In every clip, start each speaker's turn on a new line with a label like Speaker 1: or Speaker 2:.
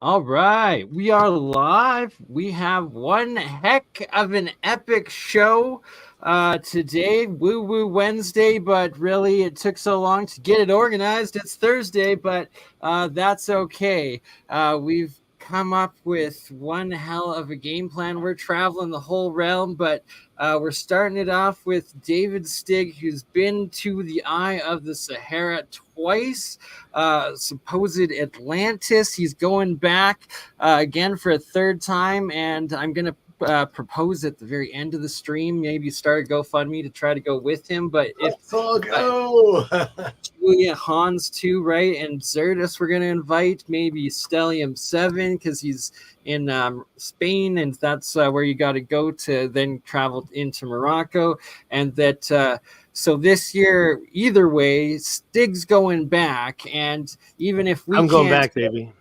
Speaker 1: All right, we are live. We have one heck of an epic show today, Woo Woo Wednesday, but really it took so long to get it organized. It's Thursday, but that's okay. We've come up with one hell of a game plan. We're traveling the whole realm, but we're starting it off with David Stig, who's been to the Eye of the Sahara twice. Supposed Atlantis. He's going back again for a third time, and I'm going to propose at the very end of the stream, maybe start a GoFundMe to try to go with him. But if
Speaker 2: let's all go.
Speaker 1: Julia Hans too, right? And Zertus we're going to invite, maybe Stellium 7 because he's in Spain, and that's where you got to go to then travel into Morocco. And that so this year, either way, Stig's going back, and even if
Speaker 3: I'm going back, baby.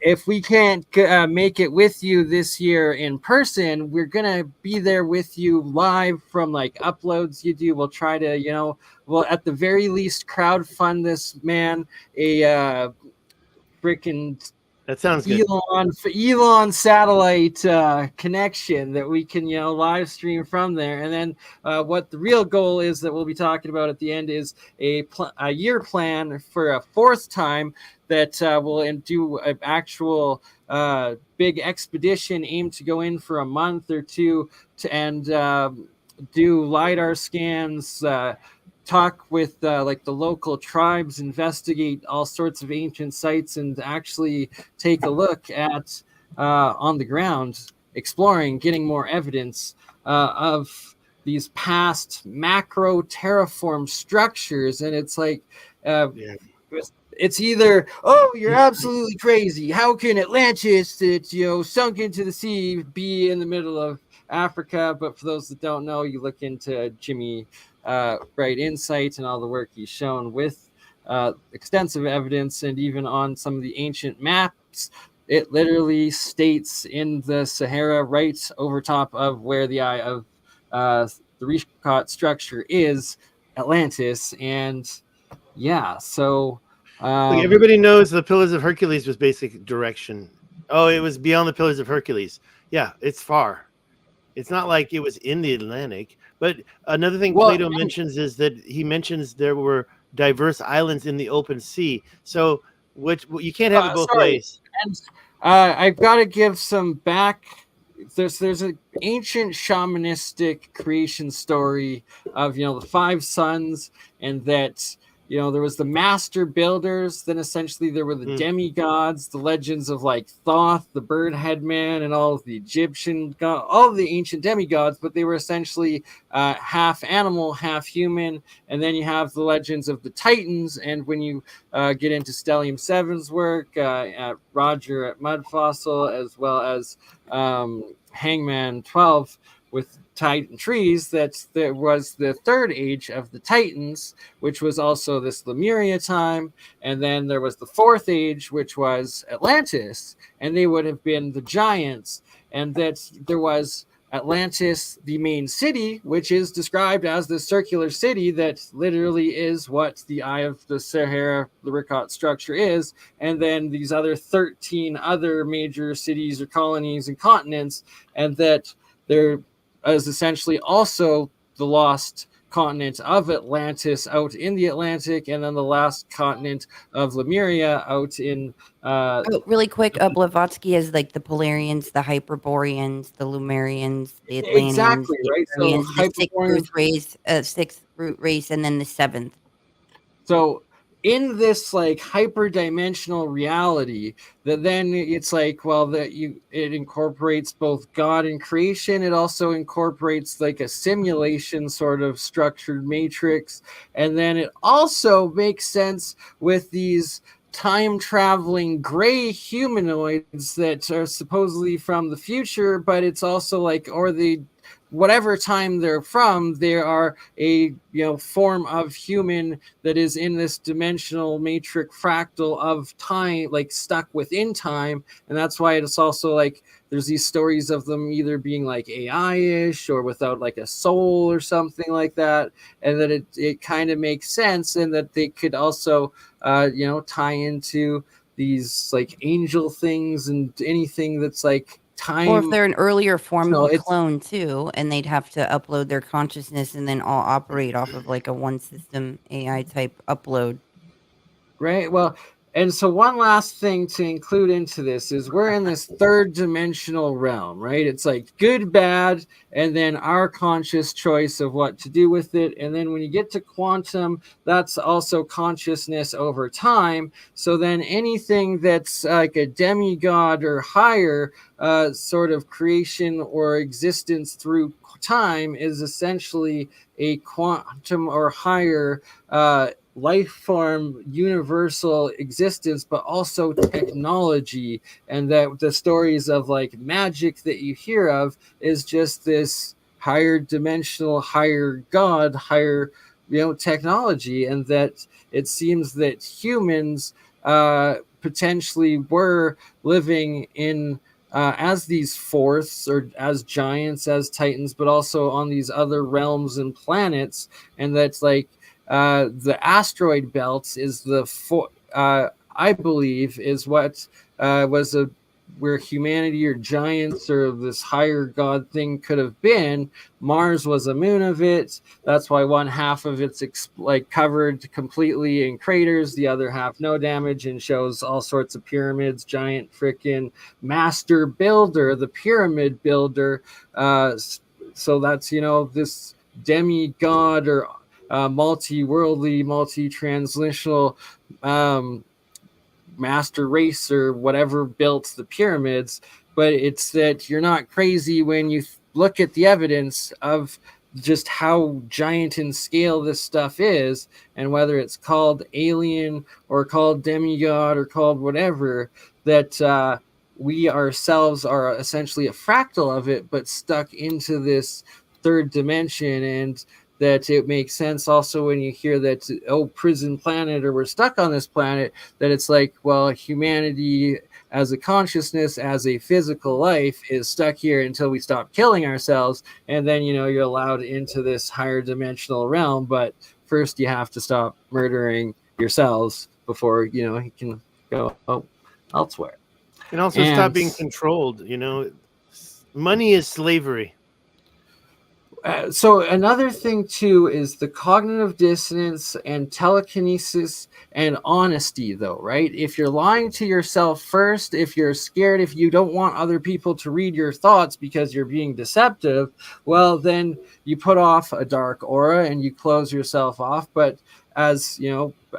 Speaker 1: If we can't make it with you this year in person, we're gonna be there with you live from like uploads you do. We'll try to, well, at the very least, crowdfund this man a freaking
Speaker 3: That sounds good.
Speaker 1: Elon satellite connection that we can live stream from there. And then what the real goal is that we'll be talking about at the end is a year plan for a fourth time that will do an actual big expedition aimed to go in for a month or two and do LiDAR scans, talk with like the local tribes, investigate all sorts of ancient sites, and actually take a look at on the ground, exploring, getting more evidence of these past macro terraform structures. And it's like it's either, oh, you're absolutely crazy, how can Atlantis that sunk into the sea be in the middle of Africa? But for those that don't know, you look into Jimmy Bright Insight and all the work he's shown with extensive evidence, and even on some of the ancient maps, it literally states in the Sahara right over top of where the eye of the Richcott structure is, Atlantis. And yeah, so
Speaker 3: Look, everybody knows the Pillars of Hercules was basic direction. Oh, it was beyond the Pillars of Hercules. Yeah, it's far. It's not like it was in the Atlantic. But another thing Plato mentions is that he mentions there were diverse islands in the open sea. So which you can't have it both ways.
Speaker 1: And I've got to give some back. There's an ancient shamanistic creation story of the five sons, and that there was the master builders, then essentially there were the demigods, the legends of like Thoth, the bird head man, and all of the Egyptian all of the ancient demigods, but they were essentially half animal, half human. And then you have the legends of the Titans, and when you get into Stellium 7's work, at Roger at Mud Fossil, as well as Hangman 12 with Titan trees, that there was the third age of the Titans, which was also this Lemuria time, and then there was the fourth age, which was Atlantis, and they would have been the giants. And that there was Atlantis, the main city, which is described as the circular city that literally is what the Eye of the Sahara, the Richcott structure is, and then these other 13 other major cities or colonies and continents, and that there is essentially also the lost continent of Atlantis out in the Atlantic, and then the last continent of Lemuria out in
Speaker 4: really quick, Blavatsky is like the Polarians, the Hyperboreans, the Lumerians, the Atlanteans,
Speaker 1: exactly, right?
Speaker 4: The sixth root race, and then the seventh.
Speaker 1: So in this like hyperdimensional reality, that then it's like, well, that it incorporates both God and creation. It also incorporates like a simulation sort of structured matrix, and then it also makes sense with these time traveling gray humanoids that are supposedly from the future, but it's also like, or the whatever time they're from, they are a form of human that is in this dimensional matrix fractal of time, like stuck within time. And that's why it's also like there's these stories of them either being like AI-ish or without like a soul or something like that, and that it kind of makes sense, and that they could also tie into these like angel things and anything that's like time.
Speaker 4: Or if they're an earlier form of a
Speaker 1: it's
Speaker 4: clone too, and they'd have to upload their consciousness and then all operate off of like a one system AI type upload.
Speaker 1: right. Well, and so one last thing to include into this is we're in this third dimensional realm, right? It's like good, bad, and then our conscious choice of what to do with it. And then when you get to quantum, that's also consciousness over time. So then anything that's like a demigod or higher sort of creation or existence through time is essentially a quantum or higher life form, universal existence, but also technology. And that the stories of like magic that you hear of is just this higher dimensional, higher God, higher technology. And that it seems that humans potentially were living in as these fourths or as giants, as titans, but also on these other realms and planets. And that's like the asteroid belts is I believe is what was where humanity or giants or this higher god thing could have been. Mars was a moon of it. That's why one half of it's like covered completely in craters, the other half no damage, and shows all sorts of pyramids, giant freaking master builder, the pyramid builder. So that's this demigod or multi-worldly, multi-translational master race or whatever built the pyramids. But it's that you're not crazy when you look at the evidence of just how giant in scale this stuff is, and whether it's called alien or called demigod or called whatever, that we ourselves are essentially a fractal of it, but stuck into this third dimension. And that it makes sense also when you hear that, prison planet, or we're stuck on this planet, that it's like, well, humanity as a consciousness, as a physical life, is stuck here until we stop killing ourselves. And then, you're allowed into this higher dimensional realm. But first you have to stop murdering yourselves before, you can go elsewhere.
Speaker 3: And also stop being controlled. Money is slavery.
Speaker 1: So another thing too is the cognitive dissonance and telekinesis and honesty, though, right? If you're lying to yourself first, if you're scared, if you don't want other people to read your thoughts because you're being deceptive, well, then you put off a dark aura and you close yourself off. But as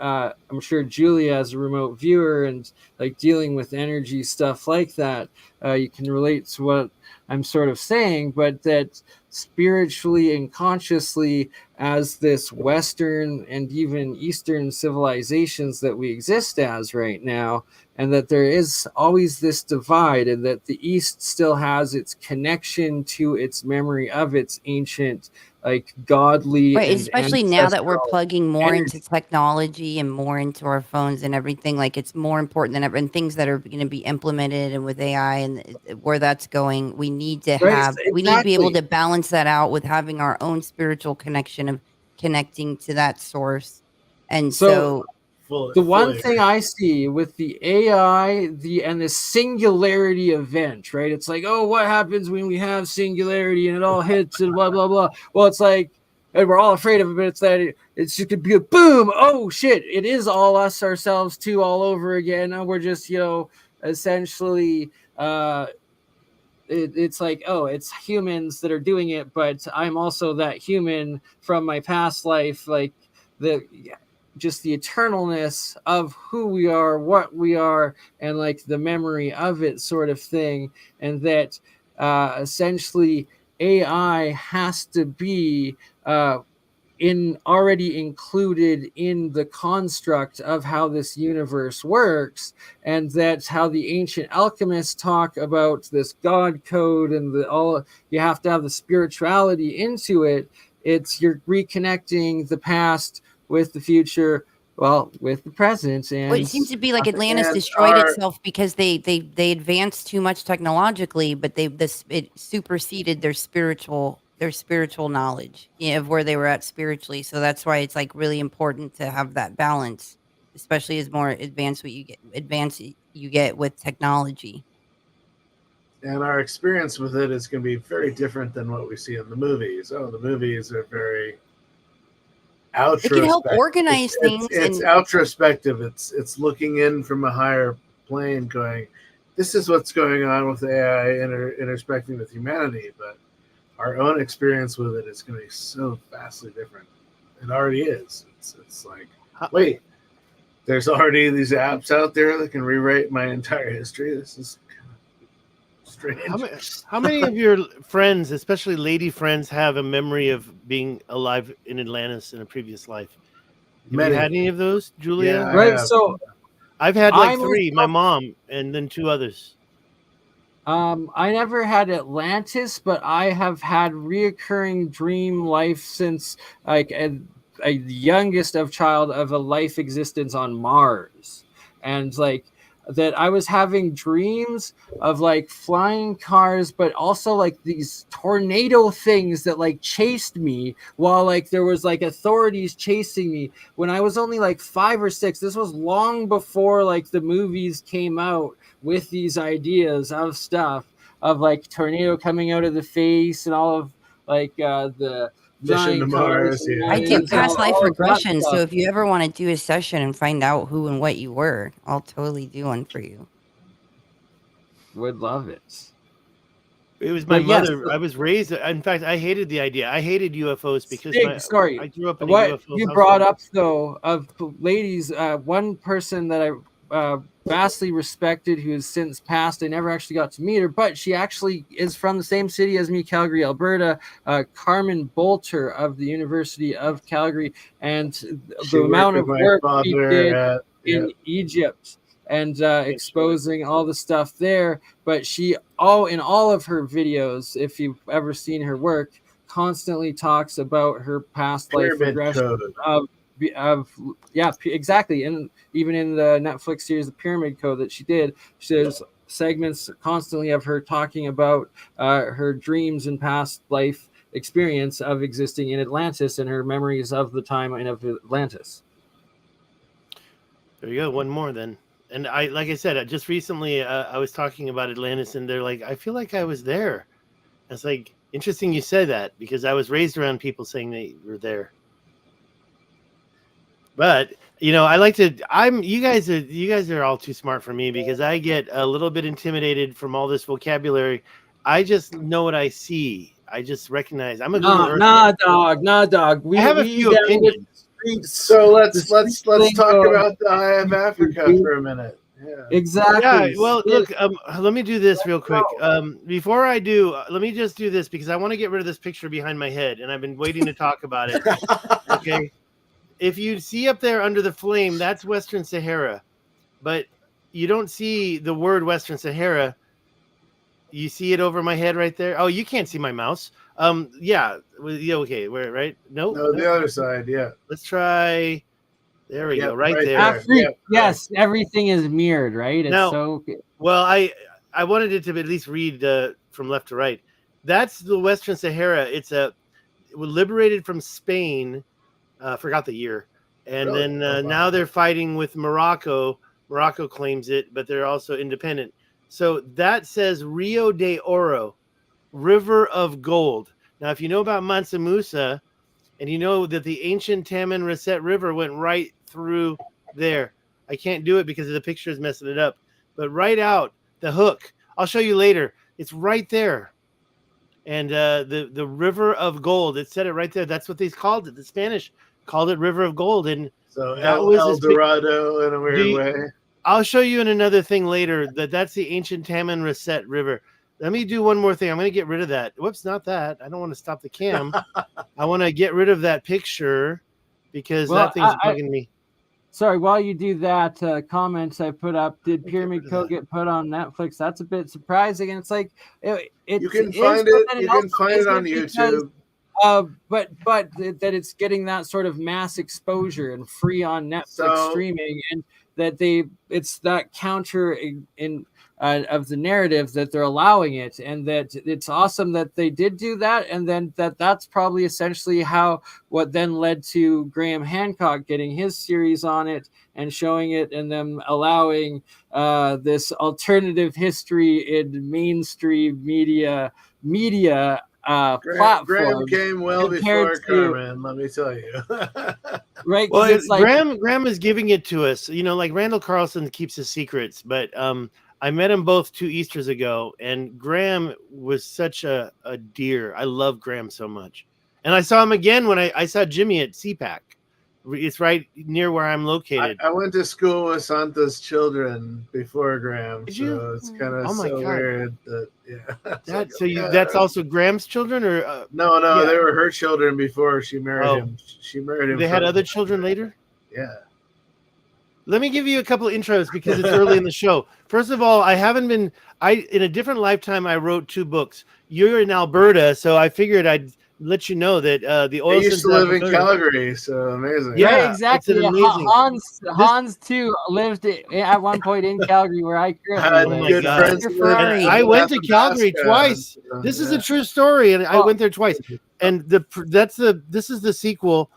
Speaker 1: I'm sure Julia, as a remote viewer and like dealing with energy stuff like that, you can relate to what I'm sort of saying. But that spiritually and consciously, as this Western and even Eastern civilizations that we exist as right now, and that there is always this divide, and that the East still has its connection to its memory of its ancient, like godly,
Speaker 4: Right,
Speaker 1: and
Speaker 4: especially now that we're
Speaker 1: ancestral
Speaker 4: plugging more
Speaker 1: energy.
Speaker 4: into technology and more into our phones and everything, like it's more important than ever, and things that are going to be implemented and with AI and where that's going, we need to
Speaker 1: Right,
Speaker 4: we need to be able
Speaker 1: exactly.
Speaker 4: to balance that out with having our own spiritual connection of connecting to that source. And
Speaker 1: So
Speaker 4: so
Speaker 1: the one thing I see with the AI, and the singularity event, right? It's like, oh, what happens when we have singularity and it all hits and blah blah blah. Well, it's like, and we're all afraid of it, but it's that it's just could be a boom. Oh shit! It is all us ourselves too, all over again. And we're just essentially. It's like, oh, it's humans that are doing it, but I'm also that human from my past life, like just the eternalness of who we are, what we are, and like the memory of it, sort of thing. And that essentially AI has to be already included in the construct of how this universe works. And that's how the ancient alchemists talk about this God code, and you have to have the spirituality into it. It's you're reconnecting the past with the future, with the present. And
Speaker 4: it seems to be like Atlantis destroyed itself because they advanced too much technologically, but it superseded their spiritual knowledge of where they were at spiritually. So that's why it's like really important to have that balance. especially as more advanced you get with technology.
Speaker 2: And our experience with it is going to be very different than what we see in the movies. Oh, the movies are very
Speaker 4: It can help
Speaker 2: outrospective.
Speaker 4: organize things.
Speaker 2: It's
Speaker 4: and
Speaker 2: outrospective. It's looking in from a higher plane, going, "This is what's going on with AI intersecting with humanity." But our own experience with it is going to be so vastly different. It already is. It's like, wait, there's already these apps out there that can rewrite my entire history. This is strange.
Speaker 3: How many of your friends, especially lady friends, have a memory of being alive in Atlantis in a previous life? Have you had any of those, Julia?
Speaker 2: Yeah,
Speaker 1: Right. So
Speaker 3: I've had like
Speaker 1: I
Speaker 3: 3, my
Speaker 1: myself-
Speaker 3: mom, and then 2 others.
Speaker 1: I never had Atlantis, but I have had reoccurring dream life since like a youngest of child of a life existence on Mars, and like that I was having dreams of like flying cars, but also like these tornado things that like chased me while like there was like authorities chasing me when I was only like 5 or 6. This was long before like the movies came out with these ideas of stuff of like tornado coming out of the face and all of like the
Speaker 2: Mission to Mars.
Speaker 1: and
Speaker 2: Yeah.
Speaker 4: I do
Speaker 1: aliens and
Speaker 4: past life
Speaker 1: all of that
Speaker 4: regression, so
Speaker 1: stuff.
Speaker 4: if you ever want to do a session and find out who and what you were, I'll totally do one for you.
Speaker 1: Would love it.
Speaker 3: It was my
Speaker 1: But yes,
Speaker 3: mother. I was raised. In fact, I hated the idea. I hated UFOs because
Speaker 1: Stig, sorry.
Speaker 3: I grew up in a
Speaker 1: What
Speaker 3: UFO
Speaker 1: you
Speaker 3: household.
Speaker 1: brought up though of ladies, one person that I vastly respected who has since passed. I never actually got to meet her, but she actually is from the same city as me, Calgary, Alberta. Kamman Bolter of the University of Calgary, and the amount of work she did in Egypt and exposing all the stuff there. But she in all of her videos, if you've ever seen her work, constantly talks about her past life regression exactly. And even in the Netflix series The Pyramid Code that she did, there's segments constantly of her talking about her dreams and past life experience of existing in Atlantis and her memories of the time in Atlantis.
Speaker 3: There you go. One more then. And like I said, just recently I was talking about Atlantis, and they're like, I feel like I was there. It's like interesting you said that because I was raised around people saying they were there. But I like to. You guys are all too smart for me because I get a little bit intimidated from all this vocabulary. I just know what I see. I just recognize. I'm a Google Earth.
Speaker 1: Nah, dog.
Speaker 3: I have a few opinions.
Speaker 2: So let's talk about the Eye of Africa for a minute. Yeah.
Speaker 1: Exactly.
Speaker 3: Yeah. Well, look. Let me do this real quick. Before I do, let me just do this because I want to get rid of this picture behind my head, and I've been waiting to talk about it. Okay. If you see up there under the flame, that's Western Sahara, but you don't see the word Western Sahara. You see it over my head right there. Oh, you can't see my mouse. Yeah. Okay. Where? Right? No,
Speaker 2: the other side. Yeah.
Speaker 3: Let's try. There we go. Right there.
Speaker 1: Yes, everything is mirrored, right?
Speaker 3: Well, I wanted it to at least read from left to right. That's the Western Sahara. It was liberated from Spain. Forgot the year. And then now they're fighting with Morocco. Morocco claims it, but they're also independent. So that says Rio de Oro, River of Gold. Now, if you know about Mansa Musa, and you know that the ancient Taman Rasset River went right through there. I can't do it because the picture is messing it up. But right out, the hook. I'll show you later. It's right there. And the River of Gold, it said it right there. That's what they called it. The Spanish called it River of Gold. And
Speaker 2: so that was El Dorado in a weird way.
Speaker 3: I'll show you in another thing later that's the ancient Taman Rasset River. Let me do one more thing. I'm going to get rid of that. Whoops, not that. I don't want to stop the cam. I want to get rid of that picture because that thing's bugging me.
Speaker 1: Sorry, while you do that, comments I put up, did Pyramid Code get put on Netflix? That's a bit surprising. And it's like,
Speaker 2: you can find it. You can find it on YouTube.
Speaker 1: But that it's getting that sort of mass exposure and free on Netflix streaming, and that it's that counter in of the narrative, that they're allowing it, and that it's awesome that they did do that, and then that's probably essentially what then led to Graham Hancock getting his series on it and showing it, and them allowing this alternative history in mainstream media
Speaker 2: Graham
Speaker 1: platform
Speaker 2: came well before Kamman, let me tell you.
Speaker 1: Right?
Speaker 3: Well,
Speaker 1: It's like,
Speaker 3: Graham is giving it to us. Like Randall Carlson keeps his secrets, but I met him both 2 Easters ago, and Graham was such a dear. I love Graham so much. And I saw him again when I saw Jimmy at CPAC. It's right near where I'm located.
Speaker 2: I went to school with Santa's children before Graham,
Speaker 3: Did
Speaker 2: so
Speaker 3: you?
Speaker 2: it's kind of
Speaker 3: Oh my God.
Speaker 2: weird that
Speaker 3: That's also Graham's children, or
Speaker 2: no,
Speaker 3: yeah.
Speaker 2: they were her children before she married him. She married him.
Speaker 3: They had other children later?
Speaker 2: Yeah.
Speaker 3: Let me give you a couple of intros because it's early in the show. First of all, in a different lifetime, I wrote 2 books. You're in Alberta, so I figured I'd let you know that the oil.
Speaker 2: I used to live in Calgary, so amazing.
Speaker 3: Yeah,
Speaker 1: right, exactly.
Speaker 3: it's amazing.
Speaker 1: Hans too lived at one point in Calgary, where I currently live.
Speaker 2: Good
Speaker 3: God.
Speaker 2: friends.
Speaker 4: Ferrari.
Speaker 3: I went to Calgary twice. This is a true story, and I went there twice. And this is the sequel.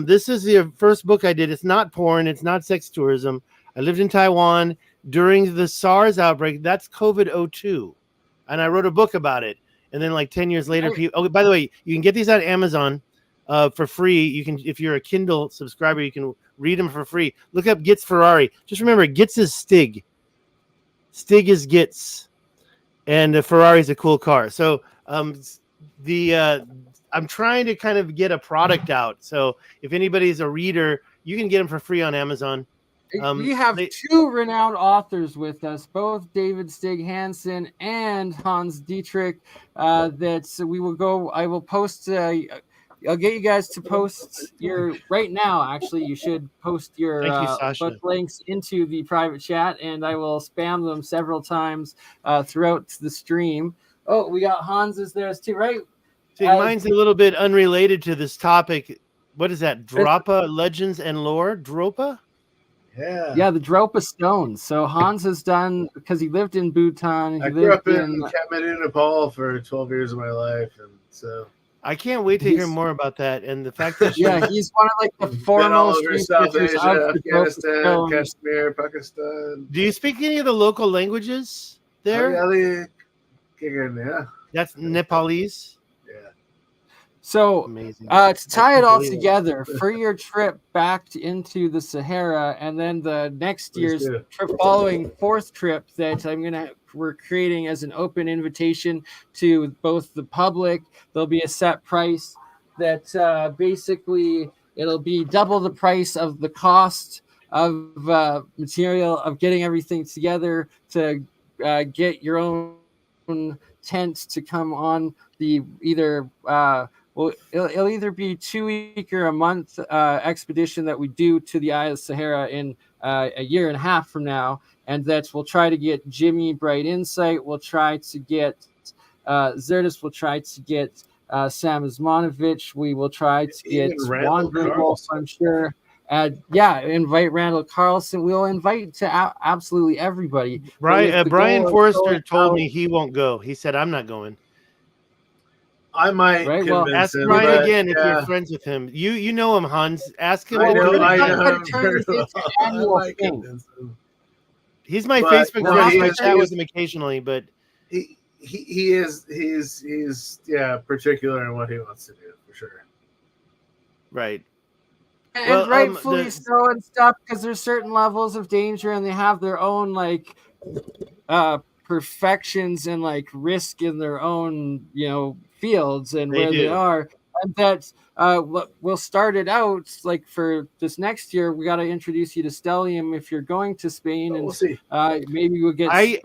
Speaker 3: This is the first book I did. It's not porn. It's not sex tourism. I lived in Taiwan during the SARS outbreak. That's COVID-02, and I wrote a book about it. And then, like 10 years later, people. Oh, by the way, you can get these on Amazon for free. You can, if you're a Kindle subscriber, you can read them for free. Look up Gitz Ferrari. Just remember, Gitz is Stig. Stig is Gitz, and Ferrari is a cool car. So I'm trying to kind of get a product out. So if anybody's a reader, you can get them for free on Amazon.
Speaker 1: We have 2 renowned authors with us, both David Stig Hansen and Hans Dietrich. That we will go. I will post. I'll get you guys to post your right now. Actually, you should post your book links into the private chat, and I will spam them several times throughout the stream. Oh, we got Hans is there too, right?
Speaker 3: See, mine's a little bit unrelated to this topic. What is that? Dropa Legends and Lore? Dropa?
Speaker 2: Yeah,
Speaker 1: the Dropa Stones. So Hans has done, because he lived in Bhutan.
Speaker 2: I grew up in Kathmandu, Nepal for 12 years of my life, and so
Speaker 3: I can't wait to hear more about that. And the fact that
Speaker 1: he's one of like the foremost
Speaker 2: South
Speaker 1: researchers
Speaker 2: Asia,
Speaker 1: of the Dropa
Speaker 2: Afghanistan,
Speaker 1: Stones.
Speaker 2: Kashmir, Pakistan.
Speaker 3: Do you speak any of the local languages there?
Speaker 2: Yeah.
Speaker 3: That's Nepalese.
Speaker 1: So
Speaker 3: Amazing.
Speaker 1: To tie it all together, for your trip back into the Sahara, and then the next year's trip following, 4th trip that we're creating as an open invitation to both the public. There'll be a set price that basically it'll be double the price of the cost of material, of getting everything together to get your own tents to come on the either well, it'll either be 2-week or a month expedition that we do to the Eye of the Sahara in a year and a half from now, and we'll try to get Jimmy Bright Insight. We'll try to get Zerdis. We'll try to get Sam Izmanovich. We will try to get Wanderwolf, I'm sure. Invite Randall Carlson. We'll invite to absolutely everybody.
Speaker 3: Brian Forrester told me he won't go. He said, "I'm not going."
Speaker 2: I might.
Speaker 1: Right, well,
Speaker 3: ask Brian again if you're friends with him. You know him, Hans. Ask him.
Speaker 2: I know
Speaker 3: him. He's my Facebook friend. I chat with him occasionally, but
Speaker 2: he's particular in what he wants to do for sure.
Speaker 3: Right.
Speaker 1: And rightfully so and stuff, because there's certain levels of danger, and they have their own perfections and risk in their own fields and where they are, and that we'll start it out for this next year. We got to introduce you to Stellium if you're going to Spain, and
Speaker 2: we'll see.
Speaker 1: Maybe we'll get.
Speaker 3: I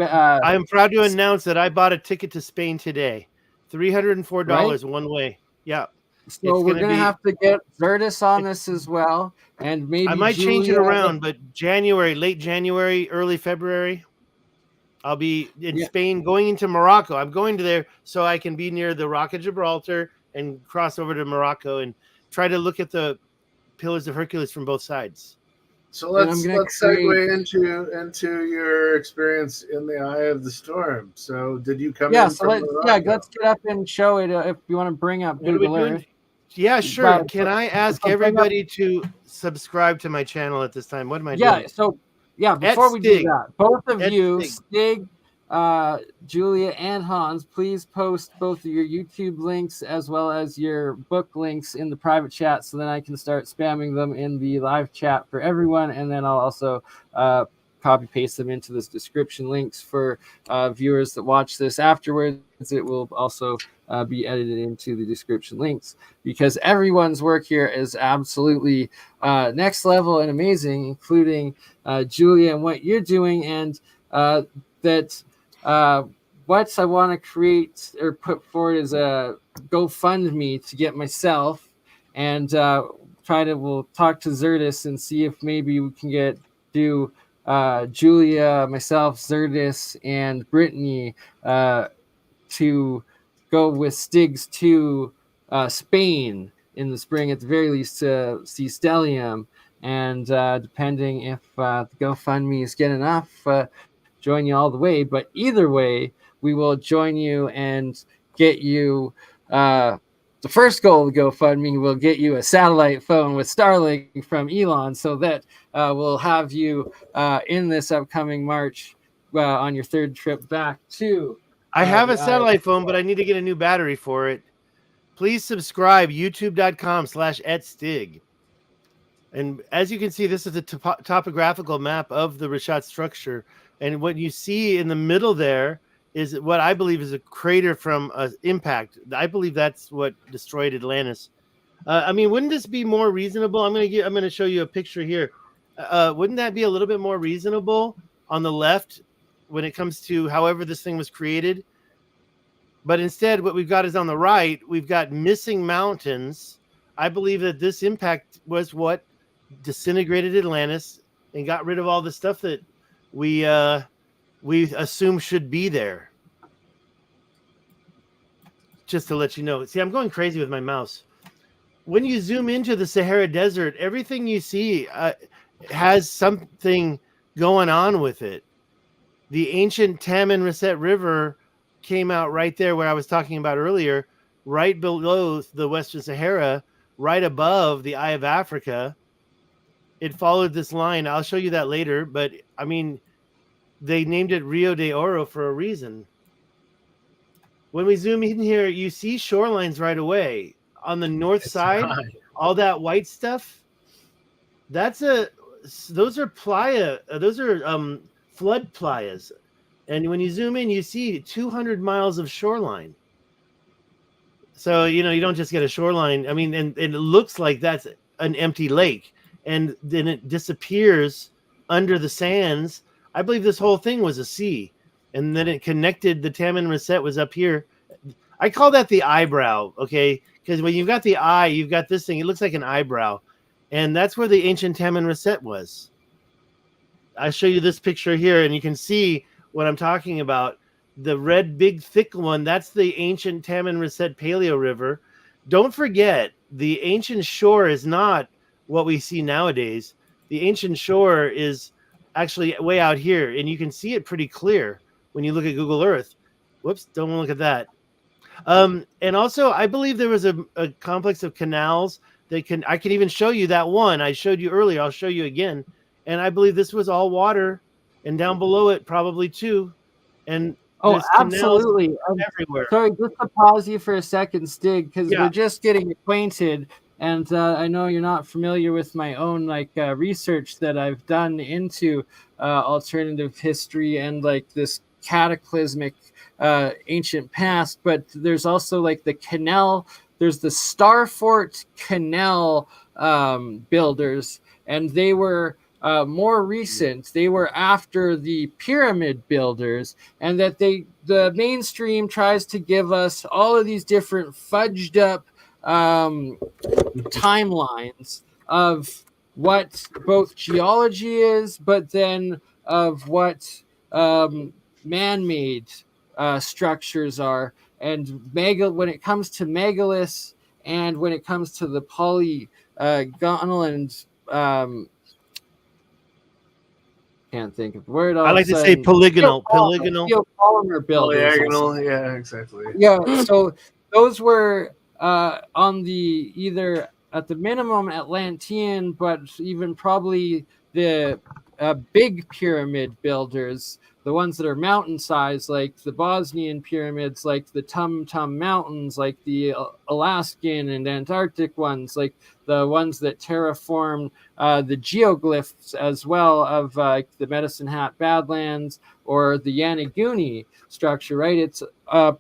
Speaker 3: am proud to announce that I bought a ticket to Spain today, $304 one way. Yeah.
Speaker 1: So we're gonna have to get Zerdis on this as well, and maybe
Speaker 3: I might change it around, but late January, early February, I'll be in Spain, going into Morocco. I'm going to there so I can be near the Rock of Gibraltar and cross over to Morocco and try to look at the Pillars of Hercules from both sides.
Speaker 2: So
Speaker 1: And I'm
Speaker 2: let's
Speaker 1: gonna
Speaker 2: segue into your experience in the eye of the storm. So did you come
Speaker 1: Yeah,
Speaker 2: in
Speaker 1: so
Speaker 2: from Morocco?
Speaker 1: let's get up and show it if you want to bring up
Speaker 3: What are we
Speaker 1: Google
Speaker 3: doing?
Speaker 1: Earth.
Speaker 3: Yeah, sure.
Speaker 1: But
Speaker 3: Can I ask
Speaker 1: but bring up
Speaker 3: everybody to subscribe to my channel at this time? What am I
Speaker 1: yeah,
Speaker 3: doing?
Speaker 1: so yeah,
Speaker 3: At
Speaker 1: before we do
Speaker 3: Stig.
Speaker 1: that, both of
Speaker 3: At
Speaker 1: you,
Speaker 3: Stig.
Speaker 1: Stig, Julia, and Hans, please post both of your YouTube links as well as your book links in the private chat, so then I can start spamming them in the live chat for everyone, and then I'll also copy paste them into this description links for viewers that watch this afterwards. It will also be edited into the description links, because everyone's work here is absolutely next level and amazing, including Julia and what you're doing, and that what I want to create or put forward is a GoFundMe to get myself, and we'll talk to Zerdis and see if maybe we can do Julia, myself, Zerdis, and Brittany to go with Stiggs to Spain in the spring at the very least to see Stellium. And depending if the GoFundMe is good enough, join you all the way. But either way, we will join you and get you. The first goal of the GoFundMe will get you a satellite phone with Starlink from Elon, so that we'll have you in this upcoming March on your third trip back to
Speaker 3: I have
Speaker 1: the
Speaker 3: a satellite phone, but I need to get a new battery for it. Please subscribe, youtube.com/@Stig. And as you can see, this is a topographical map of the Rishat structure. And what you see in the middle there is what I believe is a crater from an impact. I believe that's what destroyed Atlantis. I mean, wouldn't this be more reasonable? I'm going to show you a picture here. Wouldn't that be a little bit more reasonable on the left when it comes to however this thing was created? But instead, what we've got is on the right, we've got missing mountains. I believe that this impact was what disintegrated Atlantis and got rid of all the stuff that we assume should be there. Just to let you know. See, I'm going crazy with my mouse. When you zoom into the Sahara Desert, everything you see has something going on with it. The ancient Taman Reset River came out right there where I was talking about earlier, right below the Western Sahara, right above the Eye of Africa. It followed this line. I'll show you that later, but I mean, they named it Rio de Oro for a reason. When we zoom in here, you see shorelines right away. On the north side,
Speaker 2: right.
Speaker 3: all that white stuff, those are playa, those are flood playas. And when you zoom in, you see 200 miles of shoreline. So, you don't just get a shoreline. I mean, and it looks like that's an empty lake. And then it disappears under the sands. I believe this whole thing was a sea. And then it connected. The Taman Reset was up here. I call that the eyebrow, okay? Because when you've got the eye, you've got this thing. It looks like an eyebrow. And that's where the ancient Taman Reset was. I show you this picture here, and you can see what I'm talking about. The red, big, thick one, that's the ancient Taman Reset Paleo River. Don't forget, the ancient shore is not what we see nowadays. The ancient shore is actually way out here, and you can see it pretty clear when you look at Google Earth. Whoops, don't look at that. And also, I believe there was a complex of canals that I can even show you that one I showed you earlier. I'll show you again. And I believe this was all water, and down below it probably too. And there's
Speaker 1: absolutely
Speaker 3: everywhere.
Speaker 1: Sorry, just to pause you for a second, Stig, because
Speaker 3: Yeah.
Speaker 1: we're just getting acquainted, and I know you're not familiar with my own research that I've done into alternative history and this cataclysmic ancient past. But there's also the canal. There's the Starfort Canal builders, and they were more recent. They were after the pyramid builders, and that the mainstream tries to give us all of these different fudged up timelines of what both geology is, but then of what man-made structures are. And when it comes to megaliths, and when it comes to the polygonal and can't think of the word.
Speaker 3: I like to say polygonal.
Speaker 1: Geopolymer builders.
Speaker 2: Diagonal, yeah, exactly.
Speaker 1: Yeah, so those were on the either at the minimum Atlantean, but even probably the big pyramid builders, the ones that are mountain sized, like the Bosnian pyramids, like the Tum Tum Mountains, like the Alaskan and Antarctic ones, like the ones that terraformed the geoglyphs as well of the Medicine Hat Badlands or the Yonaguni structure, right? It's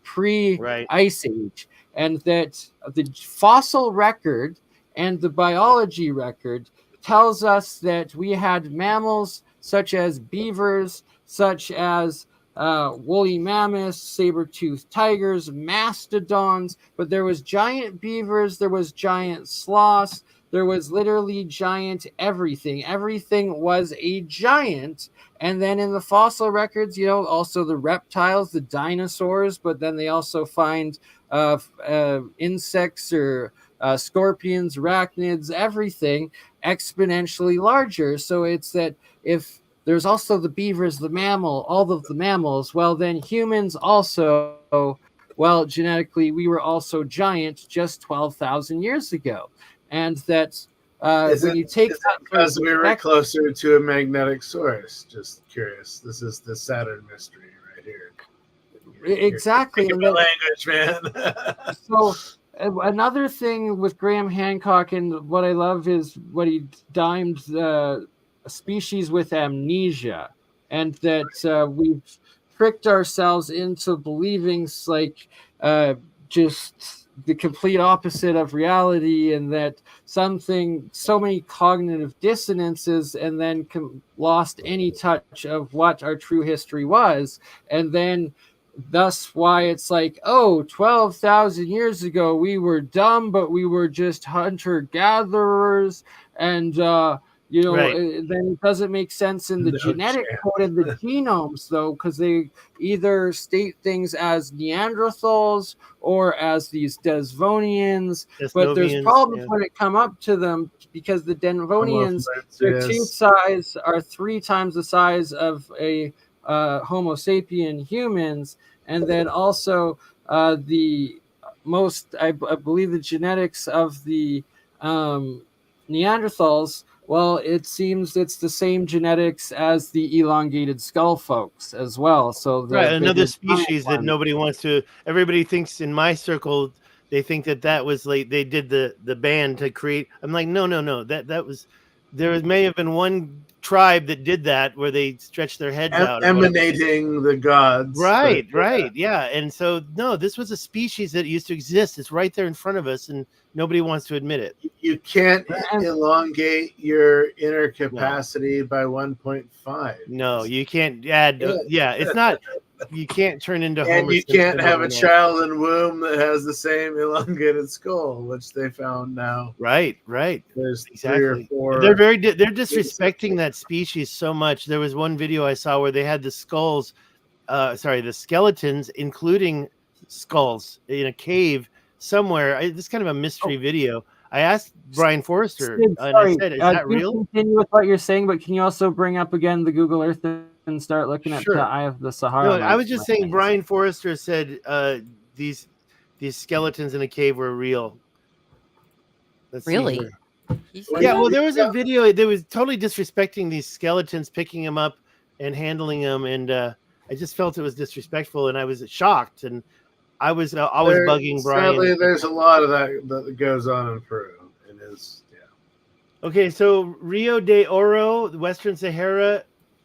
Speaker 1: pre-Ice Age, and that the fossil record and the biology record tells us that we had mammals such as beavers, such as woolly mammoths, saber-toothed tigers, mastodons, but there was giant beavers, there was giant sloths, there was literally giant everything. Everything was a giant. And then in the fossil records, also the reptiles, the dinosaurs, but then they also find insects or scorpions, arachnids, everything exponentially larger. So it's that if there's also the beavers, the mammal, all of the mammals, well, then humans also, well, genetically, we were also giant just 12,000 years ago. And that when you take that
Speaker 2: because we were closer to a magnetic source. Just curious. This is the Saturn mystery right here.
Speaker 1: Exactly.
Speaker 2: Language, man.
Speaker 1: So another thing with Graham Hancock, and what I love is what he dimed a species with amnesia, and that we've tricked ourselves into believing like just the complete opposite of reality, and that so many cognitive dissonances, and then lost any touch of what our true history was. And then thus why it's like, 12,000 years ago we were dumb, but we were just hunter-gatherers, and then it doesn't make sense in the genetic code and the genomes, though, because they either state things as Neanderthals or as these Devonians, but there's problems when it come up to them, because the Devonians, their tooth size are 3 times the size of a Homo sapien humans, and then also the most, I believe, the genetics of the Neanderthals. Well, it seems it's the same genetics as the elongated skull folks as well. So
Speaker 3: another species that nobody wants to. Everybody thinks in my circle, they think that was like they did the band to create. I'm like, no. That was, there may have been one tribe that did that where they stretched their heads out,
Speaker 2: emanating the gods.
Speaker 3: Right, yeah. And so no, this was a species that used to exist. It's right there in front of us, and nobody wants to admit it.
Speaker 2: You can't elongate your inner capacity by 1.5.
Speaker 3: No, you can't add. It's not. You can't turn into
Speaker 2: and
Speaker 3: Homer
Speaker 2: you
Speaker 3: Simpson
Speaker 2: can't have a
Speaker 3: overnight.
Speaker 2: child in womb that has the same elongated skull, which they found now.
Speaker 3: Right.
Speaker 2: There's
Speaker 3: Exactly.
Speaker 2: 3 or 4.
Speaker 3: They're disrespecting that species so much. There was one video I saw where they had the skulls, the skeletons, including skulls in a cave somewhere. This is kind of a mystery video. I asked Brian Forrester, and I said, "Is that real?"
Speaker 1: Continue with what you're saying, but can you also bring up again the Google Earth and start looking at the Eye of the Sahara?
Speaker 3: No, I was just saying. Brian Forrester said these skeletons in a cave were real.
Speaker 4: Really?
Speaker 3: Yeah. Well, there was a video that was totally disrespecting these skeletons, picking them up and handling them, and I just felt it was disrespectful, and I was shocked, and I was bugging Brian.
Speaker 2: Sadly, there's a lot of that goes on in Peru. It is, yeah.
Speaker 3: Okay, so Rio de Oro, the Western Sahara,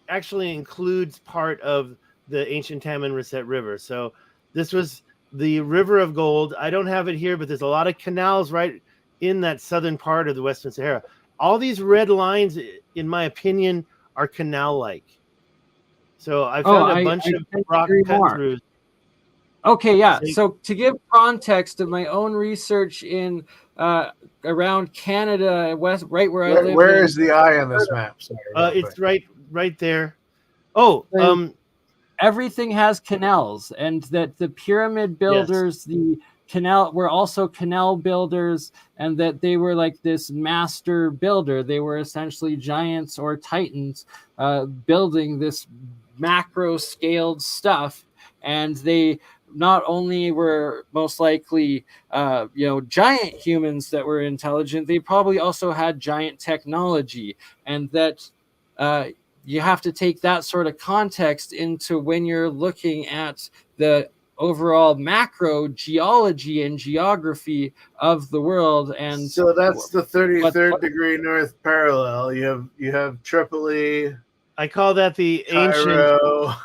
Speaker 3: actually includes part of the ancient Tamanrasset River. So this was the River of Gold. I don't have it here, but there's a lot of canals right in that southern part of the Western Sahara. All these red lines, in my opinion, are canal-like. So I found a bunch of rock cut-throughs.
Speaker 1: Okay, yeah. So to give context of my own research in around Canada, right where I live.
Speaker 2: Where is the eye on this map? Sorry,
Speaker 3: it's right there. Oh,
Speaker 1: everything has canals, and that the pyramid builders, the were also canal builders, and that they were like this master builder. They were essentially giants or titans building this macro scaled stuff, and they not only were most likely giant humans that were intelligent, they probably also had giant technology, and that you have to take that sort of context into when you're looking at the overall macro geology and geography of the world. And
Speaker 2: so that's the 33rd degree north parallel. You have Tripoli.
Speaker 3: I call that the
Speaker 2: Cairo.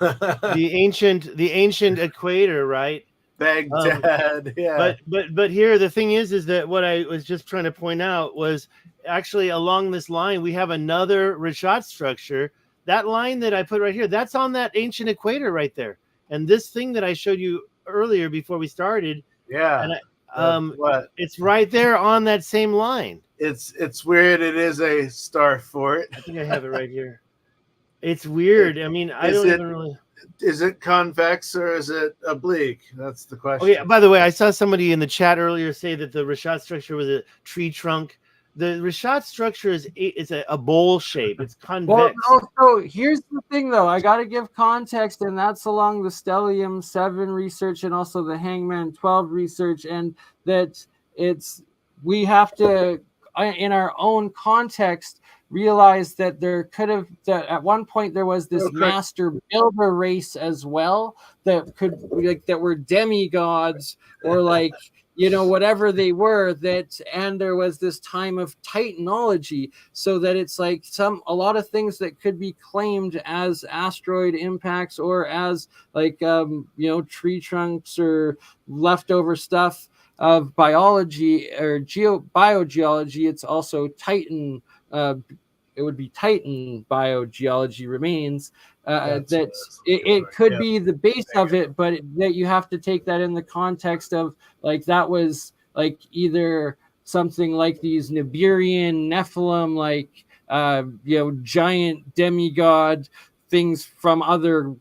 Speaker 3: ancient the ancient equator, right?
Speaker 2: Baghdad. Yeah.
Speaker 3: But here the thing is that what I was just trying to point out was actually along this line we have another Rashad structure. That line that I put right here, that's on that ancient equator right there. And this thing that I showed you earlier before we started,
Speaker 2: yeah,
Speaker 3: and
Speaker 2: what?
Speaker 3: It's right there on that same line.
Speaker 2: It's weird. It is a star fort.
Speaker 3: I think I have it right here. It's weird. I mean, I don't even really.
Speaker 2: Is it convex or is it oblique? That's the question.
Speaker 3: Oh yeah. By the way, I saw somebody in the chat earlier say that the Rashad structure was a tree trunk. The Rashad structure is a bowl shape. It's convex.
Speaker 1: Well, so here's the thing, though. I got to give context, and that's along the Stellium 7 research and also the Hangman 12 research, and that we have to, in our own context, realize that that at one point there was this master builder race as well that that were demigods or whatever they were, and there was this time of titanology, so that it's like a lot of things that could be claimed as asteroid impacts or as tree trunks or leftover stuff of biology or biogeology. It's also Titan. It would be Titan biogeology remains. It could be the base of it, but that you have to take that in the context of that was either something like these Nibirian Nephilim, giant demigod things from other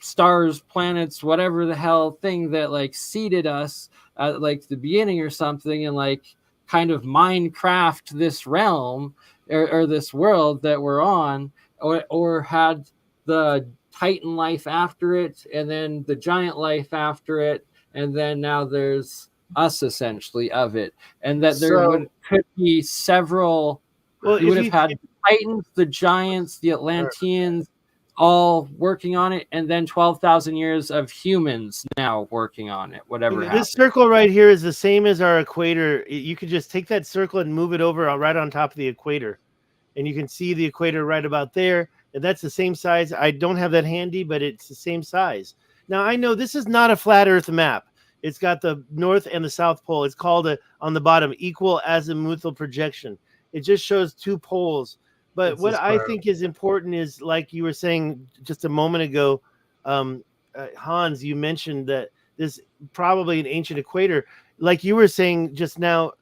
Speaker 1: stars, planets, whatever the hell thing that seeded us at the beginning or something, and kind of Minecraft this realm or this world that we're on, or had the Titan life after it, and then the giant life after it, and then now there's us essentially of it, and that could be several. Well, you would have had the Titans, the giants, the Atlanteans, all working on it, and then 12,000 years of humans now working on it. Whatever.
Speaker 3: This circle right here is the same as our equator. You could just take that circle and move it over right on top of the equator, and you can see the equator right about there. And that's the same size. I don't have that handy, but it's the same size. Now I know this is not a flat Earth map. It's got the North and the South Pole. It's called on the bottom equal azimuthal projection. It just shows two poles. But what I think is important is, like you were saying just a moment ago, Hans, you mentioned that this probably an ancient equator. Like you were saying just now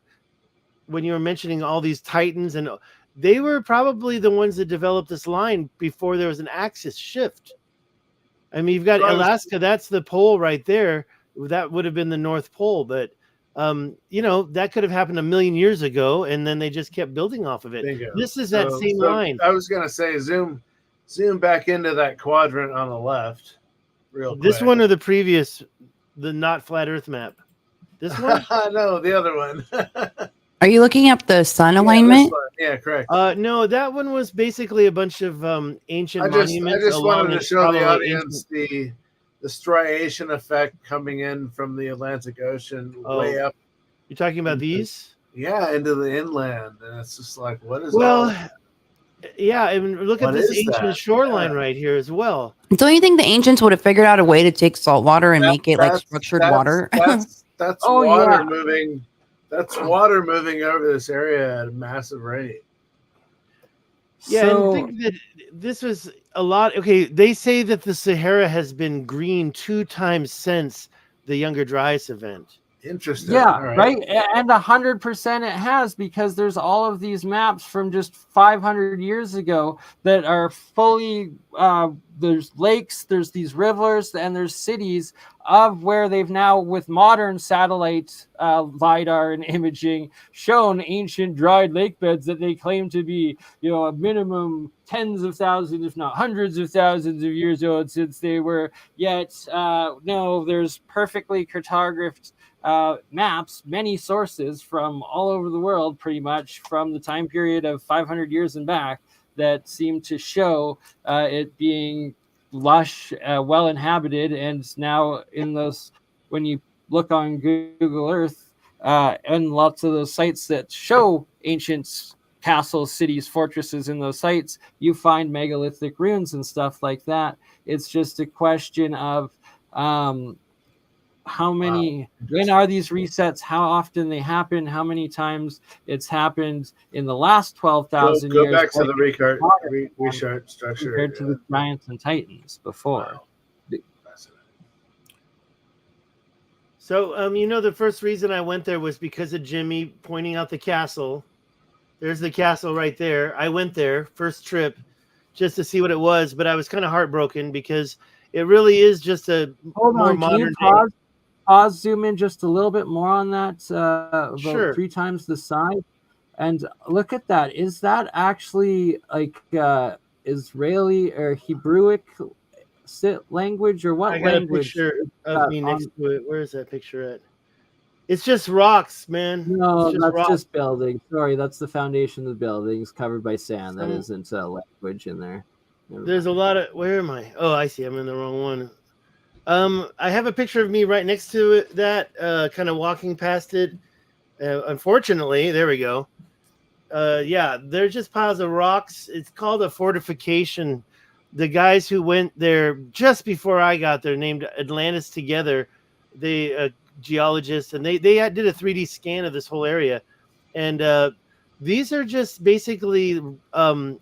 Speaker 3: when you were mentioning all these Titans, and they were probably the ones that developed this line before there was an axis shift. I mean, you've got Alaska. That's the pole right there. That would have been the North Pole. But that could have happened 1 million years ago, and then they just kept building off of it.
Speaker 2: Bingo.
Speaker 3: This is that same line.
Speaker 2: I was gonna say zoom back into that quadrant on the left, real quick.
Speaker 3: This one or the previous, the not flat Earth map. This one?
Speaker 2: No, the other one.
Speaker 4: Are you looking up the sun alignment?
Speaker 2: Yeah, correct.
Speaker 3: No, that one was basically a bunch of ancient monuments.
Speaker 2: I just wanted to show the audience the striation effect coming in from the Atlantic Ocean way up.
Speaker 3: You're talking about these?
Speaker 2: Yeah, into the inland, and it's just like, what is?
Speaker 3: Yeah, I mean, look at this ancient shoreline right here as well.
Speaker 4: Don't you think the ancients would have figured out a way to take salt water and make it like structured water?
Speaker 2: That's water moving. That's water moving over this area at a massive rate.
Speaker 3: Yeah, and think that this was a lot. Okay, they say that the Sahara has been green 2 times since the Younger Dryas event.
Speaker 2: Interesting.
Speaker 1: Yeah,
Speaker 2: All right.
Speaker 1: right. And 100% it has, because there's all of these maps from just 500 years ago that are fully, there's lakes, there's these rivers, and there's cities of where they've now, with modern satellite LiDAR and imaging, shown ancient dried lake beds that they claim to be, a minimum tens of thousands, if not hundreds of thousands of years old since they were. Yet, no, there's perfectly cartographed maps, many sources from all over the world, pretty much from the time period of 500 years and back, that seem to show it being lush, well inhabited, and now in those, when you look on Google Earth, and lots of those sites that show ancient castles, cities, fortresses in those sites, you find megalithic ruins and stuff like that. It's just a question of how many, when are these resets, how often they happen, how many times it's happened in the last 12,000
Speaker 2: Go
Speaker 1: years.
Speaker 2: back to the restart structure
Speaker 1: compared to the giants and titans before.
Speaker 2: Wow.
Speaker 3: So, the first reason I went there was because of Jimmy pointing out the castle. There's the castle right there. I went there first trip just to see what it was, but I was kind of heartbroken because it really is just a more modern.
Speaker 1: Pause, zoom in just a little bit more on that. About
Speaker 3: Sure.
Speaker 1: 3 times the size, and look at that. Is that actually like Israeli or Hebrewic language, or what
Speaker 3: I got
Speaker 1: language?
Speaker 3: a picture of me next to it. Where is that picture at? It's just rocks, man.
Speaker 1: No, that's
Speaker 3: rocks.
Speaker 1: just building. Sorry, that's the foundation of the buildings covered by sand. That isn't language in there.
Speaker 3: There's a lot of. Where am I? Oh, I see. I'm in the wrong one. I have a picture of me right next to it, that kind of walking past it. Unfortunately, there we go. Yeah, they're just piles of rocks. It's called a fortification. The guys who went there just before I got there, named Atlantis Together, they geologists, and they did a 3D scan of this whole area, and these are just basically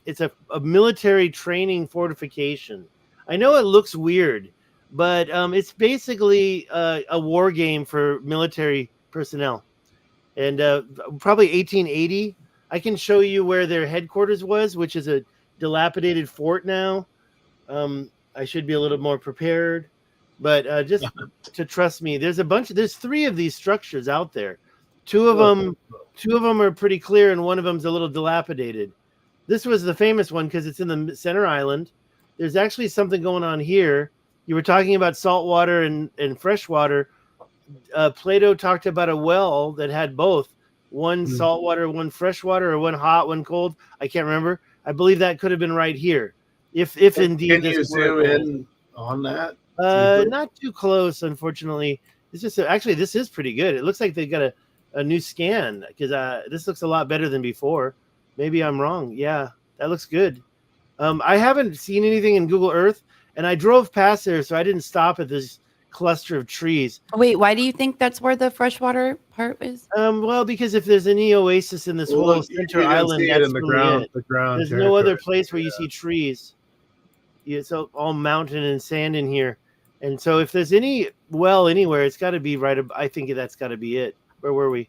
Speaker 3: it's a military training fortification. I know it looks weird, but it's basically a war game for military personnel. And probably 1880, I can show you where their headquarters was, which is a dilapidated fort now. I should be a little more prepared, but just to trust me, there's 3 of these structures out there. Two of them are pretty clear, and one of them's a little dilapidated. This was the famous one because it's in the center island. There's actually something going on here. You were talking about salt water and fresh water. Plato talked about a well that had both, one salt water, one fresh water, or one hot, one cold. I can't remember. I believe that could have been right here. If indeed.
Speaker 2: Can you zoom in on that?
Speaker 3: Not too close, unfortunately. It's just actually this is pretty good. It looks like they got a new scan, because this looks a lot better than before. Maybe I'm wrong. Yeah, that looks good. I haven't seen anything in Google Earth, and I drove past there, so I didn't stop at this cluster of trees.
Speaker 4: Wait, why do you think that's where the freshwater part is?
Speaker 3: Well, because if there's any oasis in this whole center island, that's
Speaker 2: in the
Speaker 3: really
Speaker 2: ground. The ground.
Speaker 3: There's no other place where you see trees. It's all mountain and sand in here, and so if there's any well anywhere, it's got to be right. I think that's got to be it. Where were we?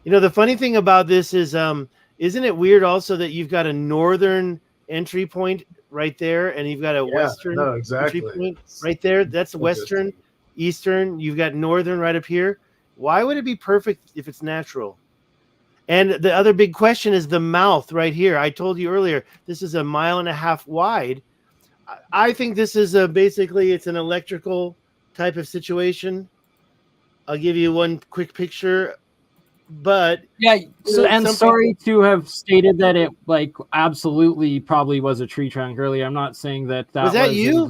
Speaker 3: The funny thing about this is, isn't it weird also that you've got a northern entry point right there, and you've got a western entry point right there? That's western, eastern. You've got northern right up here. Why would it be perfect if it's natural? And the other big question is the mouth right here. I told you earlier, this is 1.5 miles wide. I think this is basically it's an electrical type of situation. I'll give you one quick picture. But
Speaker 1: sorry to have stated that it absolutely probably was a tree trunk earlier. I'm not saying that
Speaker 3: was that you?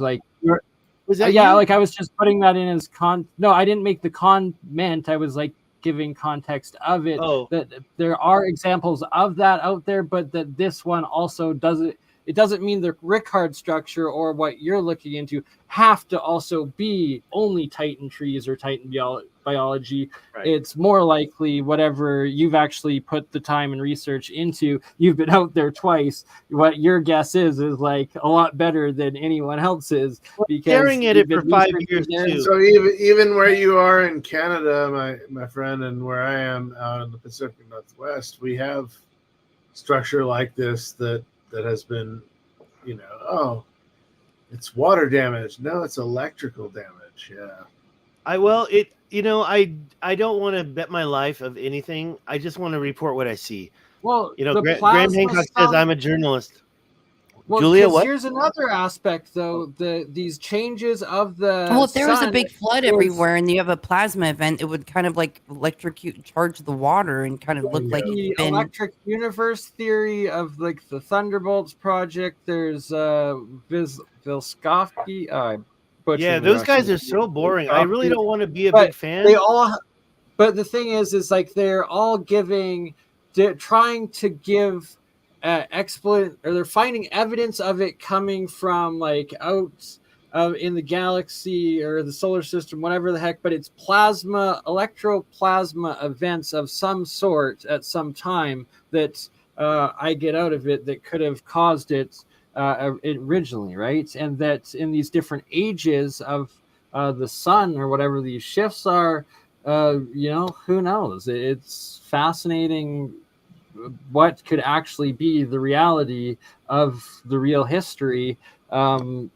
Speaker 1: Was that you? I was just putting that in as No, I didn't make the comment. I was giving context of it. That there are examples of that out there, but that this one also it doesn't mean the Rickard structure or what you're looking into have to also be only Titan trees or Titan biology.
Speaker 3: Right.
Speaker 1: It's more likely whatever you've actually put the time and research into. You've been out there twice. What your guess is like a lot better than anyone else's, because
Speaker 3: staring at
Speaker 1: you've
Speaker 3: it for
Speaker 1: been
Speaker 3: 5
Speaker 1: researching
Speaker 3: years
Speaker 1: there.
Speaker 3: too.
Speaker 2: So even where you are in Canada, my friend, and where I am out in the Pacific Northwest, we have structure like this that has been, it's water damage. No, it's electrical damage. Yeah.
Speaker 3: I don't want to bet my life of anything. I just want to report what I see.
Speaker 1: Well, the
Speaker 3: Graham
Speaker 1: plasma
Speaker 3: Hancock
Speaker 1: stuff,
Speaker 3: says I'm a journalist.
Speaker 1: well,
Speaker 3: Julia,
Speaker 1: 'cause
Speaker 3: what?
Speaker 1: here's another aspect, though. These changes of the
Speaker 4: Well, if there was a
Speaker 1: sun
Speaker 4: big flood
Speaker 1: is-
Speaker 4: everywhere and you have a plasma event, it would kind of like electrocute, charge the water, and kind of look like
Speaker 1: the
Speaker 4: it's been.
Speaker 1: electric universe theory of like the Thunderbolts project. There's Vilskovsky.
Speaker 3: Yeah, those guys are so boring. I really don't want to be a
Speaker 1: But
Speaker 3: big fan.
Speaker 1: They all, but the thing is like they're all trying to give or they're finding evidence of it coming from like out in the galaxy or the solar system, whatever the heck. But it's electroplasma events of some sort at some time that I get out of it that could have caused it originally, right? And that in these different ages of the sun or whatever these shifts are, who knows? It's fascinating what could actually be the reality of the real history from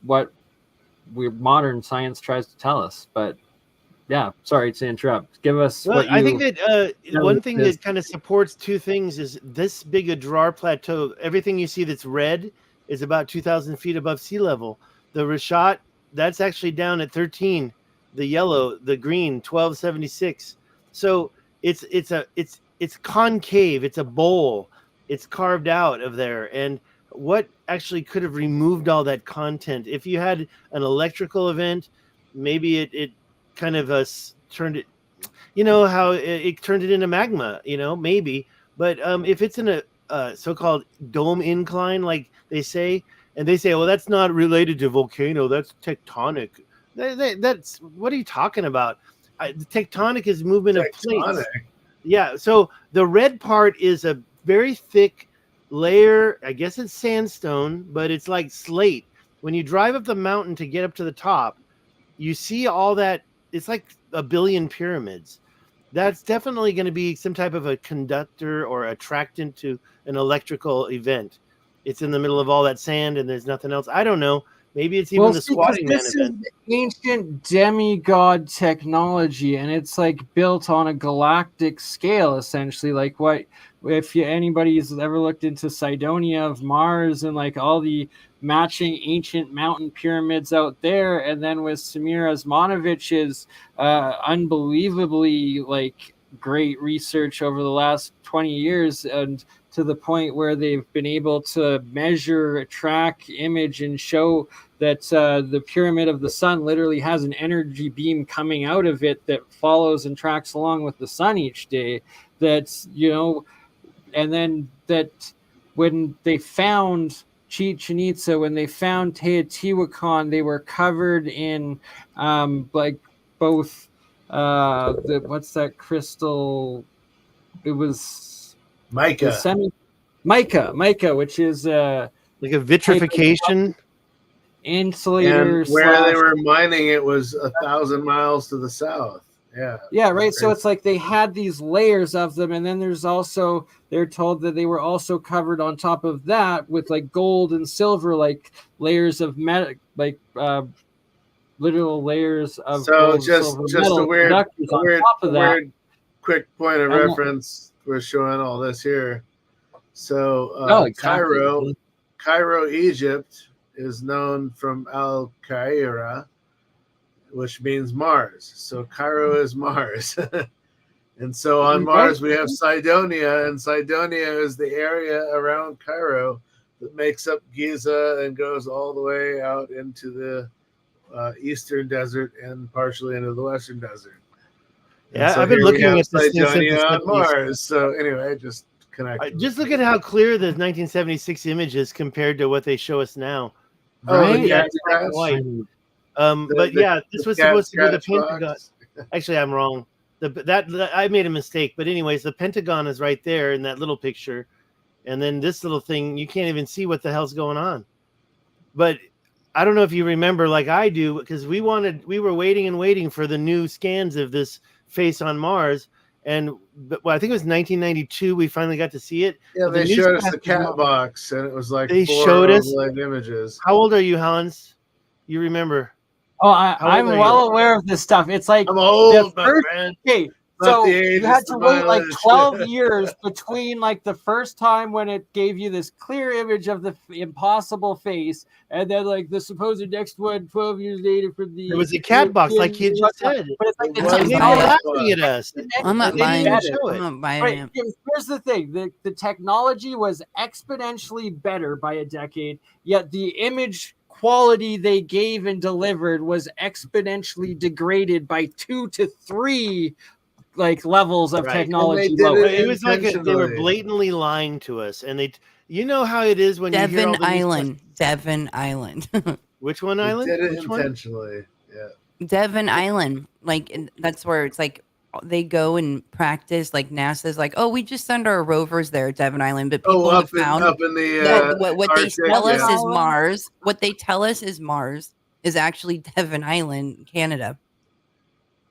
Speaker 1: what modern science tries to tell us. But yeah, sorry to interrupt. Give us
Speaker 3: Well,
Speaker 1: what you...
Speaker 3: I think that one thing
Speaker 1: is-
Speaker 3: that kind of supports two things is this big a Gerard Plateau. Everything you see that's red is about 2,000 feet above sea level. The Rashat, that's actually down at 13. The yellow, the green, 1276. So it's concave. It's a bowl. It's carved out of there. And what actually could have removed all that content? If you had an electrical event, maybe it kind of turned it, how it turned it into magma, maybe. But if it's in a so-called dome incline, like they say, and they say, well, that's not related to volcano, that's tectonic. That's, what are you talking about? The tectonic is movement of plates. Yeah, so the red part is a very thick layer. I guess it's sandstone, but it's like slate. When you drive up the mountain to get up to the top, you see all that. It's like a billion pyramids. That's definitely going to be some type of a conductor or attractant to an electrical event. It's in the middle of all that sand and there's nothing else. I don't know. Maybe it's even the squatting man event.
Speaker 1: This is ancient demigod technology, and it's like built on a galactic scale, essentially. Like what if anybody's ever looked into Cydonia of Mars and like all the matching ancient mountain pyramids out there, and then with Samir Osmanovich's unbelievably like great research over the last 20 years, and to the point where they've been able to measure, track, image, and show that the pyramid of the sun literally has an energy beam coming out of it that follows and tracks along with the sun each day. That's, and then that when they found Chichen Itza, when they found Teotihuacan, they were covered in like both what's that crystal? It was
Speaker 2: Mica,
Speaker 1: which is
Speaker 3: like a vitrification
Speaker 1: insulator.
Speaker 2: And where they were mining it was 1,000 miles to the south. Yeah,
Speaker 1: right. So it's like they had these layers of them, and then they're told that they were also covered on top of that with like gold and silver, like layers of metal, like literal layers of
Speaker 2: so
Speaker 1: gold
Speaker 2: just
Speaker 1: and silver
Speaker 2: a
Speaker 1: metal conductors on top of that.
Speaker 2: weird quick point of reference. We're showing all this here. So
Speaker 1: exactly.
Speaker 2: Cairo, Egypt is known from Al Qaira, which means Mars. So Cairo is Mars. And so on Mars we have Cydonia, and Cydonia is the area around Cairo that makes up Giza and goes all the way out into the eastern desert and partially into the western desert.
Speaker 3: Yeah,
Speaker 2: so
Speaker 3: I've been looking at this
Speaker 2: Cydonia on Mars. So anyway, just connected.
Speaker 3: Just look at how clear the 1976 image is compared to what they show us now.
Speaker 1: Right?
Speaker 3: Yeah, it's black and white. But yeah, this was supposed to be the Pentagon. Actually, I'm wrong. That I made a mistake. But anyways, the Pentagon is right there in that little picture, and then this little thing, you can't even see what the hell's going on. But I don't know if you remember, like I do, because we were waiting and waiting for the new scans of this face on Mars, and I think it was 1992 we finally got to see it.
Speaker 2: Yeah, they showed us the cat box, and it was like
Speaker 3: they
Speaker 2: 4
Speaker 3: showed us
Speaker 2: images.
Speaker 3: How old are you, Hans? You remember?
Speaker 1: Oh, I'm well aware of this stuff. It's like
Speaker 2: I'm old,
Speaker 1: the first,
Speaker 2: man.
Speaker 1: okay, so you had to wait like 12 years between like the first time when it gave you this clear image of the impossible face, and then like the supposed next one 12 years later for the.
Speaker 3: It was a cat box, like he just said.
Speaker 1: But it's like
Speaker 3: They were laughing at us.
Speaker 4: I'm not buying it.
Speaker 3: show it.
Speaker 4: I'm not buying
Speaker 1: Right.
Speaker 4: it.
Speaker 1: Here's the thing: the technology was exponentially better by a decade, yet the image quality they gave and delivered was exponentially degraded by 2 to 3 like levels of technology.
Speaker 3: It was like they were blatantly lying to us, and you know how it is when you hear all the
Speaker 4: Devon Island.
Speaker 3: Which one island?
Speaker 2: They did it
Speaker 3: Which one?
Speaker 2: intentionally. Yeah.
Speaker 4: Devon Island, like that's where it's like they go and practice. Like NASA's like, oh, we just send our rovers there at Devon Island, but people have found
Speaker 2: up in the
Speaker 4: what they tell us is Mars. What they tell us is Mars is actually Devon Island, Canada.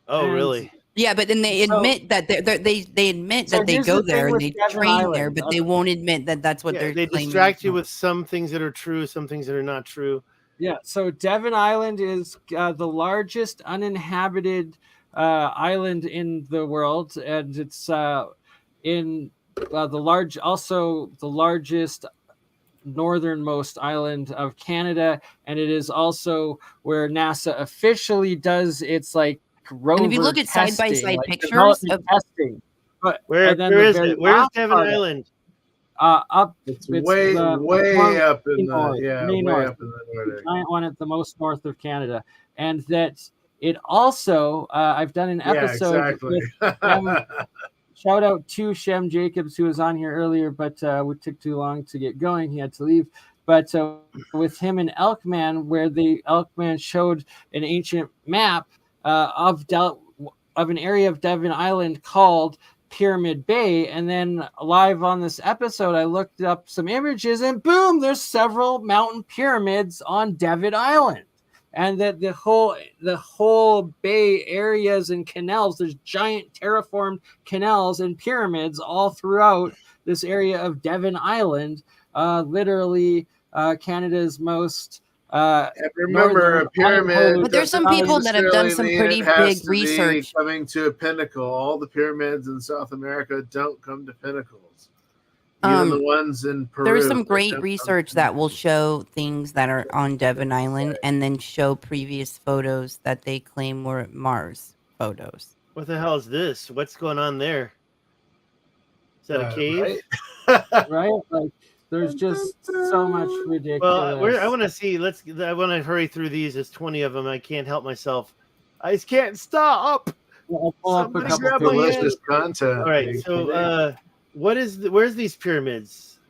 Speaker 3: Oh, really?
Speaker 4: Yeah, but then they admit that they admit that they go there and they train there, but they won't admit that that's what they're.
Speaker 3: They distract you with some things that are true, some things that are not true.
Speaker 1: Yeah, so Devon Island is the largest uninhabited island in the world, and it's in the largest northernmost island of Canada, and it is also where NASA officially does its like rover
Speaker 4: and if you look at
Speaker 1: testing,
Speaker 4: side-by-side
Speaker 1: like
Speaker 4: pictures of
Speaker 1: testing. But
Speaker 3: where is it? Where's Devon Island?
Speaker 1: Up,
Speaker 2: it's way up in the
Speaker 1: north,
Speaker 2: up in the Nordic.
Speaker 1: Giant one at the most north of Canada, and that it also I've done an episode. With shout out to Shem Jacobs, who was on here earlier, but we took too long to get going. He had to leave. But with him and Elkman, where the Elkman showed an ancient map of an area of Devon Island called Pyramid Bay, and then live on this episode I looked up some images, and boom, there's several mountain pyramids on Devon Island, and that the whole bay areas and canals, there's giant terraformed canals and pyramids all throughout this area of Devon Island, literally Canada's most
Speaker 2: remember a pyramid.
Speaker 4: But there's some people that have done some pretty big research.
Speaker 2: Coming to a pinnacle, all the pyramids in South America don't come to pinnacles. Even the ones in Peru.
Speaker 4: There's some great research that will show things that are on Devon Island, and then show previous photos that they claim were Mars photos.
Speaker 3: What the hell is this? What's going on there? Is that a cave?
Speaker 1: Right? Like, there's just so much ridiculous.
Speaker 3: Well, I want to see. I want to hurry through these. There's 20 of them. I can't help myself. I just can't stop.
Speaker 1: I'll pull up a couple
Speaker 2: of delicious content.
Speaker 3: All right. So, where's these pyramids?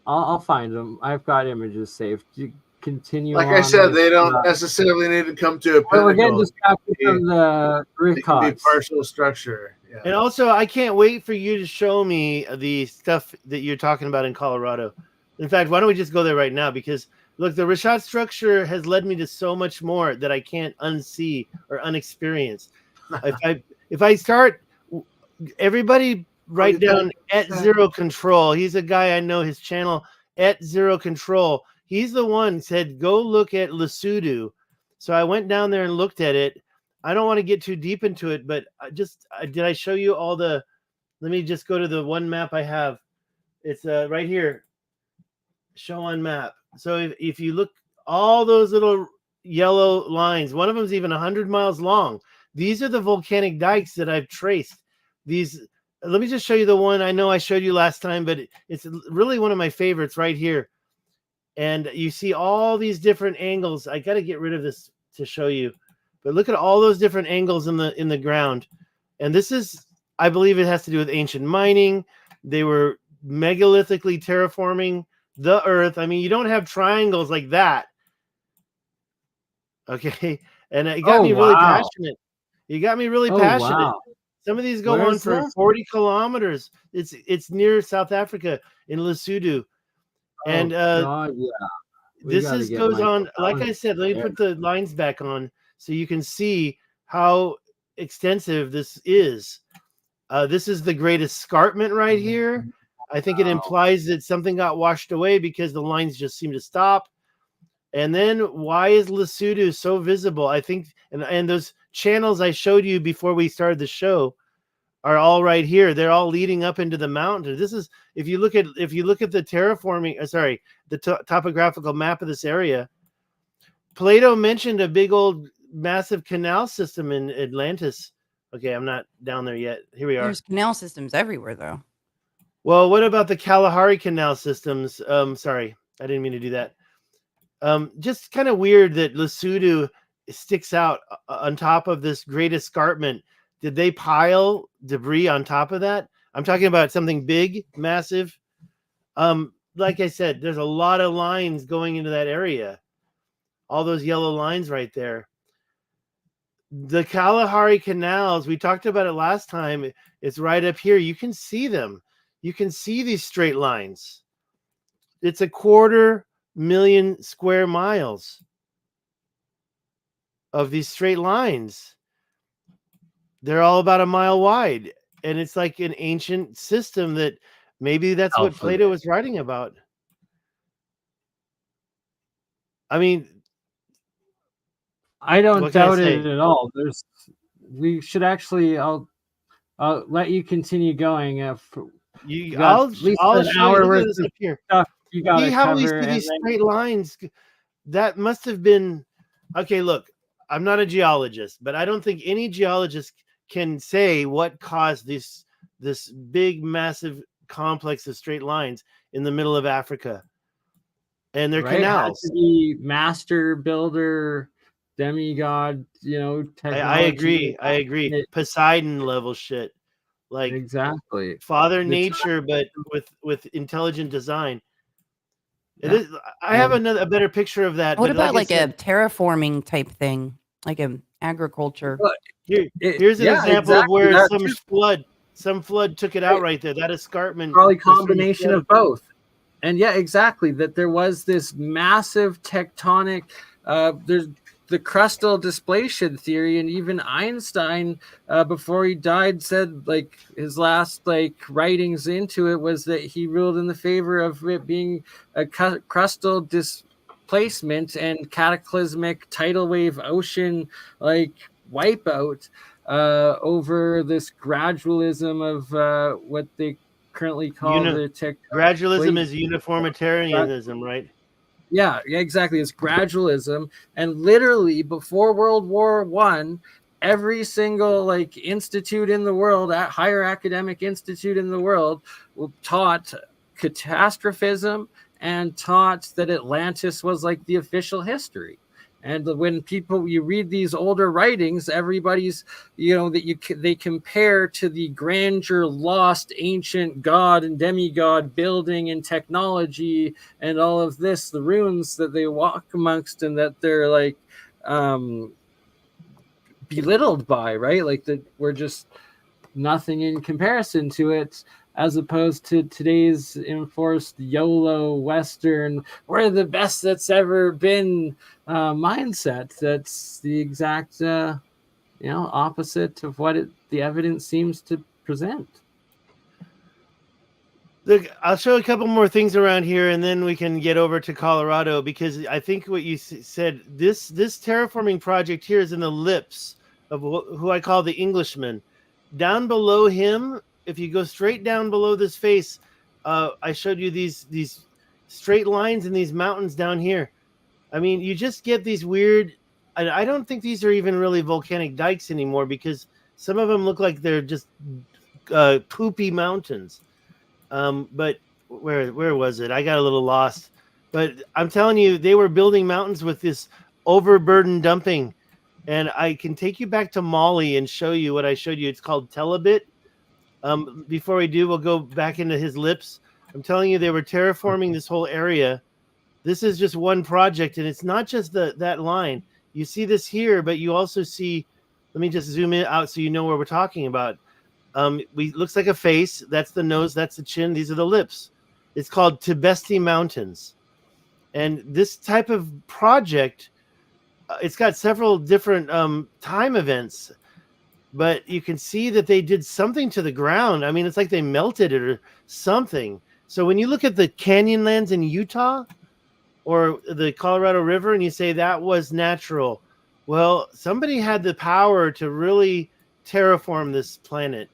Speaker 1: I'll find them. I've got images saved. You continue.
Speaker 2: Like I said, they don't necessarily need to come to a pinnacle.
Speaker 1: We're getting distracted from the records.
Speaker 2: It can be partial structure. Yeah.
Speaker 3: And also, I can't wait for you to show me the stuff that you're talking about in Colorado. In fact, why don't we just go there right now? Because look, the Rashad structure has led me to so much more that I can't unsee or unexperience. If I start, everybody write down @0 control. He's a guy I know, his channel @0 control. He's the one said go look at Lesotho. So I went down there and looked at it. I don't want to get too deep into it, but did I show you all the? Let me just go to the one map I have. It's right here. Show on map. So if you look, all those little yellow lines, one of them is even 100 miles long. These are the volcanic dikes that I've traced. Let me just show you the one I know I showed you last time, but it's really one of my favorites right here. And you see all these different angles. I got to get rid of this to show you. But look at all those different angles in the ground. And this is I believe it has to do with ancient mining. They were megalithically terraforming the earth. I mean, you don't have triangles like that. Okay. And it got
Speaker 1: Oh
Speaker 3: me really
Speaker 1: wow!
Speaker 3: passionate. You got me really
Speaker 1: Oh
Speaker 3: passionate.
Speaker 1: wow!
Speaker 3: Some of these go
Speaker 1: Where
Speaker 3: on
Speaker 1: is
Speaker 3: for
Speaker 1: this?
Speaker 3: 40 kilometers. It's near South Africa in Lesotho. And
Speaker 1: Oh god, yeah. We
Speaker 3: this
Speaker 1: got to
Speaker 3: is
Speaker 1: get
Speaker 3: goes
Speaker 1: Michael
Speaker 3: on, like
Speaker 1: down
Speaker 3: I said, let me
Speaker 1: there.
Speaker 3: put the lines back on so you can see how extensive this is. This is the great escarpment right here. I think it
Speaker 1: Wow.
Speaker 3: implies that something got washed away because the lines just seem to stop. And then why is Lesotho so visible? I think, and those channels I showed you before we started the show are all right here. They're all leading up into the mountain. This is if you look at the terraforming, the topographical map of this area. Plato mentioned a big old massive canal system in Atlantis. Okay, I'm not down there yet. Here we are.
Speaker 4: There's canal systems everywhere, though.
Speaker 3: Well, what about the Kalahari canal systems? Sorry, I didn't mean to do that. Just kind of weird that Lesotho sticks out on top of this great escarpment. Did they pile debris on top of that? I'm talking about something big, massive. Like I said, there's a lot of lines going into that area. All those yellow lines right there. The Kalahari canals, we talked about it last time. It's right up here. You can see them. You can see these straight lines. It's 250,000 square miles of these straight lines. They're all about a mile wide. And it's like an ancient system that maybe that's what Plato was writing about. I mean,
Speaker 1: I don't
Speaker 3: what can I
Speaker 1: doubt
Speaker 3: say?
Speaker 1: it at all. We should actually. I'll let you continue going. You got
Speaker 3: I'll
Speaker 1: at least
Speaker 3: I'll
Speaker 1: an
Speaker 3: show you.
Speaker 1: hour
Speaker 3: Look at
Speaker 1: worth
Speaker 3: this
Speaker 1: of
Speaker 3: up here.
Speaker 1: stuff you got
Speaker 3: See
Speaker 1: to
Speaker 3: how we
Speaker 1: cover,
Speaker 3: see
Speaker 1: and
Speaker 3: these
Speaker 1: then
Speaker 3: straight lines? That must have been okay. Look, I'm not a geologist, but I don't think any geologist can say what caused this big, massive complex of straight lines in the middle of Africa. And their
Speaker 1: right had
Speaker 3: canals.
Speaker 1: to be master builder, demigod. Technology.
Speaker 3: I agree. Poseidon level shit, like
Speaker 1: Exactly.
Speaker 3: Father
Speaker 1: The
Speaker 3: Nature, but with intelligent design.
Speaker 1: Yeah.
Speaker 3: I have a better picture of that.
Speaker 4: What
Speaker 3: But
Speaker 4: about
Speaker 3: like I
Speaker 4: like
Speaker 3: said,
Speaker 4: a terraforming type thing, like a agriculture?
Speaker 1: But
Speaker 3: here's an
Speaker 1: yeah,
Speaker 3: example of
Speaker 1: exactly
Speaker 3: where
Speaker 1: that too.
Speaker 3: some flood took it out right there. That escarpment
Speaker 1: Probably
Speaker 3: was from the
Speaker 1: combination
Speaker 3: flood.
Speaker 1: of both. And yeah, exactly. That there was this massive tectonic. There's the crustal displacement theory, and even Einstein, before he died, said like his last writings into it was that he ruled in the favor of it being a crustal displacement and cataclysmic tidal wave ocean wipeout over this gradualism of what they currently call the tectonic
Speaker 3: Gradualism
Speaker 1: plate.
Speaker 3: is uniformitarianism, right?
Speaker 1: Yeah, exactly. It's gradualism, and literally before World War One, every single institute in the world, at higher academic institute in the world, taught catastrophism and taught that Atlantis was like the official history. And when you read these older writings, everybody's, they compare to the grandeur, lost ancient god and demigod building and technology and all of this, the ruins that they walk amongst and that they're belittled by, right? Like that we're just nothing in comparison to it, as opposed to today's enforced YOLO Western, we're the best that's ever been mindset. That's the exact opposite of what the evidence seems to present.
Speaker 3: Look, I'll show a couple more things around here, and then we can get over to Colorado, because I think what you said, this terraforming project here is in the lips of who I call the Englishman. Down below him, if you go straight down below this face, I showed you these straight lines in these mountains down here. I mean, you just get these weird. I don't think these are even really volcanic dikes anymore, because some of them look like they're just poopy mountains. But where was it? I got a little lost. But I'm telling you, they were building mountains with this overburden dumping. And I can take you back to Mali and show you what I showed you. It's called Telebit. Before we do, we'll go back into his lips. I'm telling you, they were terraforming this whole area. This is just one project, and it's not just that line. You see this here, but you also see. Let me just zoom in out so you know where we're talking about. Looks like a face. That's the nose. That's the chin. These are the lips. It's called Tibesti Mountains, and this type of project, it's got several different time events, but you can see that they did something to the ground. I mean, it's like they melted it or something. So when you look at the Canyonlands in Utah or the Colorado River and you say that was natural, well, somebody had the power to really terraform this planet.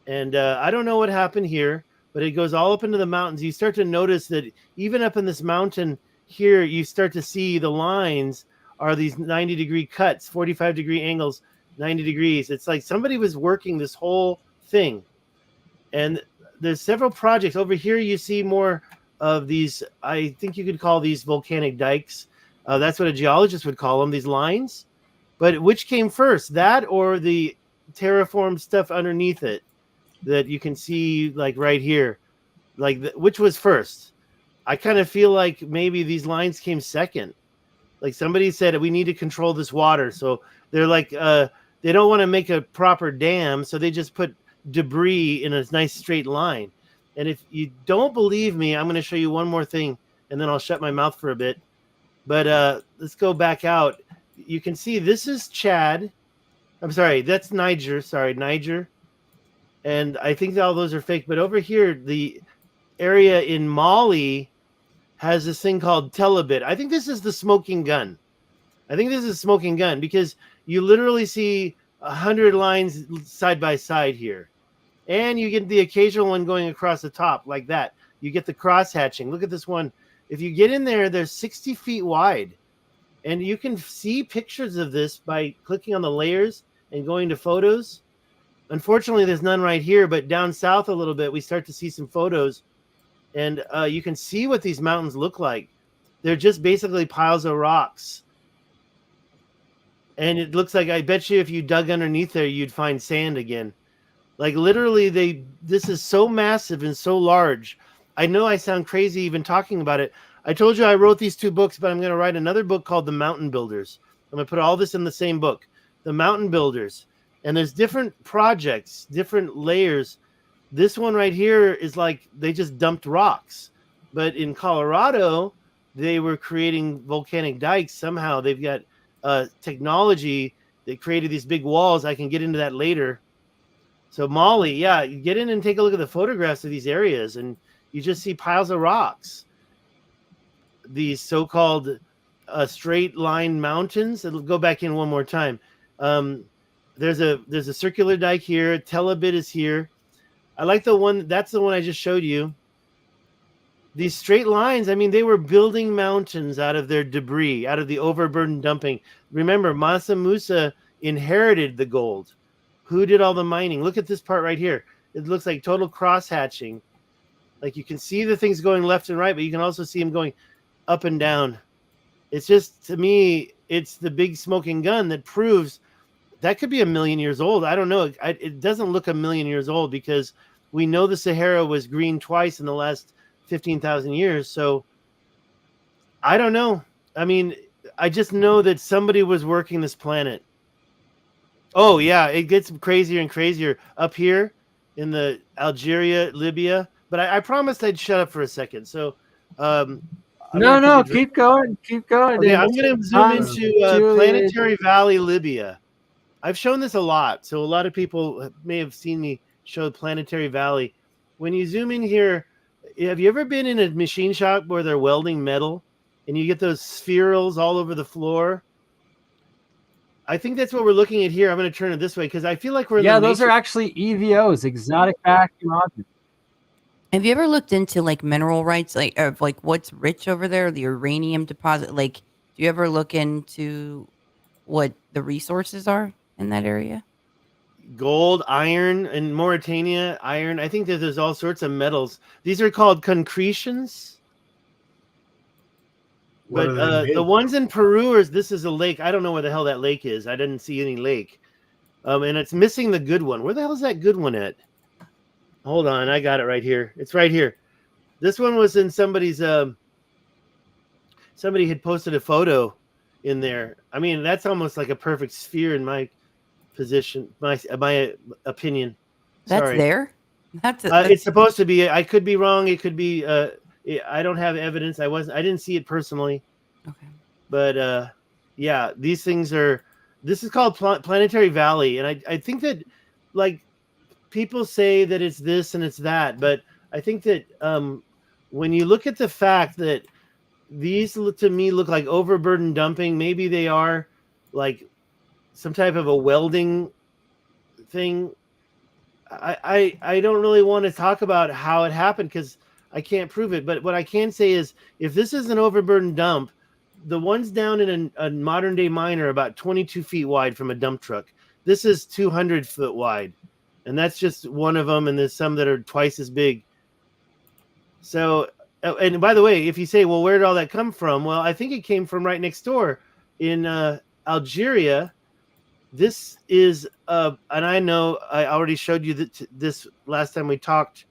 Speaker 3: And I don't know what happened here, but it goes all up into the mountains. You start to notice that even up in this mountain here, you start to see the lines are these 90-degree cuts, 45-degree angles, 90 degrees. It's like somebody was working this whole thing. And there's several projects. Over here, you see more of these, I think you could call these volcanic dikes. That's what a geologist would call them, these lines. But which came first, that or the terraformed stuff underneath it that you can see like right here? Like which was first? I kind of feel like maybe these lines came second. Like somebody said, we need to control this water. So they're like, they don't want to make a proper dam. So they just put debris in a nice straight line. And if you don't believe me, I'm going to show you one more thing and then I'll shut my mouth for a bit. But let's go back out. You can see this is Chad. I'm sorry, that's Niger. Sorry, Niger. And I think all those are fake. But over here, the area in Mali has this thing called telebit. I think this is the smoking gun. I think this is smoking gun because you literally see 100 lines side by side here. And you get the occasional one going across the top like that. You get the cross hatching. Look at this one. If you get in there, they're 60 feet wide. And you can see pictures of this by clicking on the layers and going to photos. Unfortunately, there's none right here, but down south a little bit, we start to see some photos. And you can see what these mountains look like. They're just basically piles of rocks. And it looks like, I bet you if you dug underneath there, you'd find sand again. Like literally, this is so massive and so large. I know I sound crazy even talking about it. I told you I wrote these 2 books, but I'm going to write another book called The Mountain Builders. I'm going to put all this in the same book, The Mountain Builders. And there's different projects, different layers. This one right here is like they just dumped rocks. But in Colorado, they were creating volcanic dikes. Somehow they've got technology that created these big walls. I can get into that later. So Mali, yeah, you get in and take a look at the photographs of these areas, and you just see piles of rocks. These so-called straight line mountains. It'll go back in one more time. There's a circular dike here. Telebit is here. I like the one. That's the one I just showed you. These straight lines. I mean, they were building mountains out of their debris, out of the overburden dumping. Remember, Mansa Musa inherited the gold. Who did all the mining? Look at this part right here. It looks like total cross hatching. Like you can see the things going left and right, but you can also see them going up and down. It's just, to me, it's the big smoking gun that proves that could be 1 million years old. I don't know. It doesn't look 1 million years old because we know the Sahara was green twice in the last 15,000 years. So I don't know. I mean, I just know that somebody was working this planet. Oh, yeah, it gets crazier and crazier up here in the Algeria, Libya. But I promised I'd shut up for a second. So
Speaker 1: no, keep going.
Speaker 3: Okay, I'm going to zoom into Planetary Valley, Libya. I've shown this a lot. So a lot of people may have seen me show Planetary Valley. When you zoom in here, have you ever been in a machine shop where they're welding metal and you get those spherals all over the floor? I think that's what we're looking at here. I'm going to turn it this way because I feel like we're in
Speaker 1: those are actually EVOs, exotic vacuum objects.
Speaker 4: Have you ever looked into like mineral rights, like of like what's rich over there, the uranium deposit? Like, do you ever look into what the resources are in that area?
Speaker 3: Gold, iron, in Mauritania, iron. I think that there's all sorts of metals. These are called concretions. But the ones in Peru this is a lake. I don't know where the hell that lake is. I didn't see any lake. And it's missing the good one. Where the hell is that good one at? Hold on, I got it right here. It's right here. This one was in somebody's. Somebody had posted a photo in there. I mean, that's almost like a perfect sphere in my position, my opinion.
Speaker 4: That's
Speaker 3: Sorry.
Speaker 4: there. That's
Speaker 3: It's supposed to be. I could be wrong. It could be. I don't have evidence. I didn't see it personally.
Speaker 4: okay.
Speaker 3: But yeah, these things are. This is called Planetary Valley, and I think that, like, people say that it's this and it's that, but I think that when you look at the fact that these to me look like overburden dumping, maybe they are like some type of a welding thing. I don't really want to talk about how it happened because I can't prove it. But what I can say is, if this is an overburden dump, the ones down in a modern day mine are about 22 feet wide from a dump truck. This is 200 foot wide, and that's just one of them. And there's some that are twice as big. So, and by the way, if you say, well, where did all that come from? Well, I think it came from right next door in Algeria. This is, and I know I already showed you this last time we talked,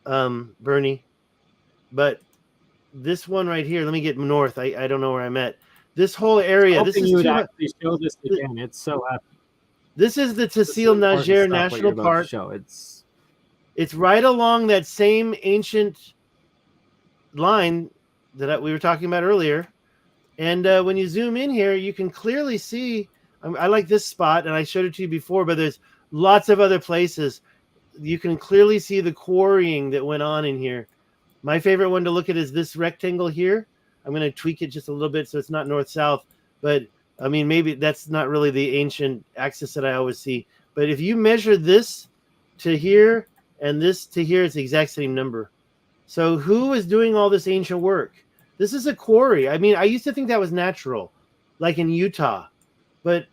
Speaker 3: Bernie, but this one right here, let me get north. I don't know where I'm at. This whole area. This is
Speaker 1: you would actually show this again. It's so epic.
Speaker 3: This is the Tassil Najer National Park. It's right along that same ancient line that we were talking about earlier. And when you zoom in here, you can clearly see, I like this spot, and I showed it to you before, but there's lots of other places. You can clearly see the quarrying that went on in here. My favorite one to look at is this rectangle here. I'm going to tweak it just a little bit so it's not north-south, but I mean, maybe that's not really the ancient axis that I always see. But if you measure this to here and this to here, it's the exact same number. So who is doing all this ancient work? This is a quarry. I mean, I used to think that was natural, like in Utah. But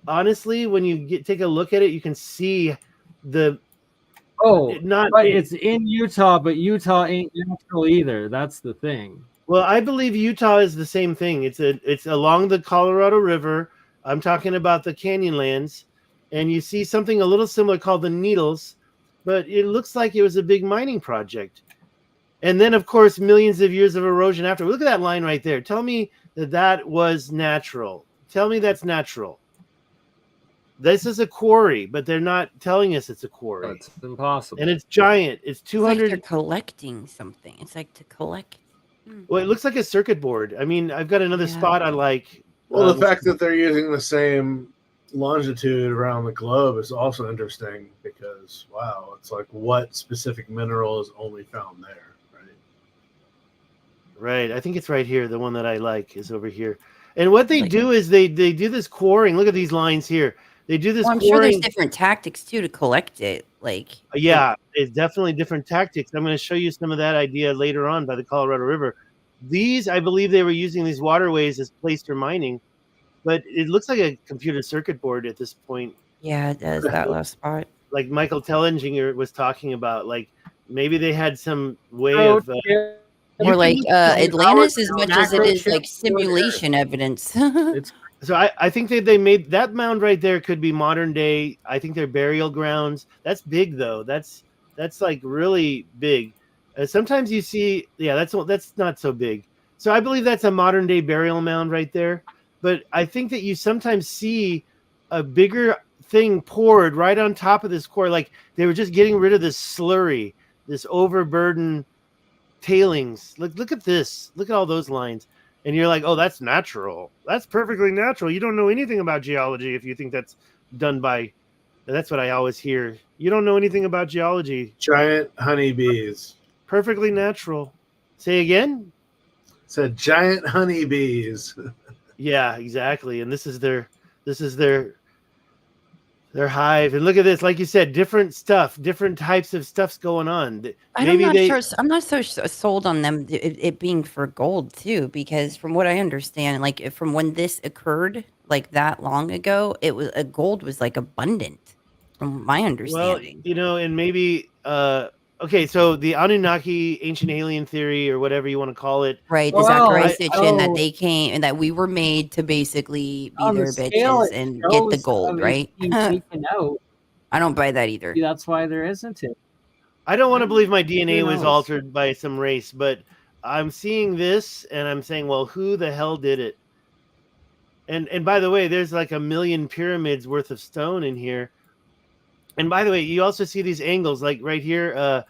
Speaker 3: honestly, when you take a look at it, you can see the...
Speaker 1: it's in Utah, but Utah ain't natural either. That's the thing.
Speaker 3: Well, I believe Utah is the same thing. It's along the Colorado River. I'm talking about the Canyonlands, and you see something a little similar called the Needles, but it looks like it was a big mining project. And then, of course, millions of years of erosion after. Look at that line right there. Tell me that was natural. Tell me that's natural. This is a quarry, but they're not telling us it's a quarry.
Speaker 1: It's impossible.
Speaker 3: And it's giant. It's 200.
Speaker 4: It's like they're collecting something. It's like to collect.
Speaker 3: Well, it looks like a circuit board. I mean, I've got another spot I like.
Speaker 2: Well, the fact that they're using the same longitude around the globe is also interesting because, wow, it's like what specific mineral is only found there, right?
Speaker 3: Right. I think it's right here. The one that I like is over here. And what they do is they do this quarrying. Look at these lines here. They do this
Speaker 4: I'm sure there's different tactics, too, to collect it.
Speaker 3: Yeah, it's definitely different tactics. I'm going to show you some of that idea later on by the Colorado River. These, I believe they were using these waterways as placer mining, but it looks like a computer circuit board at this point.
Speaker 4: Yeah, it does, that last spot.
Speaker 3: Like Michael Tellinger was talking about, like maybe they had some way of...
Speaker 4: Or like Atlantis as much as it is like simulation evidence.
Speaker 3: So I think they made that mound right there could be modern day. I think they're burial grounds. That's big though. That's like really big. Sometimes you see, that's not so big. So I believe that's a modern day burial mound right there. But I think that you sometimes see a bigger thing poured right on top of this core. Like they were just getting rid of this slurry, this overburden tailings. Look at this. Look at all those lines. And you're like, oh, that's natural. That's perfectly natural. You don't know anything about geology if you think that's done by... That's what I always hear. You don't know anything about geology.
Speaker 2: Giant honeybees.
Speaker 3: Perfectly natural. Say again?
Speaker 2: Said giant honeybees.
Speaker 3: Yeah, exactly. And this is their hive. And look at this, like you said, different stuff, different types of stuff's going on.
Speaker 4: I'm not so sold on them it being for gold too, because from what I understand, like from when this occurred, like that long ago, it was gold was like abundant, from my understanding.
Speaker 3: Well, and maybe okay, so the Anunnaki ancient alien theory or whatever you want to call it.
Speaker 4: Right, the Zachariasian that they came and that we were made to basically be their bitches and get the gold, right?
Speaker 1: Taken out,
Speaker 4: I don't buy that either.
Speaker 1: That's why there isn't it.
Speaker 3: I don't want to believe my DNA was
Speaker 1: knows?
Speaker 3: altered by some race, but I'm seeing this and I'm saying, well, who the hell did it? And by the way, there's like 1 million pyramids worth of stone in here. And by the way, you also see these angles, like right here.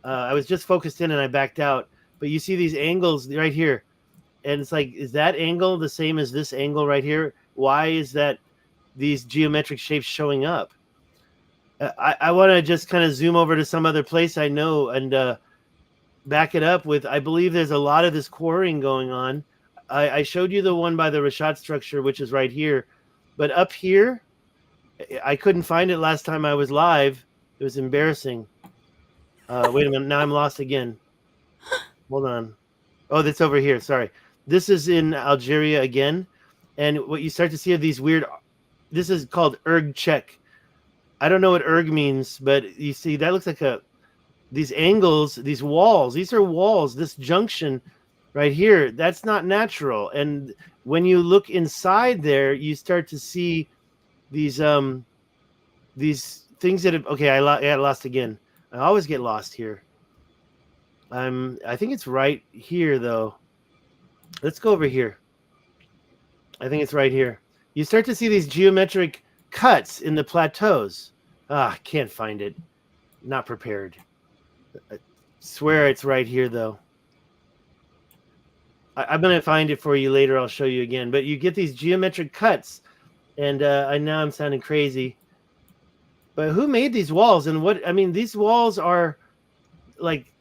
Speaker 3: I was just focused in and I backed out, but you see these angles right here. And it's like, is that angle the same as this angle right here? Why is that these geometric shapes showing up? I want to just kind of zoom over to some other place I know and back it up with, I believe there's a lot of this quarrying going on. I showed you the one by the Rashat structure, which is right here. But up here, I couldn't find it last time I was live. It was embarrassing. Wait a minute. Now I'm lost again. Hold on. Oh, that's over here. Sorry. This is in Algeria again. And what you start to see are these weird, this is called erg check. I don't know what erg means, but you see that looks like these angles, these walls. These are walls. This junction right here, that's not natural. And when you look inside there, you start to see these things that have, okay, I lost again. I always get lost here. I think it's right here though. Let's go over here. I think it's right here. You start to see these geometric cuts in the plateaus. I can't find it. Not prepared. I swear it's right here though. I'm going to find it for you later. I'll show you again. But you get these geometric cuts. And I know I'm sounding crazy. But who made these walls? And what, I mean, these walls are like,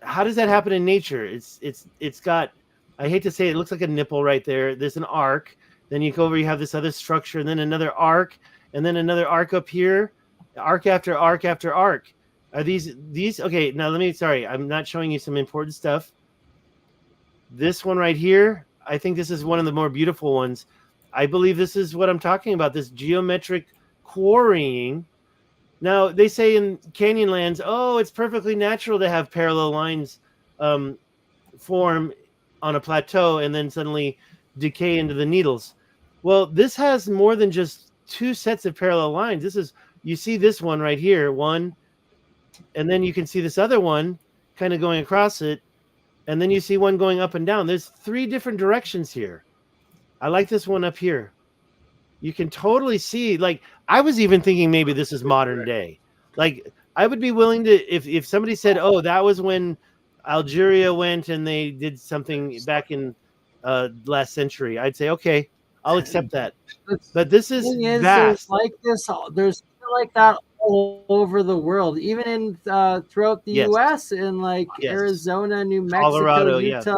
Speaker 3: how does that happen in nature? It's got, I hate to say it looks like a nipple right there. There's an arc. Then you go over, you have this other structure, and then another arc, and then another arc up here, arc after arc after arc. Are these, okay, now sorry, I'm not showing you some important stuff. This one right here, I think this is one of the more beautiful ones. I believe this is what I'm talking about, this geometric quarrying. Now, they say in Canyonlands, oh, it's perfectly natural to have parallel lines form on a plateau and then suddenly decay into the needles. Well, this has more than just two sets of parallel lines. This is, you see this one right here, one, and then you can see this other one kind of going across it, and then you see one going up and down. There's 3 different directions here. I like this one up here. You can totally see, like, I was even thinking maybe this is modern day. Like, I would be willing to, if somebody said, oh, that was when Algeria went and they did something back in last century, I'd say, okay, I'll accept that. But this is vast.
Speaker 1: There's like this, there's like that all over the world, even in throughout the U.S. in like Arizona, New Mexico,
Speaker 3: Colorado,
Speaker 1: Utah,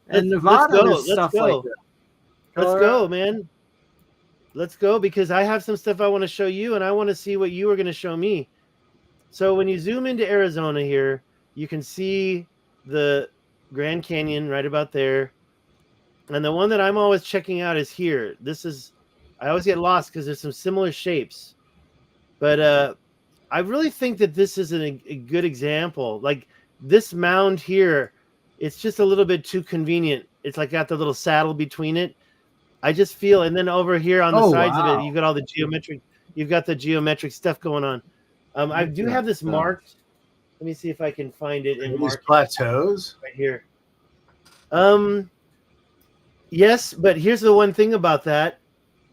Speaker 1: and Nevada, and stuff like that.
Speaker 3: Let's go, man. Let's go, because I have some stuff I want to show you, and I want to see what you are going to show me. So when you zoom into Arizona here, you can see the Grand Canyon right about there. And the one that I'm always checking out is here. This is, I always get lost because there's some similar shapes. But I really think that this is a good example. Like this mound here, it's just a little bit too convenient. It's like got the little saddle between it. I just feel, and then over here on the sides of it, you've got all the geometric, you've got the geometric stuff going on. I do have this marked. Let me see if I can find it in
Speaker 2: these plateaus
Speaker 3: right here. Yes, but here's the one thing about that.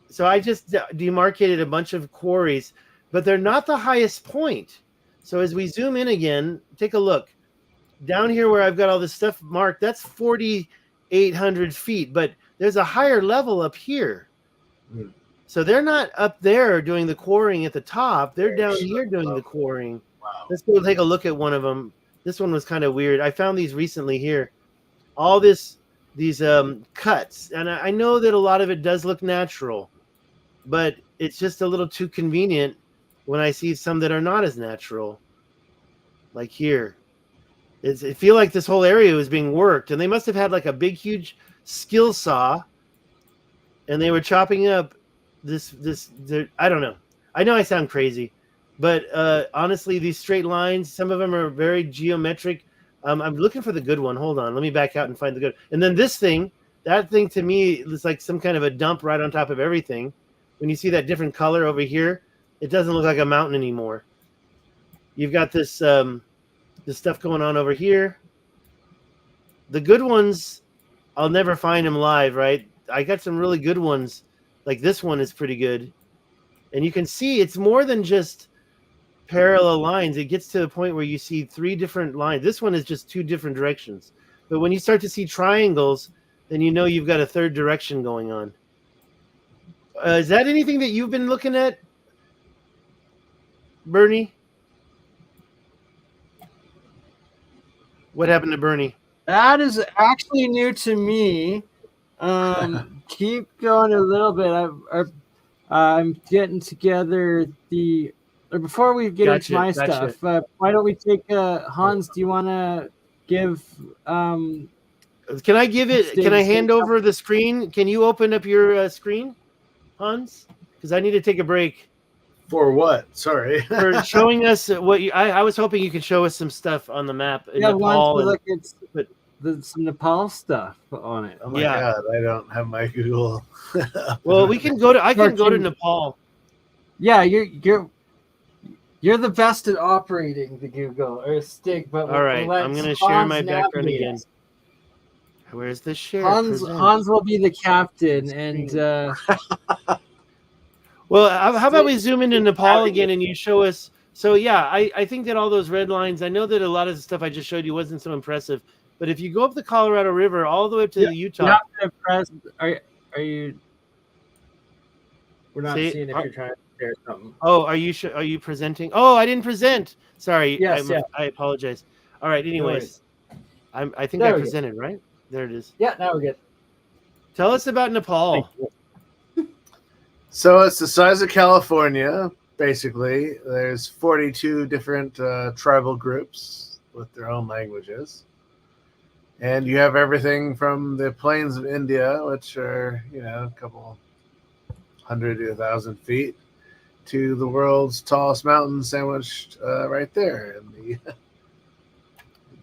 Speaker 3: So I just demarcated a bunch of quarries, but they're not the highest point. So as we zoom in again, take a look. Down here where I've got all this stuff marked, that's 4,800 feet, but there's a higher level up here. So they're not up there doing the quarrying at the top. They're down here doing the quarrying. Wow. Let's go take a look at one of them. This one was kind of weird. I found these recently here. All these cuts. And I know that a lot of it does look natural, but it's just a little too convenient when I see some that are not as natural. Like here. It feels like this whole area was being worked, and they must have had like a big, huge skill saw, and they were chopping up this I don't know. I know I sound crazy, but honestly, these straight lines, some of them are very geometric. I'm looking for the good one. Hold on. Let me back out and find the good. And then this thing, that thing to me is like some kind of a dump right on top of everything. When you see that different color over here, It doesn't look like a mountain anymore. You've got this this stuff going on over here. The good ones, I'll never find them live, right? I got some really good ones. Like this one is pretty good. And you can see it's more than just parallel lines. It gets to the point where you see 3 different lines. This one is just 2 different directions. But when you start to see triangles, then you know you've got a 3rd direction going on. Is that anything that you've been looking at, Bernie? What happened to Bernie?
Speaker 1: That is actually new to me. Keep going a little bit. I'm getting together before we get into my stuff. Why don't we take Hans? Do you want to give?
Speaker 3: Can I give it?
Speaker 1: Stig,
Speaker 3: can I hand over the screen? Can you open up your screen, Hans? Because I need to take a break.
Speaker 2: For what? Sorry.
Speaker 3: For showing us what you. I was hoping you could show us some stuff on the map in Nepal.
Speaker 1: Look at some Nepal stuff on it.
Speaker 2: Oh my God! I don't have my Google.
Speaker 3: Well, we can go to. I can go to Nepal.
Speaker 1: Yeah, you're the best at operating the Google or Stig. But
Speaker 3: all right, I'm going to share my background again. Where's the share?
Speaker 1: Hans will be the captain, and
Speaker 3: well, how about we zoom into Nepal again and you show us? So yeah, I think that all those red lines. I know that a lot of the stuff I just showed you wasn't so impressive, but if you go up the Colorado River all the way up to Utah,
Speaker 1: are you? We're not seeing if you're trying to share something.
Speaker 3: Oh, are you presenting? Oh, I didn't present. Sorry.
Speaker 1: Yes,
Speaker 3: I apologize. All right. Anyways, I think I presented, right? There it is.
Speaker 1: Yeah, now we're good.
Speaker 3: Tell us about Nepal.
Speaker 2: So it's the size of California, basically. There's 42 different tribal groups with their own languages. And you have everything from the plains of India, which are, a couple 100 to 1,000 feet, to the world's tallest mountain sandwiched right there in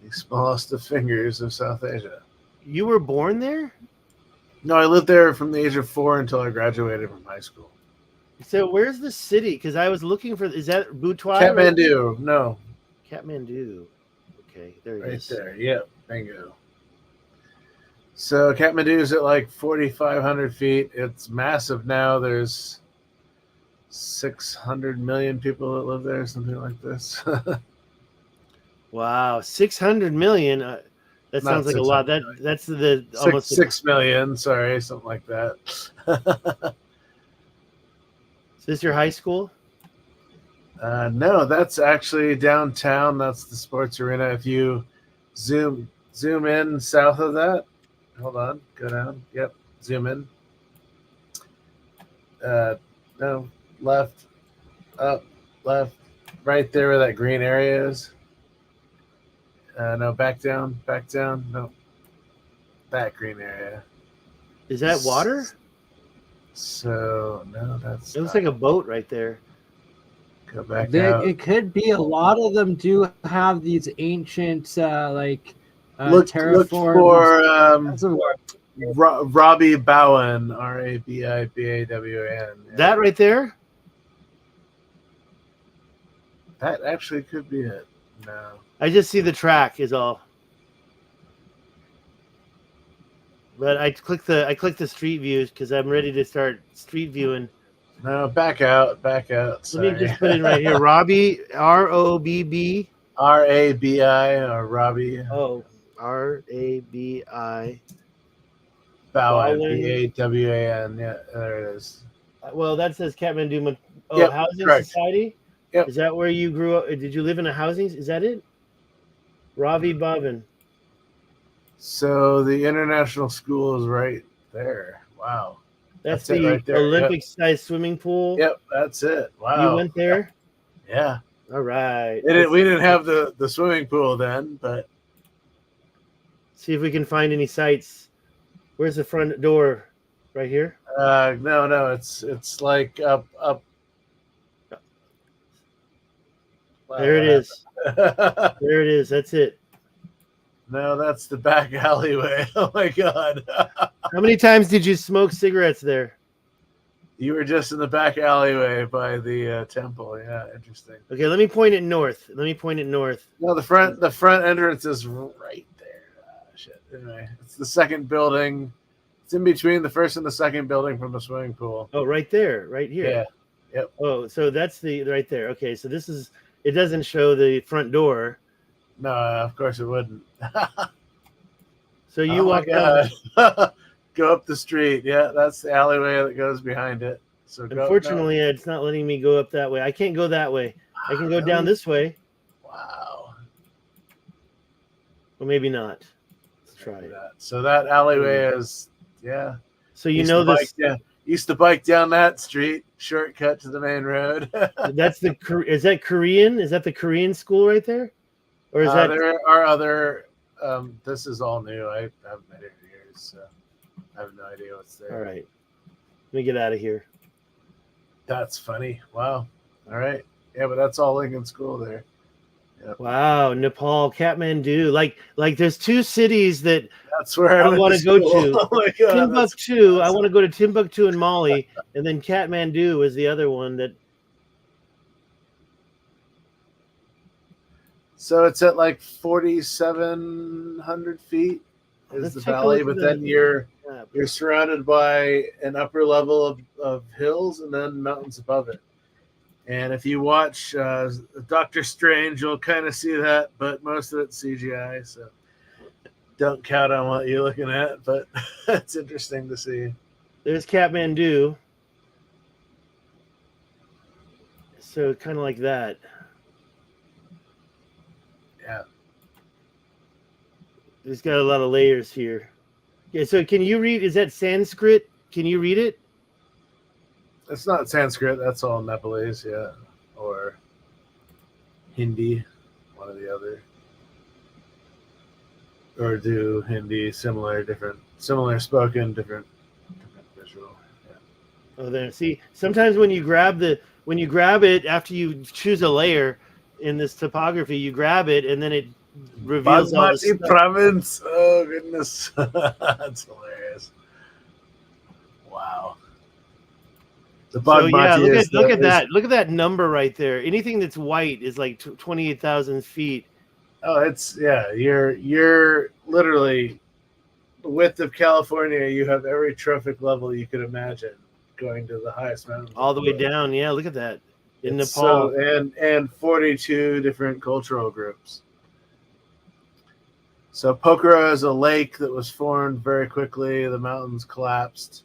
Speaker 2: the smallest of fingers of South Asia.
Speaker 3: You were born there?
Speaker 2: No, I lived there from the age of 4 until I graduated from high school.
Speaker 3: So where's the city? Because I was looking for, is that Butwai?
Speaker 2: Kathmandu, no.
Speaker 3: Kathmandu. Okay, there it is.
Speaker 2: Right there, yep, bingo. So Kathmandu is at like 4,500 feet. It's massive now. There's 600 million people that live there, something like this.
Speaker 3: Wow, 600 million. That sounds like a lot. That's the almost
Speaker 2: 6 million. Sorry, something like that.
Speaker 3: Is this your high school?
Speaker 2: No, that's actually downtown. That's the sports arena. If you zoom in south of that, hold on, go down. Yep, zoom in. No, left, up, left, right there where that green area is. No, back down. No, that green area.
Speaker 3: Is that water?
Speaker 2: So no, that's.
Speaker 3: It looks like a boat right there.
Speaker 2: Go back out.
Speaker 1: It could be. A lot of them do have these ancient
Speaker 2: Look for Robbie Bowen, RABIBAWAN. Yeah.
Speaker 3: That right there?
Speaker 2: That actually could be it. No.
Speaker 3: I just see the track is all. But I click the street views because I'm ready to start street viewing.
Speaker 2: No, back out. Sorry.
Speaker 3: Let me just put it right here. Robbie, ROBB.
Speaker 2: RABI or Robbie.
Speaker 3: Oh, RABI.
Speaker 2: Bowen, BAWAN. Yeah, there it is.
Speaker 3: Well, that says Kathmandu. Oh,
Speaker 2: yep,
Speaker 3: Housing
Speaker 2: correct.
Speaker 3: Society?
Speaker 2: Yep.
Speaker 3: Is that where you grew up? Did you live in a housing? Is that it? Ravi Bhavan.
Speaker 2: So the international school is right there. Wow.
Speaker 3: That's
Speaker 2: it
Speaker 3: the
Speaker 2: right there.
Speaker 3: Olympic-sized swimming pool?
Speaker 2: Yep, that's it. Wow.
Speaker 3: You went there?
Speaker 2: Yeah.
Speaker 3: All right.
Speaker 2: We didn't have the swimming pool then, but.
Speaker 3: See if we can find any sites. Where's the front door? Right here?
Speaker 2: No, it's like up.
Speaker 3: There it is. There it is. That's it.
Speaker 2: No, that's the back alleyway. Oh my God.
Speaker 3: How many times did you smoke cigarettes there?
Speaker 2: You were just in the back alleyway by the temple. Yeah, interesting.
Speaker 3: Okay, let me point it north. No,
Speaker 2: The front entrance is right there. Shit. Anyway, it's the second building. It's in between the first and the second building from the swimming pool.
Speaker 3: Oh, right there, right here.
Speaker 2: Yeah. Yep.
Speaker 3: Oh, so that's the right there. Okay, so this is. It doesn't show the front door.
Speaker 2: No, of course it wouldn't.
Speaker 3: So you
Speaker 2: Oh
Speaker 3: walk
Speaker 2: my
Speaker 3: down.
Speaker 2: God. Go up the street. Yeah, that's the alleyway that goes behind it. So
Speaker 3: Unfortunately, it's not letting me go up that way. I can't go that way. I can go down this way.
Speaker 2: Wow.
Speaker 3: Well, maybe not. Let's try it.
Speaker 2: So that alleyway is, yeah.
Speaker 3: So you know this.
Speaker 2: Used to bike down that street, shortcut to the main road.
Speaker 3: Is that Korean? Is that the Korean school right there? Or is that
Speaker 2: there are other? This is all new. I haven't been here in years, so I have no idea what's there.
Speaker 3: All right? Let me get out of here.
Speaker 2: That's funny. Wow. All right. Yeah, but that's all Lincoln School there. Yep.
Speaker 3: Wow, Nepal, Kathmandu. Like there's two cities that
Speaker 2: that's where I
Speaker 3: want to go to.
Speaker 2: Oh my God,
Speaker 3: Timbuktu. I want to go to Timbuktu and Mali, and then Kathmandu is the other one that.
Speaker 2: So it's at like 4,700 feet is the valley, but then you're surrounded by an upper level of hills and then mountains above it. And if you watch Doctor Strange, you'll kind of see that, but most of it's CGI, so don't count on what you're looking at, but it's interesting to see.
Speaker 3: There's Kathmandu. So kind of like that.
Speaker 2: Yeah.
Speaker 3: It's got a lot of layers here. Yeah, so can you read? Is that Sanskrit? Can you read it?
Speaker 2: It's not Sanskrit. That's all Nepalese, yeah. Or Hindi, one or the other. Urdu, Hindi, similar spoken, different visual. Yeah.
Speaker 3: Oh, there. See, sometimes when you grab it after you choose a layer in this topography, you grab it and then it reveals all the stuff.
Speaker 2: Province. Oh goodness, that's hilarious. Wow. The Bagmati
Speaker 3: look at that. Look at that number right there. Anything that's white is like 28,000 feet.
Speaker 2: Oh, it's You're literally the width of California. You have every trophic level you could imagine going to the highest mountain.
Speaker 3: All the way down. Yeah, look at that. In
Speaker 2: Nepal.
Speaker 3: So,
Speaker 2: and 42 different cultural groups. So Pokhara is a lake that was formed very quickly. The mountains collapsed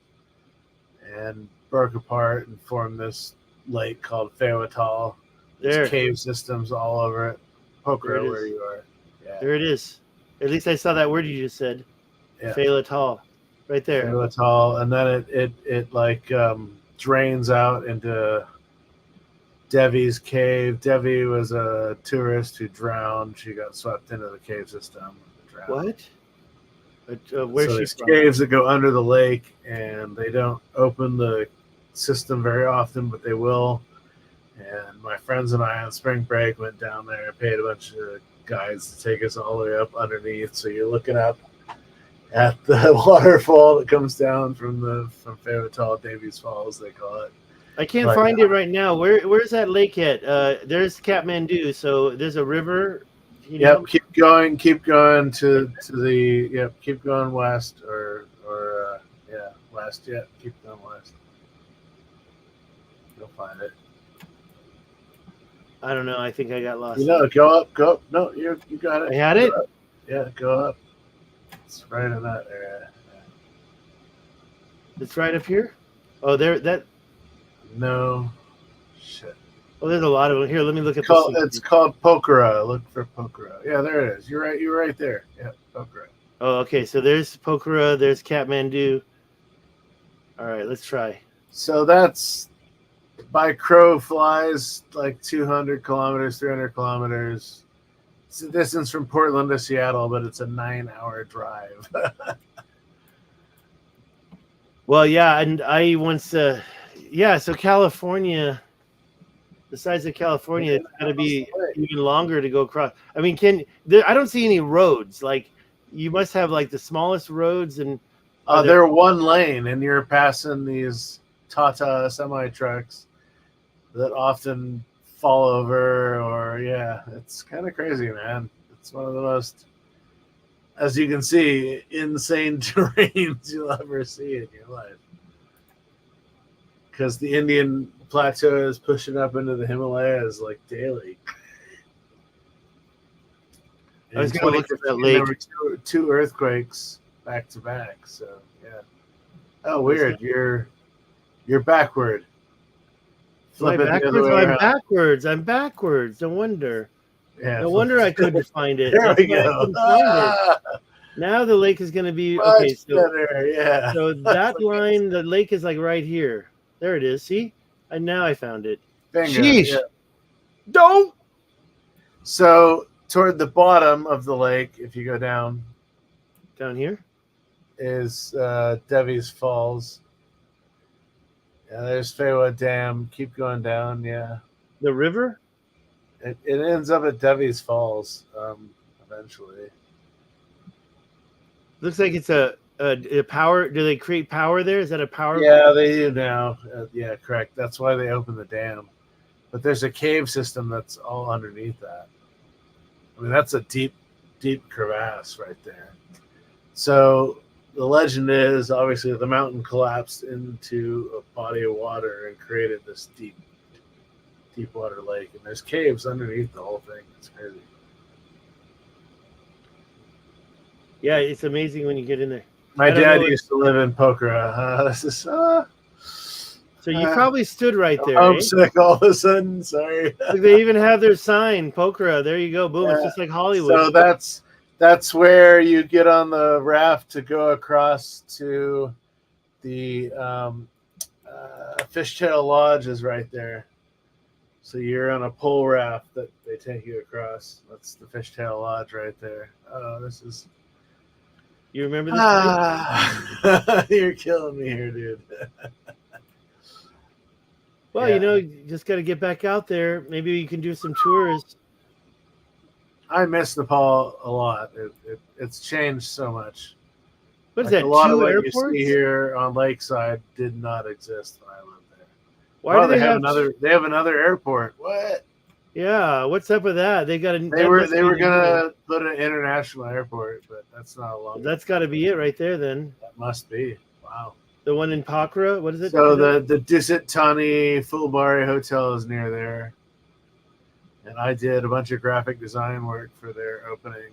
Speaker 2: and broke apart and formed this lake called Feywatal. There's cave systems all over it. Pokhara, where you are. Yeah.
Speaker 3: There it is. At least I saw that word you just said. Yeah. Feywatal. Right there.
Speaker 2: Feywatal. And then it drains out into Devi's cave. Devi was a tourist who drowned. She got swept into the cave system.
Speaker 3: What?
Speaker 2: There's caves that go under the lake, and they don't open the system very often, but they will. And my friends and I on spring break went down there and paid a bunch of guides to take us all the way up underneath. So you're looking up at the waterfall that comes down from Feywatal, Davies Falls, they call it.
Speaker 3: I can't find it right now. Where's that lake at? There's Kathmandu. So there's a river.
Speaker 2: Keep going to the keep going west west. Yeah, keep going west. You'll find it.
Speaker 3: I don't know. I think I got lost.
Speaker 2: Go up. No, you got it.
Speaker 3: I had it.
Speaker 2: Yeah, go up. It's right in that area. Yeah.
Speaker 3: It's right up here. Oh, there. That.
Speaker 2: No. Shit.
Speaker 3: Oh, there's a lot of them here. Let me look at
Speaker 2: this. It's called Pokhara. Look for Pokhara. Yeah, there it is. You're right. You're right there. Yeah, Pokhara.
Speaker 3: Oh, okay. So there's Pokhara. There's Kathmandu. All right, let's try.
Speaker 2: So that's by crow flies like 200 kilometers, 300 kilometers. It's the distance from Portland to Seattle, but it's a 9-hour drive.
Speaker 3: Well, yeah, and I once, so California, the size of California, it's got to be even longer to go across. I mean, I don't see any roads. Like, you must have like the smallest roads, and
Speaker 2: they're one lane, and you're passing these Tata semi trucks that often fall over, or it's kind of crazy, man. It's one of the most, as you can see, insane terrains you'll ever see in your life. Because the Indian plateau is pushing up into the Himalayas like daily.
Speaker 3: I was
Speaker 2: In
Speaker 3: going to look at that
Speaker 2: 2015, there
Speaker 3: lake.
Speaker 2: were two earthquakes back to back. So yeah. Oh, weird. You're backward.
Speaker 3: Am I
Speaker 2: Flip it the other
Speaker 3: backwards?
Speaker 2: way
Speaker 3: Oh, I'm
Speaker 2: around.
Speaker 3: backwards. I'm backwards. No wonder.
Speaker 2: Yeah.
Speaker 3: No wonder I couldn't find it.
Speaker 2: There
Speaker 3: That's
Speaker 2: we
Speaker 3: why I
Speaker 2: go.
Speaker 3: couldn't find it. Now the lake is going to be okay.
Speaker 2: Much better. Yeah.
Speaker 3: So that line, the lake is like right here. There it is. See? And now I found it.
Speaker 2: Bingo.
Speaker 3: Sheesh.
Speaker 2: Yeah.
Speaker 3: Don't.
Speaker 2: So toward the bottom of the lake, if you go down
Speaker 3: here,
Speaker 2: is Devi's Falls. Yeah, there's Feywa Dam. Keep going down. Yeah.
Speaker 3: The river?
Speaker 2: It ends up at Devi's Falls eventually.
Speaker 3: Looks like it's a power. Do they create power there? Is that a power?
Speaker 2: Yeah, they do now. Yeah, correct. That's why they opened the dam. But there's a cave system that's all underneath that. I mean, that's a deep, deep crevasse right there. So the legend is, obviously, the mountain collapsed into a body of water and created this deep water lake. And there's caves underneath the whole thing. It's crazy.
Speaker 3: Yeah, it's amazing when you get in there.
Speaker 2: My dad used to live in Pokhara. This is
Speaker 3: so you probably stood right there.
Speaker 2: Homesick all of a sudden. Sorry.
Speaker 3: Look, they even have their sign, Pokhara. There you go. Boom. Yeah. It's just like Hollywood.
Speaker 2: So that's where you get on the raft to go across to the Fishtail Lodge is right there. So you're on a pole raft that they take you across. That's the Fishtail Lodge right there. Oh, this is...
Speaker 3: You remember this?
Speaker 2: You're killing me here, dude.
Speaker 3: Well, you just got to get back out there. Maybe you can do some tours.
Speaker 2: I miss Nepal a lot. It's changed so much.
Speaker 3: What is that?
Speaker 2: A lot of what
Speaker 3: airports?
Speaker 2: you see here on Lakeside did not exist when I lived there.
Speaker 3: Why do they have
Speaker 2: another? They have another airport. What?
Speaker 3: Yeah, what's up with that? They got.
Speaker 2: They were gonna put an international airport, but that's not a long.
Speaker 3: That's got to be it right there. Then
Speaker 2: that must be. Wow.
Speaker 3: The one in Pokhara. What is it?
Speaker 2: So the Dusit Thani Fulbari Hotel is near there, and I did a bunch of graphic design work for their opening.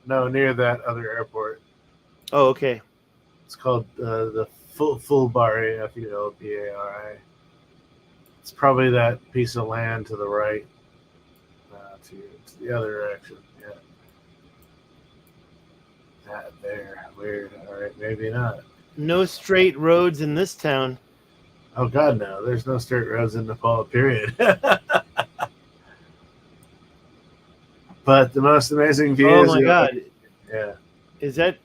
Speaker 2: No, near that other airport.
Speaker 3: Oh, okay.
Speaker 2: It's called the Fulbari, Fulbari. It's probably that piece of land to the right, to the other direction. Yeah. That there. Weird. All right, maybe not.
Speaker 3: No straight roads in this town.
Speaker 2: Oh, God, no. There's no straight roads in Nepal, period. But the most amazing view is...
Speaker 3: Oh, my God.
Speaker 2: Yeah.
Speaker 3: Is that...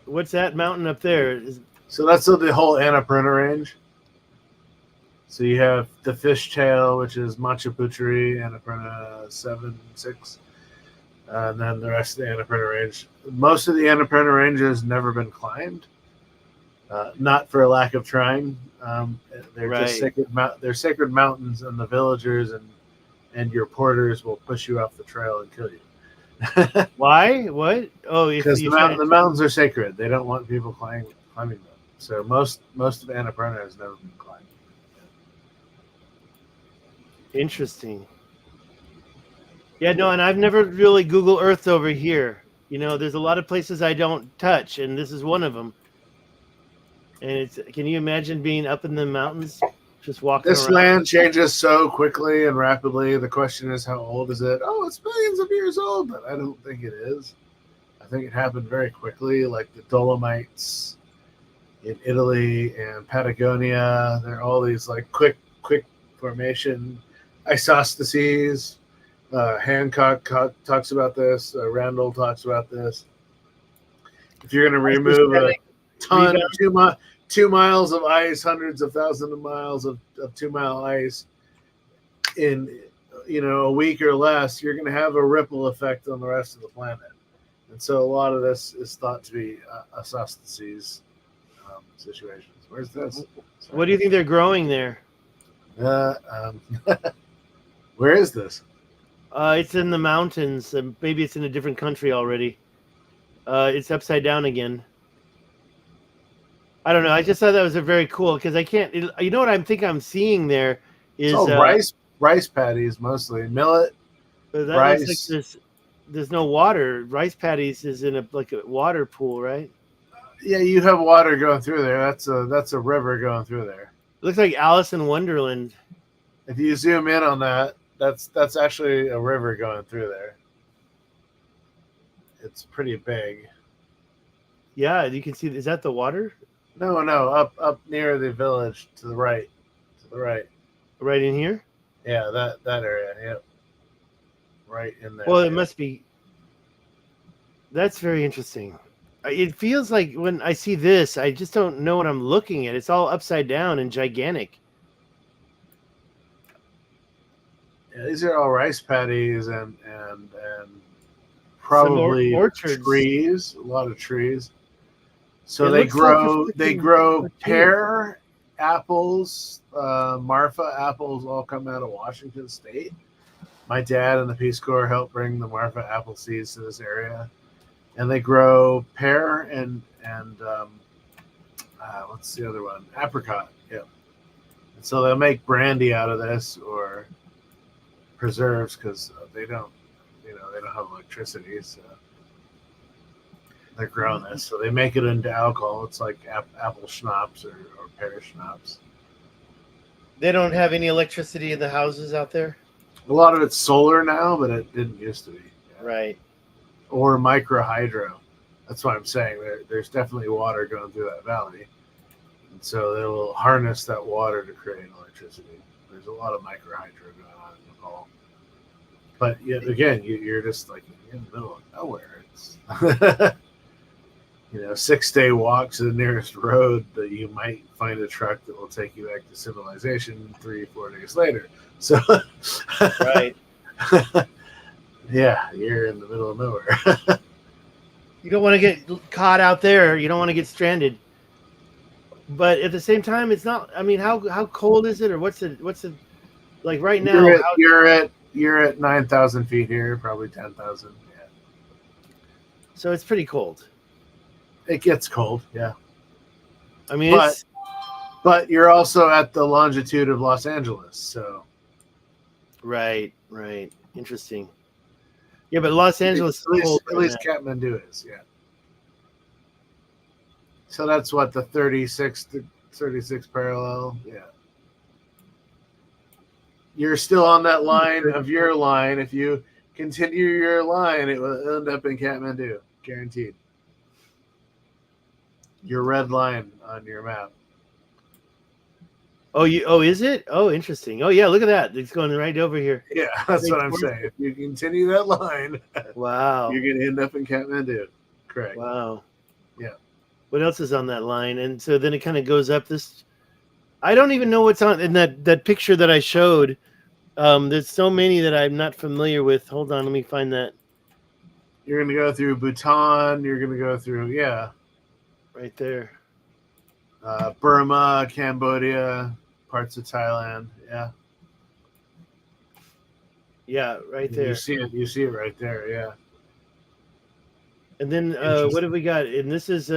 Speaker 3: What's that mountain up there?
Speaker 2: So that's the whole Annapurna range. So you have the Fishtail, which is Machu Picchu, Annapurna 7, 6. And then the rest of the Annapurna range. Most of the Annapurna range has never been climbed. Not for a lack of trying. They're just sacred. They're sacred mountains, and the villagers and your porters will push you off the trail and kill you.
Speaker 3: Why? What? Oh,
Speaker 2: because the mountains are sacred. They don't want people climbing them. So most of Annapurna has never been climbed.
Speaker 3: Interesting. Yeah, no, and I've never really Google Earthed over here. There's a lot of places I don't touch, and this is one of them. And can you imagine being up in the mountains, just walking
Speaker 2: This
Speaker 3: around?
Speaker 2: land changes so quickly and rapidly. The question is, how old is it? Oh, it's millions of years old, but I don't think it is. I think it happened very quickly, like the Dolomites in Italy and Patagonia. There are all these like quick formation isostases. Hancock talks about this. Randall talks about this. If you're going to remove a ton, 2 miles of ice, hundreds of thousands of miles of 2 mile ice in a week or less, you're going to have a ripple effect on the rest of the planet. And so a lot of this is thought to be isostases situations. Where's this?
Speaker 3: What do you think they're growing there?
Speaker 2: Where is this?
Speaker 3: It's in the mountains. Maybe it's in a different country already. It's upside down again. I don't know. I just thought that was a very cool because I can't. You know what I think I'm seeing there is
Speaker 2: It's all rice patties mostly, millet.
Speaker 3: that
Speaker 2: rice.
Speaker 3: looks like there's no water. Rice paddies is in a water pool, right?
Speaker 2: Yeah, you have water going through there. That's a river going through there.
Speaker 3: It looks like Alice in Wonderland.
Speaker 2: If you zoom in on that, that's actually a river going through there. It's pretty big.
Speaker 3: Yeah, you can see. Is that the water?
Speaker 2: No, up near the village to the right.
Speaker 3: Right in here?
Speaker 2: Yeah, that area. Yep. Right in there.
Speaker 3: Well, it must be. That's very interesting. It feels like when I see this, I just don't know what I'm looking at. It's all upside down and gigantic.
Speaker 2: Yeah, these are all rice paddies and probably
Speaker 3: orchards.
Speaker 2: Trees. A lot of trees. So
Speaker 3: It
Speaker 2: they
Speaker 3: looks like a
Speaker 2: grow
Speaker 3: freaking
Speaker 2: pear, apples, Marfa apples all come out of Washington State. My dad and the Peace Corps helped bring the Marfa apple seeds to this area, and they grow pear and what's the other one? Apricot. Yeah. And so they'll make brandy out of this or preserves because they don't have electricity, so they're growing this. So they make it into alcohol. It's like apple schnapps or pear schnapps.
Speaker 3: They don't have any electricity in the houses out there?
Speaker 2: A lot of it's solar now, but it didn't used to be. Yeah.
Speaker 3: Right.
Speaker 2: Or micro hydro. That's what I'm saying. There's definitely water going through that valley. And so they will harness that water to create electricity. There's a lot of micro hydro going on in Nepal. But again, you're just like in the middle of nowhere. It's 6-day walk to the nearest road that you might find a truck that will take you back to civilization 3-4 days later. So,
Speaker 3: right.
Speaker 2: Yeah, you're in the middle of nowhere.
Speaker 3: You don't want to get caught out there. You don't want to get stranded. But at the same time, it's not. I mean, how cold is it, or what's it like right now?
Speaker 2: You're at 9,000 feet here, probably 10,000. Yeah.
Speaker 3: So it's pretty cold.
Speaker 2: It gets cold, yeah.
Speaker 3: I mean,
Speaker 2: but you're also at the longitude of Los Angeles, so.
Speaker 3: Right. Interesting. Yeah, but Los Angeles
Speaker 2: at least Kathmandu is, yeah. So that's what the 36 parallel, yeah. You're still on that line of your line. If you continue your line, it will end up in Kathmandu, guaranteed. Your red line on your map.
Speaker 3: Oh, is it? Oh, interesting. Oh, yeah. Look at that. It's going right over here.
Speaker 2: Yeah, that's what I'm saying. If you continue that line,
Speaker 3: wow,
Speaker 2: you're going to end up in Kathmandu. Correct.
Speaker 3: Wow.
Speaker 2: Yeah.
Speaker 3: What else is on that line? And so then it kind of goes up this. I don't even know what's on in that picture that I showed. There's so many that I'm not familiar with. Hold on, let me find that.
Speaker 2: You're going to go through Bhutan. You're going to go through, yeah.
Speaker 3: Right there.
Speaker 2: Burma, Cambodia, parts of Thailand. Yeah.
Speaker 3: Yeah, right there.
Speaker 2: You see it right there. Yeah.
Speaker 3: And then what have we got? And this is,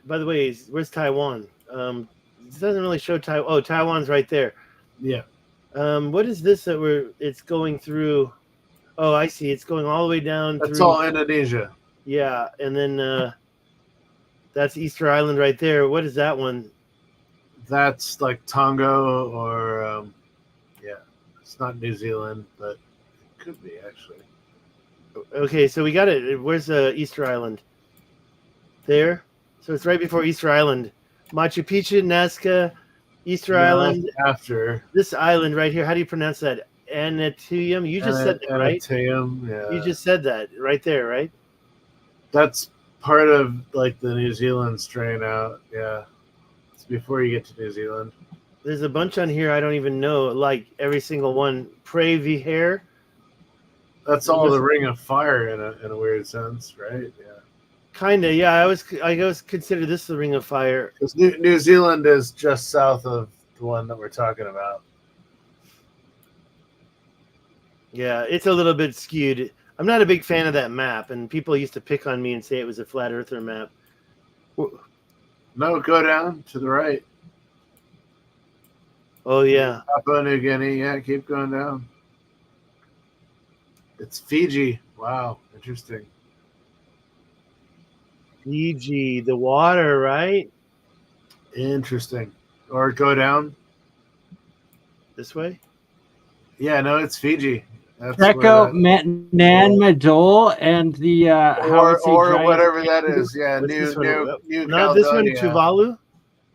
Speaker 3: by the way, where's Taiwan? It doesn't really show Taiwan. Oh, Taiwan's right there.
Speaker 2: Yeah.
Speaker 3: What is this that it's going through? Oh, I see. It's going all the way down.
Speaker 2: That's all Indonesia.
Speaker 3: Yeah. And then that's Easter Island right there. What is that one?
Speaker 2: That's like Tonga or, yeah, it's not New Zealand, but it could be actually.
Speaker 3: Okay, so we got it. Where's Easter Island? There. So it's right before Easter Island. Machu Picchu, Nazca, Easter Island.
Speaker 2: After.
Speaker 3: This island right here. How do you pronounce that? Anatium? You just said that, right?
Speaker 2: Anatium, yeah.
Speaker 3: You just said that right there, right?
Speaker 2: That's part of like the New Zealand strain out. Yeah. It's before you get to New Zealand.
Speaker 3: There's a bunch on here I don't even know, like every single one. Prairie
Speaker 2: That's all the Ring of Fire in a weird sense, right? Yeah.
Speaker 3: Kind of, yeah. I always consider this the Ring of Fire.
Speaker 2: 'Cause New Zealand is just south of the one that we're talking about.
Speaker 3: Yeah, it's a little bit skewed. I'm not a big fan of that map, and people used to pick on me and say it was a flat earther map.
Speaker 2: No, go down to the right.
Speaker 3: Oh yeah,
Speaker 2: Papua New Guinea. Yeah, keep going down. It's Fiji. Wow, interesting.
Speaker 3: Fiji, the water, right?
Speaker 2: Interesting. Or go down.
Speaker 3: This way.
Speaker 2: Yeah, no, it's Fiji. That's
Speaker 1: Check
Speaker 2: where
Speaker 1: out
Speaker 2: that-
Speaker 1: Nan Madol and the Howitzer
Speaker 2: or
Speaker 1: giant-
Speaker 2: whatever that is. Yeah,
Speaker 3: What's this one?
Speaker 2: New
Speaker 3: Not this one,
Speaker 2: Caledonia.
Speaker 3: Tuvalu.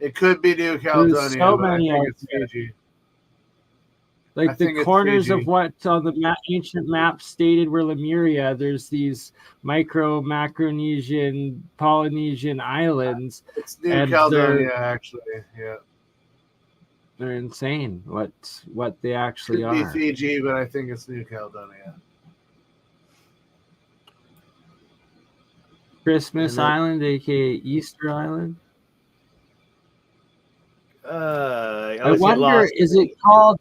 Speaker 2: It could be New Caledonia,
Speaker 1: so
Speaker 2: but I
Speaker 1: many
Speaker 2: think
Speaker 1: out
Speaker 2: it's
Speaker 1: there.
Speaker 2: Fiji. I
Speaker 1: Like the
Speaker 2: think it's
Speaker 1: corners
Speaker 2: Fiji.
Speaker 1: of what on the ancient map stated were Lemuria. There's these Macronesian, Polynesian islands.
Speaker 2: It's New
Speaker 1: and
Speaker 2: Caledonia, actually. Yeah,
Speaker 1: They're insane. What they actually
Speaker 2: could be
Speaker 1: are.
Speaker 2: Fiji, but I think it's New Caledonia.
Speaker 1: Christmas
Speaker 3: And then-
Speaker 1: Island, aka Easter Island.
Speaker 3: I
Speaker 1: I
Speaker 3: always get
Speaker 1: wonder,
Speaker 3: lost.
Speaker 1: is it called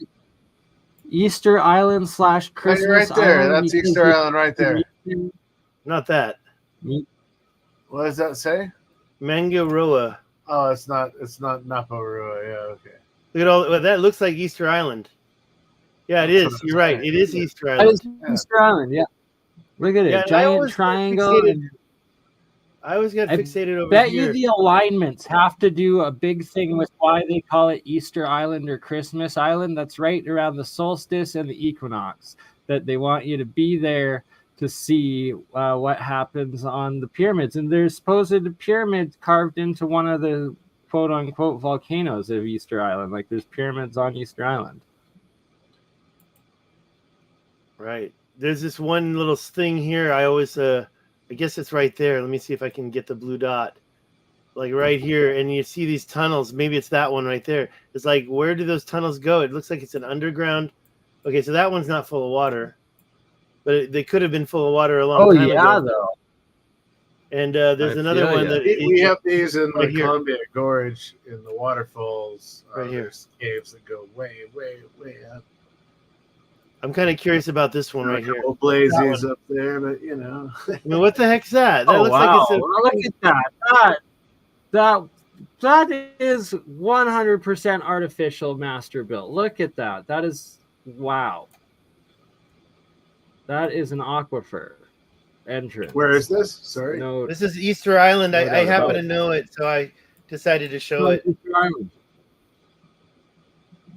Speaker 1: Easter Island /
Speaker 2: Right,
Speaker 1: Christmas
Speaker 2: right there.
Speaker 1: Island?
Speaker 2: That's
Speaker 1: because
Speaker 2: Easter
Speaker 1: it's
Speaker 2: Island right there.
Speaker 3: Not that.
Speaker 2: What does that say?
Speaker 3: Mangaroa.
Speaker 2: Oh, it's not Naparua. Yeah, okay.
Speaker 3: Look at all. Well, that looks like Easter Island. Yeah, it
Speaker 2: That's
Speaker 3: is.
Speaker 2: what
Speaker 3: You're
Speaker 2: I'm
Speaker 3: right.
Speaker 2: saying.
Speaker 3: It is Easter
Speaker 1: That
Speaker 3: Island.
Speaker 1: is Easter Island, yeah. Look at it.
Speaker 3: Yeah, and I
Speaker 1: Giant
Speaker 3: always get
Speaker 1: triangle.
Speaker 3: fixated-
Speaker 1: and
Speaker 3: I always got
Speaker 1: I
Speaker 3: fixated over
Speaker 1: bet
Speaker 3: here.
Speaker 1: you the alignments have to do a big thing with why they call it Easter Island or Christmas Island. That's right around the solstice and the equinox. That they want you to be there to see what happens on the pyramids. And there's supposed pyramids carved into one of the quote unquote volcanoes of Easter Island. Like there's pyramids on Easter Island.
Speaker 3: Right. There's this one little thing here. I always, I guess it's right there. Let me see if I can get the blue dot. Like right here. And you see these tunnels. Maybe it's that one right there. It's like, where do those tunnels go? It looks like it's an underground. Okay, so that one's not full of water. But they could have been full of water a long time ago.
Speaker 1: Though.
Speaker 3: And there's
Speaker 1: I
Speaker 3: another
Speaker 1: feel
Speaker 3: one
Speaker 1: ya.
Speaker 3: that
Speaker 2: We have these in
Speaker 3: Right
Speaker 2: the
Speaker 3: here.
Speaker 2: Columbia Gorge in the waterfalls.
Speaker 3: Right here.
Speaker 2: There's caves that go way, way, way up.
Speaker 3: I'm kind of curious about this one right
Speaker 2: a
Speaker 3: here.
Speaker 2: couple blazies up there, but you know.
Speaker 3: I mean, what the heck's that? That
Speaker 1: Oh,
Speaker 3: looks
Speaker 1: wow.
Speaker 3: like it's a,
Speaker 1: Look at that. That is 100% artificial master built. Look at that. That is wow. That is an aquifer entrance.
Speaker 2: Where is this? Sorry.
Speaker 1: No,
Speaker 3: this is Easter Island.
Speaker 1: No
Speaker 3: I
Speaker 1: doubt
Speaker 3: happen
Speaker 1: about
Speaker 3: to
Speaker 1: it.
Speaker 3: know it, so I decided to show it.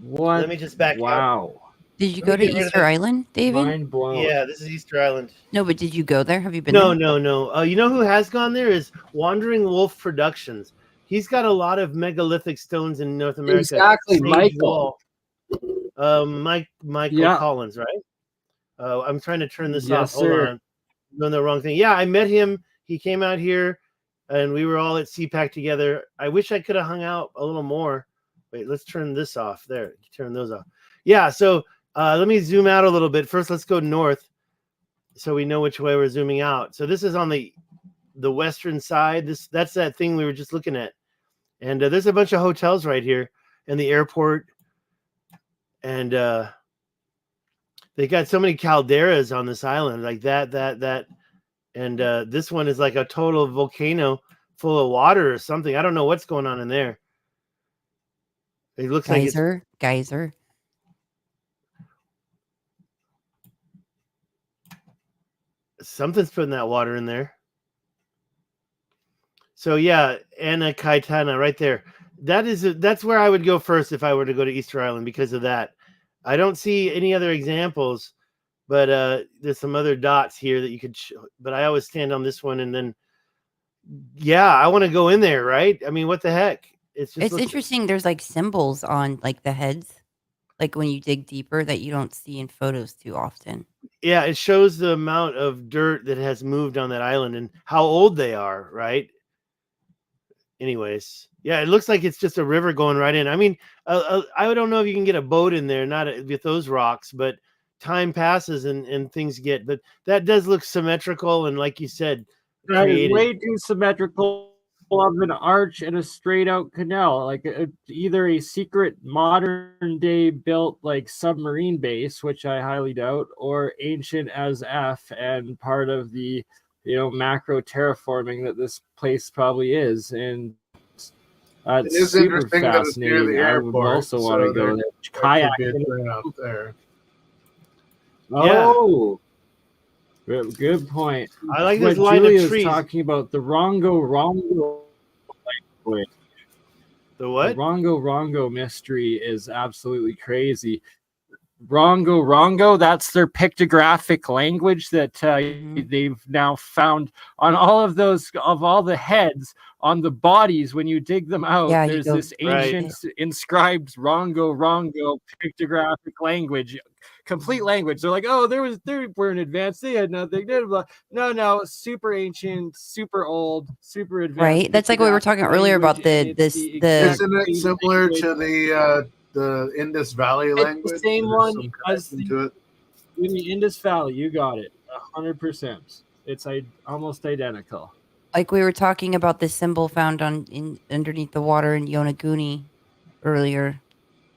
Speaker 1: What?
Speaker 3: Let me just back up.
Speaker 1: Wow.
Speaker 4: Did you
Speaker 3: Let
Speaker 4: go
Speaker 3: me
Speaker 4: to
Speaker 3: get rid of
Speaker 4: Easter
Speaker 3: that.
Speaker 4: Island, David?
Speaker 1: Mind blown.
Speaker 3: Yeah, this is Easter Island.
Speaker 4: No, but did you go there? Have you been
Speaker 3: No,
Speaker 4: there?
Speaker 3: no. You know who has gone there is Wandering Wolf Productions. He's got a lot of megalithic stones in North America.
Speaker 1: Exactly,
Speaker 3: Sage
Speaker 1: Michael.
Speaker 3: Wall. Michael
Speaker 1: Yeah.
Speaker 3: Collins, right? I'm trying to turn this
Speaker 1: Yes,
Speaker 3: off. Hold
Speaker 1: sir.
Speaker 3: on. I'm doing the wrong thing. Yeah, I met him. He came out here, and we were all at CPAC together. I wish I could have hung out a little more. Wait, let's turn this off. There, turn those off. Yeah, so let me zoom out a little bit. First, let's go north so we know which way we're zooming out. So this is on the western side. That's that thing we were just looking at. And there's a bunch of hotels right here and the airport. And they got so many calderas on this island, like that. And this one is like a total volcano full of water or something. I don't know what's going on in there. It looks like it's
Speaker 4: Geyser.
Speaker 3: something's putting that water in there. So yeah, Anna Kaitana right there. That's where I would go first if I were to go to Easter Island because of that. I don't see any other examples, but there's some other dots here that you could show, but I always stand on this one and then yeah, I want to go in there, right? I mean, what the heck?
Speaker 4: It's interesting. There's like symbols on like the heads, like when you dig deeper that you don't see in photos too often.
Speaker 3: Yeah, it shows the amount of dirt that has moved on that island and how old they are, right? Anyways, yeah, it looks like it's just a river going right in. I mean, I don't know if you can get a boat in there, not with those rocks, but time passes and things get. But that does look symmetrical, and like you said,
Speaker 1: That is
Speaker 3: created.
Speaker 1: way too symmetrical of an arch and a straight out canal, like either a secret modern day built like submarine base, which I highly doubt, or ancient as F and part of the macro terraforming that this place probably is. And
Speaker 2: It
Speaker 1: it's
Speaker 2: is
Speaker 1: super
Speaker 2: interesting that it's near
Speaker 1: fascinating.
Speaker 2: the
Speaker 1: I would
Speaker 2: airport,
Speaker 1: also
Speaker 2: so
Speaker 1: want to go there.
Speaker 2: there
Speaker 1: Kayak.
Speaker 2: could be a train out there.
Speaker 1: Oh, good point.
Speaker 3: I like
Speaker 1: What
Speaker 3: this line
Speaker 1: Julia
Speaker 3: of
Speaker 1: is
Speaker 3: trees.
Speaker 1: talking about, the Rongo language.
Speaker 3: The what?
Speaker 1: The Rongo mystery is absolutely crazy. Rongo, that's their pictographic language that they've now found on all of the heads on the bodies. When you dig them out,
Speaker 4: Yeah,
Speaker 1: there's this ancient inscribed Rongo pictographic language, complete language. They're like, oh, they weren't advanced, they had nothing. No, super ancient, super old, super advanced.
Speaker 4: Right. That's like we were talking earlier about
Speaker 2: Isn't it similar to the Indus Valley language?
Speaker 1: It's the same
Speaker 2: There's
Speaker 1: one
Speaker 2: some
Speaker 1: as
Speaker 2: connection to it.
Speaker 1: in the Indus Valley. You got it, 100%. It's almost identical.
Speaker 4: like we were talking about this symbol found underneath the water in Yonaguni earlier,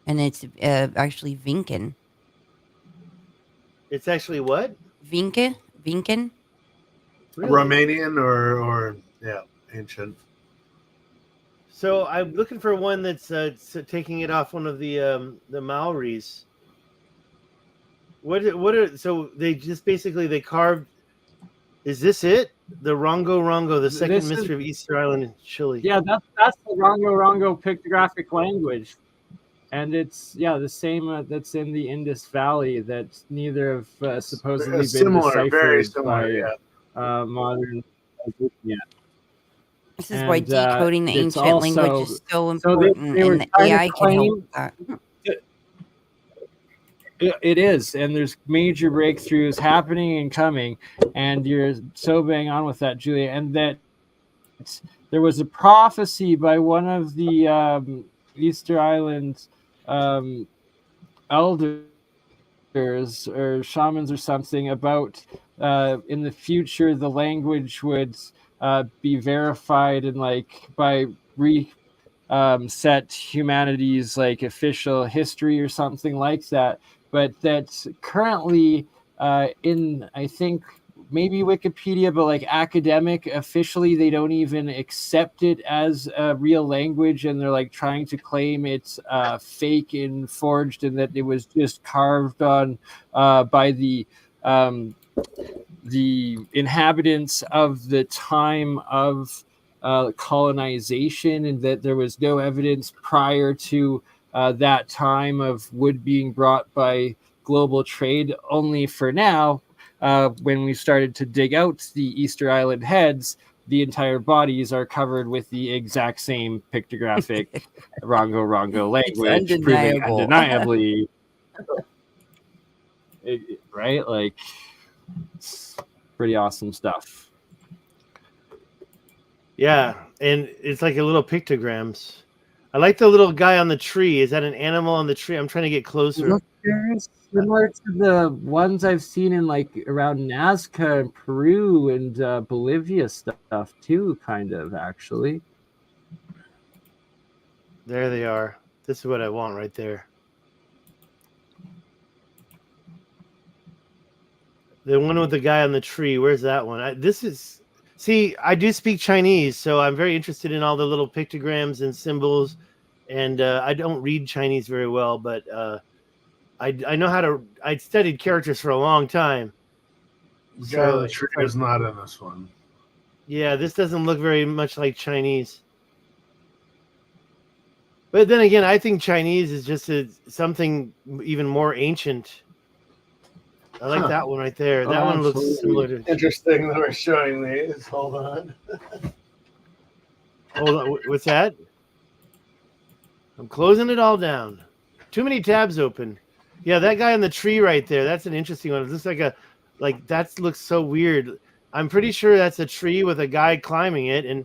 Speaker 4: and it's actually Vinken.
Speaker 3: It's actually what?
Speaker 4: Vinken.
Speaker 3: Really?
Speaker 2: Romanian or ancient.
Speaker 3: So I'm looking for one that's taking it off one of the Maoris. So they just basically they carved. Is this it? The Rongo, the second mystery of Easter Island in Chile.
Speaker 1: Yeah, that's the Rongo pictographic language, and it's the same that's in the Indus Valley. That neither have supposedly been deciphered
Speaker 2: very similar,
Speaker 1: by modern. Yeah.
Speaker 4: This is why decoding the ancient language is so important,
Speaker 1: and
Speaker 4: the AI can help with that.
Speaker 1: It is, and there's major breakthroughs happening and coming, and you're so bang on with that, Julia. And that there was a prophecy by one of the Easter Island elders or shamans or something about in the future the language would be verified and by set humanity's official history or something like that. But that's currently in, I think, maybe Wikipedia, but academic, officially, they don't even accept it as a real language, and they're trying to claim it's fake and forged, and that it was just carved on by the inhabitants of the time of colonization, and that there was no evidence prior to that time of wood being brought by global trade. Only for now, when we started to dig out the Easter Island heads, the entire bodies are covered with the exact same pictographic Rongo language, proving undeniably, right? It's pretty awesome stuff.
Speaker 3: Yeah, and it's like a little pictograms. I like the little guy on the tree. Is that an animal on the tree? I'm trying to get closer.
Speaker 1: Look, similar to the ones I've seen in around Nazca and Peru and Bolivia stuff too, kind of, actually.
Speaker 3: There they are. This is what I want right there. The one with the guy on the tree. Where's that one? See, I do speak Chinese, so I'm very interested in all the little pictograms and symbols. And I don't read Chinese very well, but I know how to. I studied characters for a long time.
Speaker 2: So the tree is not in this one.
Speaker 3: Yeah, this doesn't look very much like Chinese. But then again, I think Chinese is just something even more ancient. I like that one right there. That one looks similar to.
Speaker 2: Interesting that we're showing these. Hold on.
Speaker 3: Hold on. What's that? I'm closing it all down. Too many tabs open. Yeah, that guy on the tree right there. That's an interesting one. It looks that looks so weird. I'm pretty sure that's a tree with a guy climbing it. And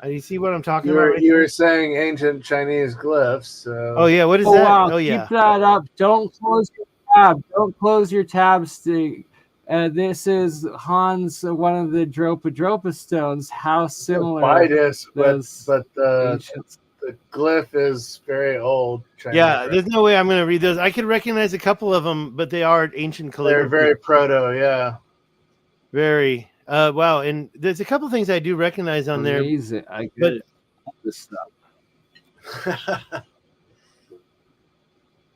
Speaker 3: you see what I'm talking about?
Speaker 2: You were saying ancient Chinese glyphs. So.
Speaker 3: Oh yeah, what is that?
Speaker 1: Wow.
Speaker 3: Oh yeah.
Speaker 1: Keep that up. Don't close your tab. Don't close your tabs, Stig. This is Hans, one of the Dropa stones. How similar
Speaker 2: BioDisc,
Speaker 1: those
Speaker 2: but
Speaker 1: ancient.
Speaker 2: the glyph is very old. Chinese,
Speaker 3: Yeah,
Speaker 2: right?
Speaker 3: there's no way I'm going to read those. I could recognize a couple of them, but they are ancient
Speaker 2: They're
Speaker 3: calligraphy.
Speaker 2: very proto, yeah.
Speaker 3: Very. Wow, and there's a couple things I do recognize on there.
Speaker 1: Amazing. I
Speaker 3: But
Speaker 1: get this stuff.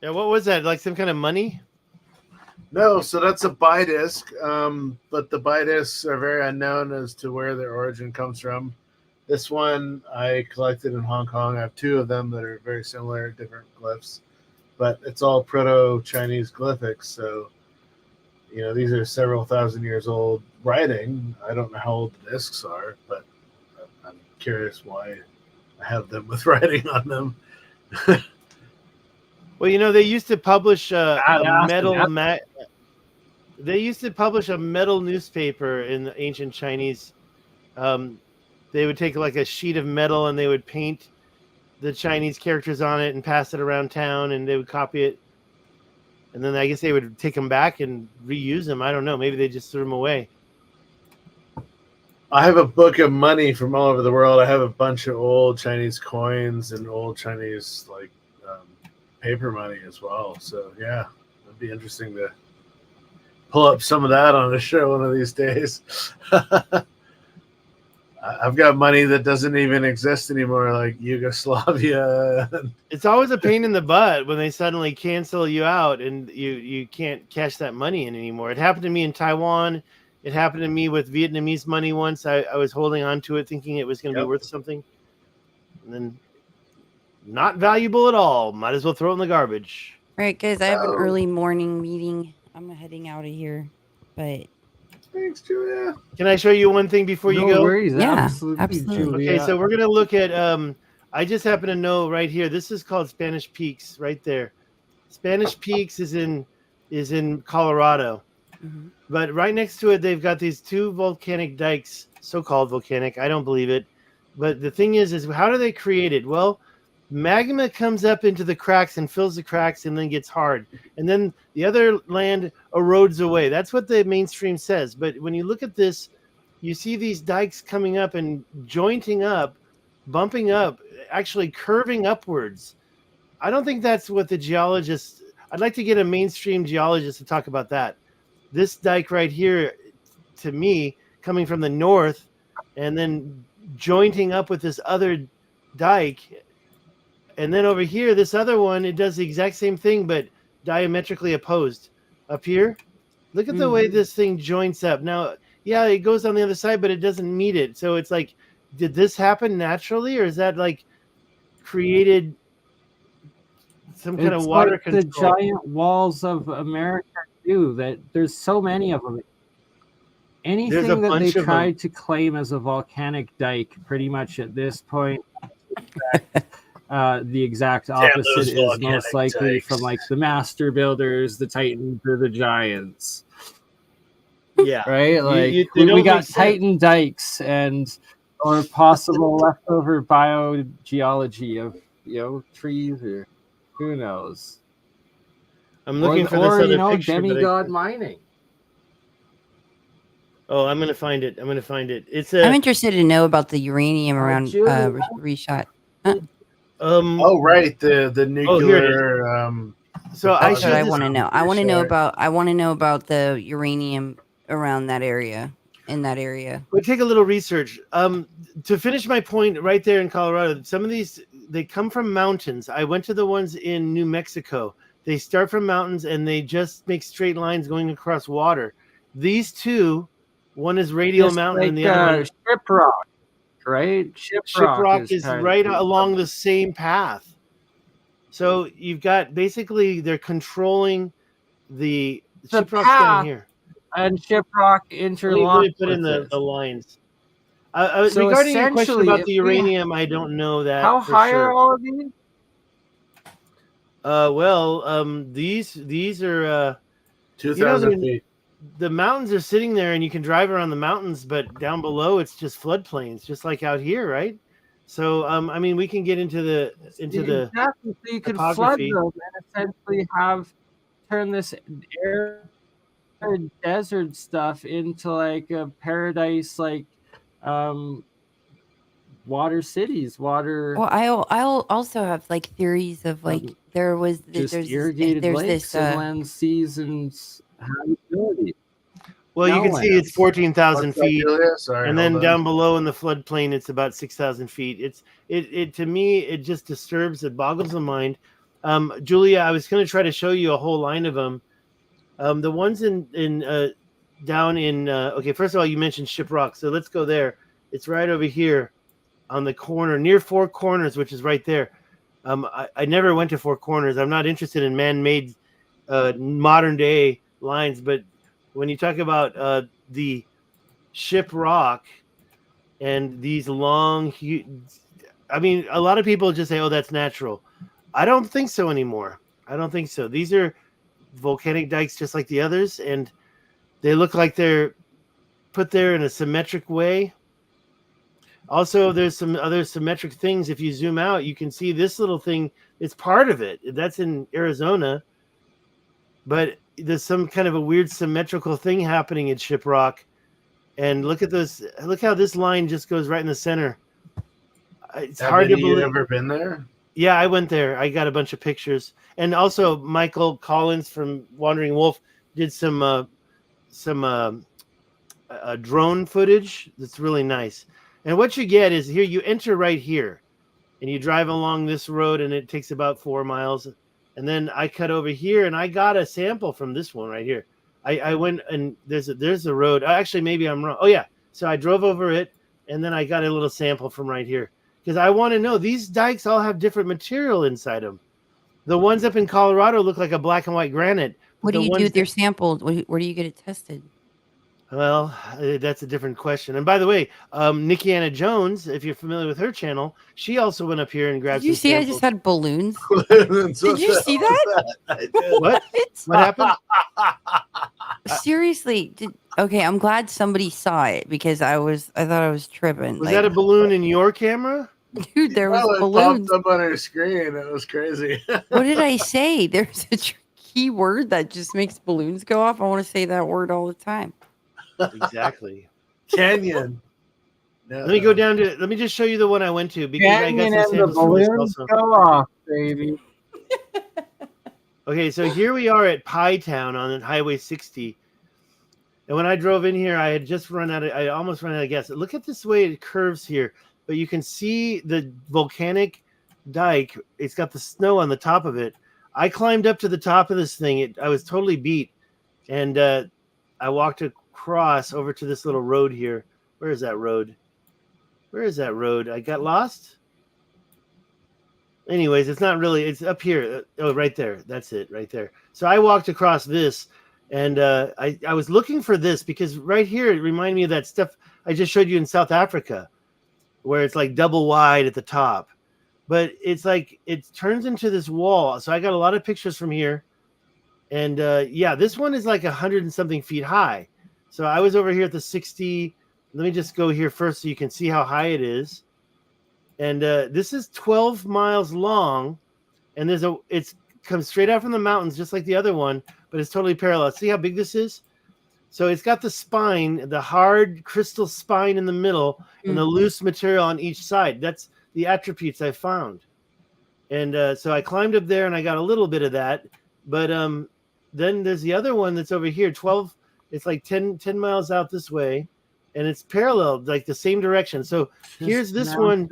Speaker 3: yeah, what was that? Like some kind of money?
Speaker 2: No, so that's a BioDisc, but the BioDiscs are very unknown as to where their origin comes from. This one I collected in Hong Kong. I have two of them that are very similar, different glyphs, but it's all proto-Chinese glyphics. So, you know, these are several thousand years old writing. I don't know how old the discs are, but I'm curious why I have them with writing on them.
Speaker 3: Well, you know, they used to publish a
Speaker 1: Badass.
Speaker 3: metal. They used to publish a metal newspaper in the ancient Chinese. They would take like a sheet of metal and they would paint the Chinese characters on it and pass it around town, and they would copy it. And then I guess they would take them back and reuse them. I don't know. Maybe they just threw them away.
Speaker 2: I have a book of money from all over the world. I have a bunch of old Chinese coins and old Chinese paper money as well. So yeah, it'd be interesting to pull up some of that on a show one of these days. I've got money that doesn't even exist anymore, like Yugoslavia.
Speaker 3: It's always a pain in the butt when they suddenly cancel you out and you can't cash that money in anymore. It happened to me in Taiwan. It happened to me with Vietnamese money once. I was holding on to it thinking it was going to be worth something. And then not valuable at all. Might as well throw it in the garbage.
Speaker 4: All right, guys, I have an early morning meeting. I'm heading out of here, but
Speaker 2: Thanks, Julia.
Speaker 3: Can I show you one thing before you
Speaker 1: No
Speaker 3: go?
Speaker 1: worries.
Speaker 4: Yeah,
Speaker 1: Absolutely,
Speaker 4: absolutely.
Speaker 3: Okay, so we're going to look at I just happen to know right here. This is called Spanish Peaks right there. Spanish Peaks is in Colorado.
Speaker 4: Mhm.
Speaker 3: But right next to it, they've got these two volcanic dikes, so-called volcanic. I don't believe it. But the thing is how do they create it? Well, magma comes up into the cracks and fills the cracks and then gets hard. And then the other land erodes away. That's what the mainstream says. But when you look at this, you see these dikes coming up and jointing up, bumping up, actually curving upwards. I don't think that's what the geologists... I'd like to get a mainstream geologist to talk about that. This dike right here, to me, coming from the north and then jointing up with this other dike. And then over here, this other one, it does the exact same thing, but diametrically opposed. Up here, look at the way this thing joints up. Now, yeah, it goes on the other side, but it doesn't meet it. So it's like, did this happen naturally, or is that like created some kind of water
Speaker 1: like
Speaker 3: control?
Speaker 1: the giant walls of America do. That there's so many of them. Anything that
Speaker 3: bunch
Speaker 1: they
Speaker 3: of them.
Speaker 1: tried to claim as a volcanic dike, pretty much at this point, the exact opposite
Speaker 2: those
Speaker 1: is
Speaker 2: volcanic
Speaker 1: most likely
Speaker 2: dikes.
Speaker 1: from like the master builders, the Titans, or the Giants.
Speaker 3: Yeah,
Speaker 1: Right? Like
Speaker 3: they
Speaker 1: we
Speaker 3: don't
Speaker 1: got
Speaker 3: make sense.
Speaker 1: Titan dikes and or possible leftover biogeology of trees, or who knows.
Speaker 3: I'm looking for this
Speaker 1: or
Speaker 3: other picture. but
Speaker 1: demigod mining.
Speaker 3: Oh, I'm gonna find it. It's
Speaker 4: I'm
Speaker 3: a
Speaker 4: interested to know about the uranium around
Speaker 1: Julia.
Speaker 4: reshot.
Speaker 2: Oh, right, the
Speaker 3: here it
Speaker 2: nuclear.
Speaker 3: so I
Speaker 4: That's what
Speaker 3: showed
Speaker 4: I
Speaker 3: this.
Speaker 4: want to know. I want to know
Speaker 2: Sure.
Speaker 4: about. I want to know about the uranium around that area. In that area.
Speaker 3: We'll take a little research. To finish my point, right there in Colorado, some of these they come from mountains. I went to the ones in New Mexico. They start from mountains and they just make straight lines going across water. These two, one is Radial
Speaker 1: Just
Speaker 3: Mountain
Speaker 1: like
Speaker 3: and the other one
Speaker 1: Shiprock, right?
Speaker 3: Shiprock is
Speaker 1: kind
Speaker 3: right
Speaker 1: of
Speaker 3: along the same path. So you've got basically they're controlling the
Speaker 1: The
Speaker 3: Shiprock's
Speaker 1: path
Speaker 3: down here.
Speaker 1: and Shiprock
Speaker 3: Let
Speaker 1: interlock.
Speaker 3: me put in
Speaker 1: with
Speaker 3: the
Speaker 1: it.
Speaker 3: lines.
Speaker 1: So
Speaker 3: Regarding your question
Speaker 1: essentially,
Speaker 3: about
Speaker 1: if
Speaker 3: the
Speaker 1: we-
Speaker 3: uranium, I don't know that.
Speaker 1: How
Speaker 3: for
Speaker 1: high
Speaker 3: sure.
Speaker 1: are all of these?
Speaker 3: These are
Speaker 2: 2,000 feet.
Speaker 3: the mountains are sitting there, and you can drive around the mountains, but down below it's just floodplains, just like out here, right? So, I mean, we can get into the
Speaker 1: Exactly. So you could flood
Speaker 3: topography.
Speaker 1: them and essentially turn this desert stuff into like a paradise, like water cities, water.
Speaker 4: Well, I'll also have like theories of like
Speaker 1: Um, just irrigated
Speaker 4: there's
Speaker 1: lakes,
Speaker 4: this
Speaker 1: inland seas, and habitability.
Speaker 3: Well, you can see it's 14,000
Speaker 2: What's that,
Speaker 3: feet,
Speaker 2: Julia? Sorry,
Speaker 3: and
Speaker 2: hold
Speaker 3: then
Speaker 2: on.
Speaker 3: down below in the floodplain, it's about 6,000 feet. It to me, it just disturbs, it boggles the mind. Julia, I was going to try to show you a whole line of them. The ones down in okay, first of all, you mentioned Shiprock, so let's go there. It's right over here on the corner near Four Corners, which is right there. I never went to Four Corners. I'm not interested in man-made modern day lines, but when you talk about the Shiprock and these long, I mean, a lot of people just say, "Oh, that's natural." I don't think so anymore. I don't think so. These are volcanic dikes just like the others, and they look like they're put there in a symmetric way. Also, there's some other symmetric things. If you zoom out, you can see this little thing. It's part of it. That's in Arizona, but there's some kind of a weird symmetrical thing happening at Shiprock. And look at this. Look how this line just goes right in the center. It's hard to believe.
Speaker 2: You ever been there?
Speaker 3: Yeah, I went there. I got a bunch of pictures, and also Michael Collins from Wandering Wolf did some drone footage. That's really nice. And what you get is here. You enter right here, and you drive along this road, and it takes about 4 miles. And then I cut over here, and I got a sample from this one right here. I went, and there's a road. Actually, maybe I'm wrong. Oh yeah. So I drove over it, and then I got a little sample from right here. Because I want to know, these dikes all have different material inside them. The ones up in Colorado look like a black and white granite.
Speaker 4: What do you do with your samples? Where do you get it tested?
Speaker 3: Well, that's a different question. And by the way, Nikki Anna Jones, if you're familiar with her channel, she also went up here and grabbed.
Speaker 4: Did you see?
Speaker 3: samples.
Speaker 4: I just had balloons.
Speaker 2: Did
Speaker 4: you see that?
Speaker 2: I did.
Speaker 3: What? What happened?
Speaker 4: Seriously, okay. I'm glad somebody saw it because I thought I was tripping.
Speaker 3: Was that a balloon in your camera?
Speaker 4: Dude, there was
Speaker 2: It
Speaker 4: balloons.
Speaker 2: popped up on her screen. It was crazy.
Speaker 4: What did I say? There's a key word that just makes balloons go off. I want to say that word all the time.
Speaker 3: Exactly.
Speaker 2: Canyon. No,
Speaker 3: Let me go down to. Let me just show you the one I went to because
Speaker 1: Canyon
Speaker 3: I got some
Speaker 1: and the
Speaker 3: samples from this
Speaker 1: balloons
Speaker 3: also.
Speaker 1: go off, baby.
Speaker 3: Okay, so here we are at Pie Town on Highway 60. And when I drove in here, I had just I almost run out of gas. Look at this way it curves here. But you can see the volcanic dike. It's got the snow on the top of it. I climbed up to the top of this thing. I was totally beat. And I walked across over to this little road here. Where is that road? Where is that road? I got lost? Anyways, it's not really. It's up here. Oh, right there. That's it, right there. So I walked across this, and I was looking for this because right here it reminded me of that stuff I just showed you in South Africa, where it's like double wide at the top. But it's like it turns into this wall. So I got a lot of pictures from here. And yeah, this one is like 100 and something feet high. So I was over here at the 60. Let me just go here first so you can see how high it is. And this is 12 miles long. And it's comes straight out from the mountains, just like the other one, but it's totally parallel. See how big this is? So it's got the spine, the hard crystal spine in the middle, and the loose material on each side. That's the attributes I found. And so I climbed up there and I got a little bit of that. But then there's the other one that's over here, 12. It's like 10 miles out this way. And it's parallel, like the same direction. So here's this one.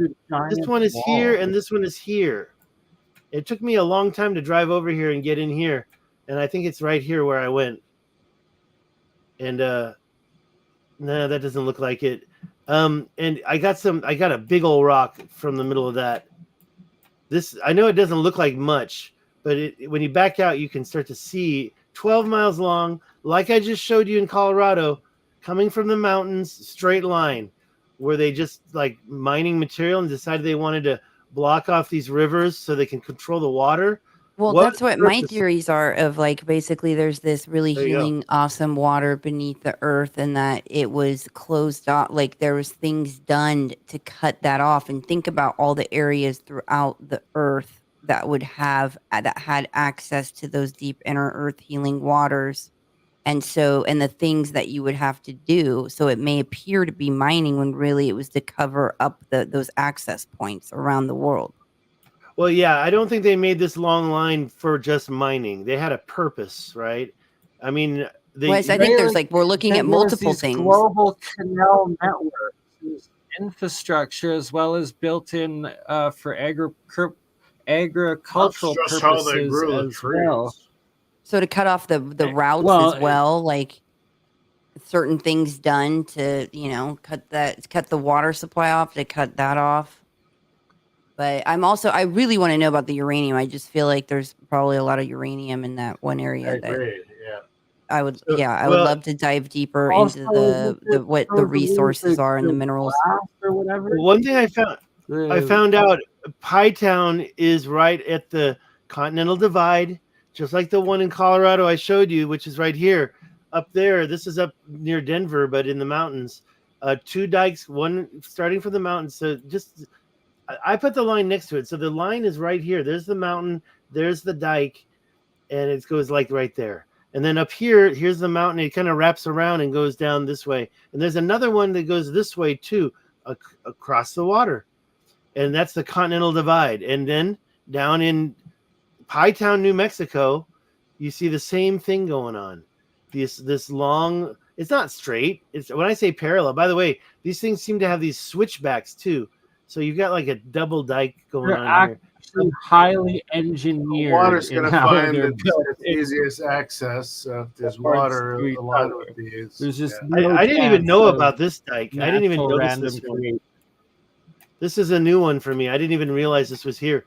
Speaker 3: This one is here and this one is here. It took me a long time to drive over here and get in here. And I think it's right here where I went. And no, that doesn't look like it. And I got a big old rock from the middle of that. This, I know it doesn't look like much, but when you back out, you can start to see 12 miles long, like I just showed you in Colorado, coming from the mountains, straight line, where they just like mining material and decided they wanted to block off these rivers so they can control the water.
Speaker 4: Well, that's what my theories are of like basically there's this really healing, awesome water beneath the earth and that it was closed off. Like there was things done to cut that off and think about all the areas throughout the earth that would have, that had access to those deep inner earth healing waters. And the things that you would have to do. So it may appear to be mining when really it was to cover up those access points around the world.
Speaker 3: Well, yeah, I don't think they made this long line for just mining. They had a purpose, right? I mean,
Speaker 4: I think there's we're looking at multiple things.
Speaker 1: Global canal networks, there's infrastructure as well as built-in for agricultural
Speaker 2: That's just how they
Speaker 1: purposes
Speaker 2: grew the
Speaker 1: as
Speaker 2: trees.
Speaker 1: well.
Speaker 4: So to cut off the routes as well, like certain things done to, cut the water supply off, to cut that off. But I really want to know about the uranium. I just feel like there's probably a lot of uranium in that one area.
Speaker 2: I agree. Yeah.
Speaker 4: I would love to dive deeper into what the resources are and the minerals
Speaker 1: or whatever.
Speaker 3: One thing I found out, Pie Town is right at the Continental Divide, just like the one in Colorado I showed you, which is right here. Up there, this is up near Denver, but in the mountains. 2 dikes, one starting from the mountains. So I put the line next to it. So the line is right here. There's the mountain, there's the dike, and it goes like right there. And then up here, here's the mountain. It kind of wraps around and goes down this way. And there's another one that goes this way too, across the water. And that's the Continental Divide. And then down in Pie Town, New Mexico, you see the same thing going on. This long, it's not straight. It's when I say parallel, by the way, these things seem to have these switchbacks too. So you've got like a double dike going on here.
Speaker 1: Highly engineered.
Speaker 2: Water's going to find the easiest access. So if there's water along with these.
Speaker 1: There's just
Speaker 3: I didn't even know about this dike. I didn't even notice this one. This is a new one for me. I didn't even realize this was here.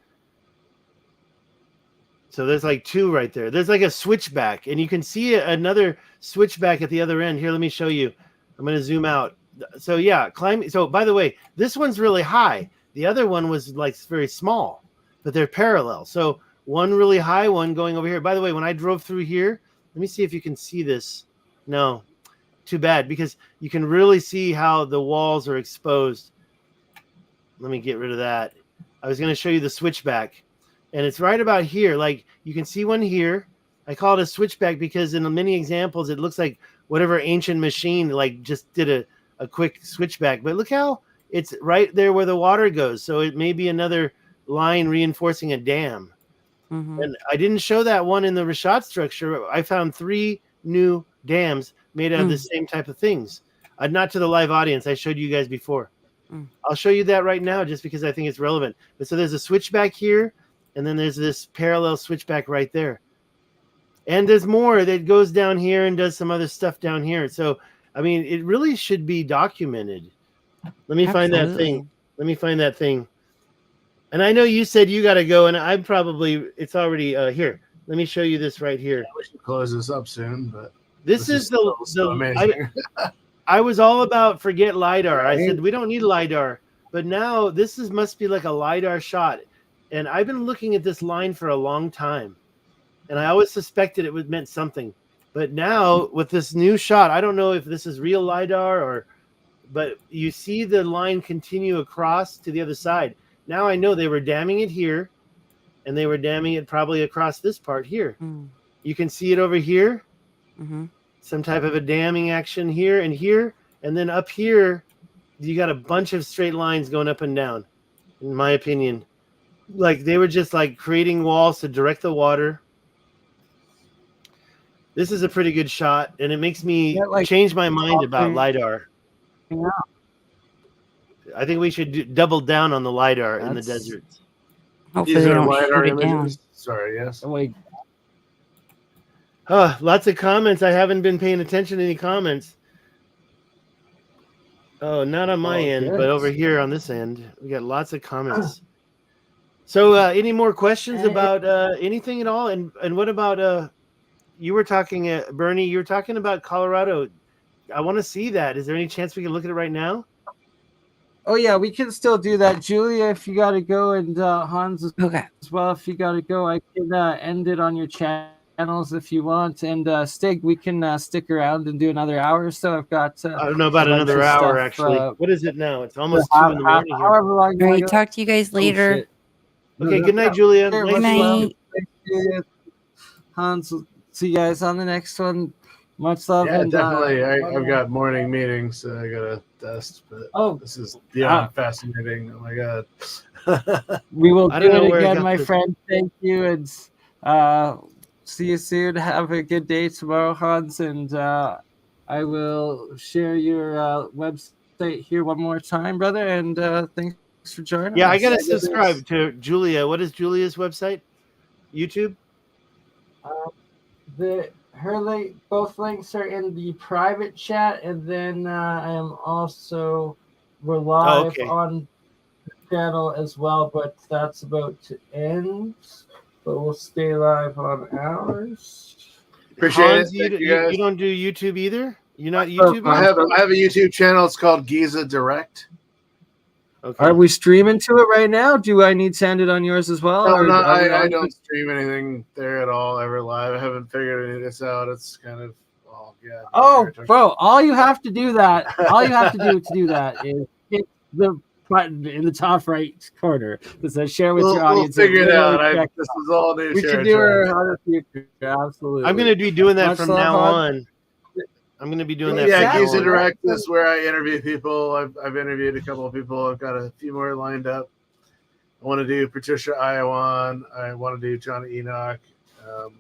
Speaker 3: So there's like 2 right there. There's like a switchback, and you can see another switchback at the other end. Here, let me show you. I'm going to zoom out. So yeah, climbing. So by the way, this one's really high. The other one was like very small, but they're parallel. So one really high one going over here. By the way, when I drove through here, let me see if you can see this. No, too bad, because you can really see how the walls are exposed. Let me get rid of that. I was going to show you the switchback, and it's right about here. Like you can see one here. I call it a switchback because in many examples, it looks like whatever ancient machine like just did a quick switchback. But look how it's right there where the water goes. So it may be another line reinforcing a dam. Mm-hmm. And I didn't show that one in the Rashad structure. I found 3 new dams made out of the same type of things. Not to the live audience. I showed you guys before. I'll show you that right now just because I think it's relevant. But so there's a switchback here, and then there's this parallel switchback right there. And there's more that goes down here and does some other stuff down here. So, I mean, it really should be documented. Let me find that thing. Let me find that thing. And I know you said you got to go, and I'm probably, it's already here. Let me show you this right here.
Speaker 2: Yeah, we should close this up soon, but
Speaker 3: this is the amazing. I was all about forget LiDAR. I said, we don't need LiDAR. But now this must be like a LiDAR shot. And I've been looking at this line for a long time. And I always suspected it meant something. But now with this new shot, I don't know if this is real LiDAR but you see the line continue across to the other side. Now I know they were damming it here, and they were damming it probably across this part here. You can see it over here. Mm-hmm. Some type of a damming action here, and then up here, you got a bunch of straight lines going up and down, in my opinion. Like they were just like creating walls to direct the water. This is a pretty good shot, and it makes me change my mind about LiDAR. Yeah. I think we should double down on the LiDAR in the deserts.
Speaker 4: Hopefully they don't LiDAR shoot it down.
Speaker 2: Sorry, yes.
Speaker 3: Lots of comments. I haven't been paying attention to any comments. Oh, not on my end, but over here on this end, we got lots of comments. So, any more questions about anything at all? And what about you were talking, BurnEye? You were talking about Colorado. I want to see that. Is there any chance we can look at it right now?
Speaker 1: Oh yeah, we can still do that, Julia. If you got to go, and Hans as well. If you got to go, I can end it on your channels if you want. And Stig, we can stick around and do another hour or so. I've got.
Speaker 3: I don't know about another hour actually. What is it now? It's almost 2 in the morning here.
Speaker 4: All right, talk to you guys later.
Speaker 3: Okay, good night, Julia.
Speaker 4: Good night.
Speaker 1: Hans, see you guys on the next one. Much love.
Speaker 2: Yeah,
Speaker 1: and
Speaker 2: definitely. I've got morning meetings, so I gotta dust. But this is beyond fascinating. Oh my god.
Speaker 1: We will
Speaker 3: I
Speaker 1: do
Speaker 3: don't know
Speaker 1: it
Speaker 3: where I
Speaker 1: again,
Speaker 3: got
Speaker 1: my
Speaker 3: this.
Speaker 1: friend. Thank you, and see you soon. Have a good day tomorrow, Hans, and I will share your website here one more time, brother. And thanks for joining
Speaker 3: Yeah,
Speaker 1: us.
Speaker 3: I gotta subscribe to Julia. What is Julia's website? YouTube?
Speaker 1: Both links are in the private chat, and then we're live
Speaker 3: okay.
Speaker 1: on the channel as well, but that's about to end. But we'll stay live on ours.
Speaker 2: Appreciate
Speaker 3: Hans,
Speaker 2: it. Thank you guys.
Speaker 3: you don't do YouTube either? You're not YouTubing?
Speaker 2: I have a YouTube channel. It's called Giza Direct.
Speaker 3: Okay.
Speaker 1: Are we streaming to it right now? Do I need to end it on yours as well?
Speaker 2: No,
Speaker 1: or
Speaker 2: no,
Speaker 1: are we
Speaker 2: I
Speaker 1: on
Speaker 2: don't
Speaker 1: it?
Speaker 2: stream anything there at all ever live. I haven't figured any of this out. It's kind of
Speaker 1: Oh, bro! All you have to do to do that is hit the button in the top right corner that says "Share with your audience."
Speaker 2: We'll figure it out.
Speaker 1: Check
Speaker 2: This is all new.
Speaker 1: we should do it on the future. Absolutely.
Speaker 3: I'm gonna be doing that
Speaker 1: Much
Speaker 3: from
Speaker 1: love,
Speaker 3: now
Speaker 1: Hans.
Speaker 3: on. I'm gonna be doing that.
Speaker 2: Yeah,
Speaker 3: from
Speaker 2: Giza
Speaker 3: now on.
Speaker 2: Direct is where I interview people. I've interviewed a couple of people. I've got a few more lined up. I want to do Patricia Iowan. I want to do Johnny Enoch.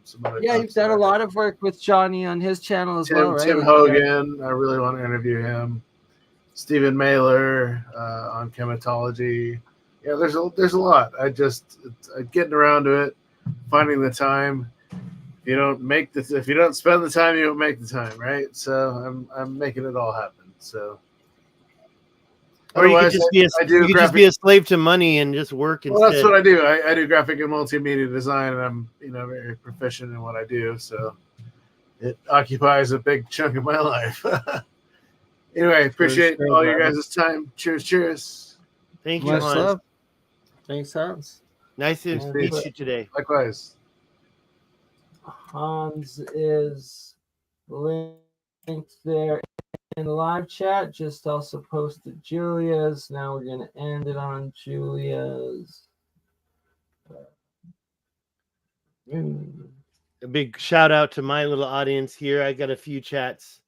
Speaker 2: Some other
Speaker 1: You've done a lot of work with Johnny on his channel as well, right?
Speaker 2: Tim Hogan. I really want to interview him. Stephen Mailer on chematology. Yeah, there's a lot. Getting around to it, finding the time. If you don't spend the time, you don't make the time, right? So I'm making it all happen. So.
Speaker 3: Or you could just be a slave to money and just work instead.
Speaker 2: Well, that's what I do. I do graphic and multimedia design, and I'm very proficient in what I do. So it occupies a big chunk of my life. Anyway, appreciate all you guys' time. Cheers.
Speaker 3: Thank you, Hans.
Speaker 1: Love. Thanks, Hans.
Speaker 3: Nice to meet you today.
Speaker 2: Likewise.
Speaker 1: Hans is linked there in the live chat. Just also posted Julia's. Now we're going to end it on Julia's.
Speaker 3: A big shout out to my little audience here. I got a few chats.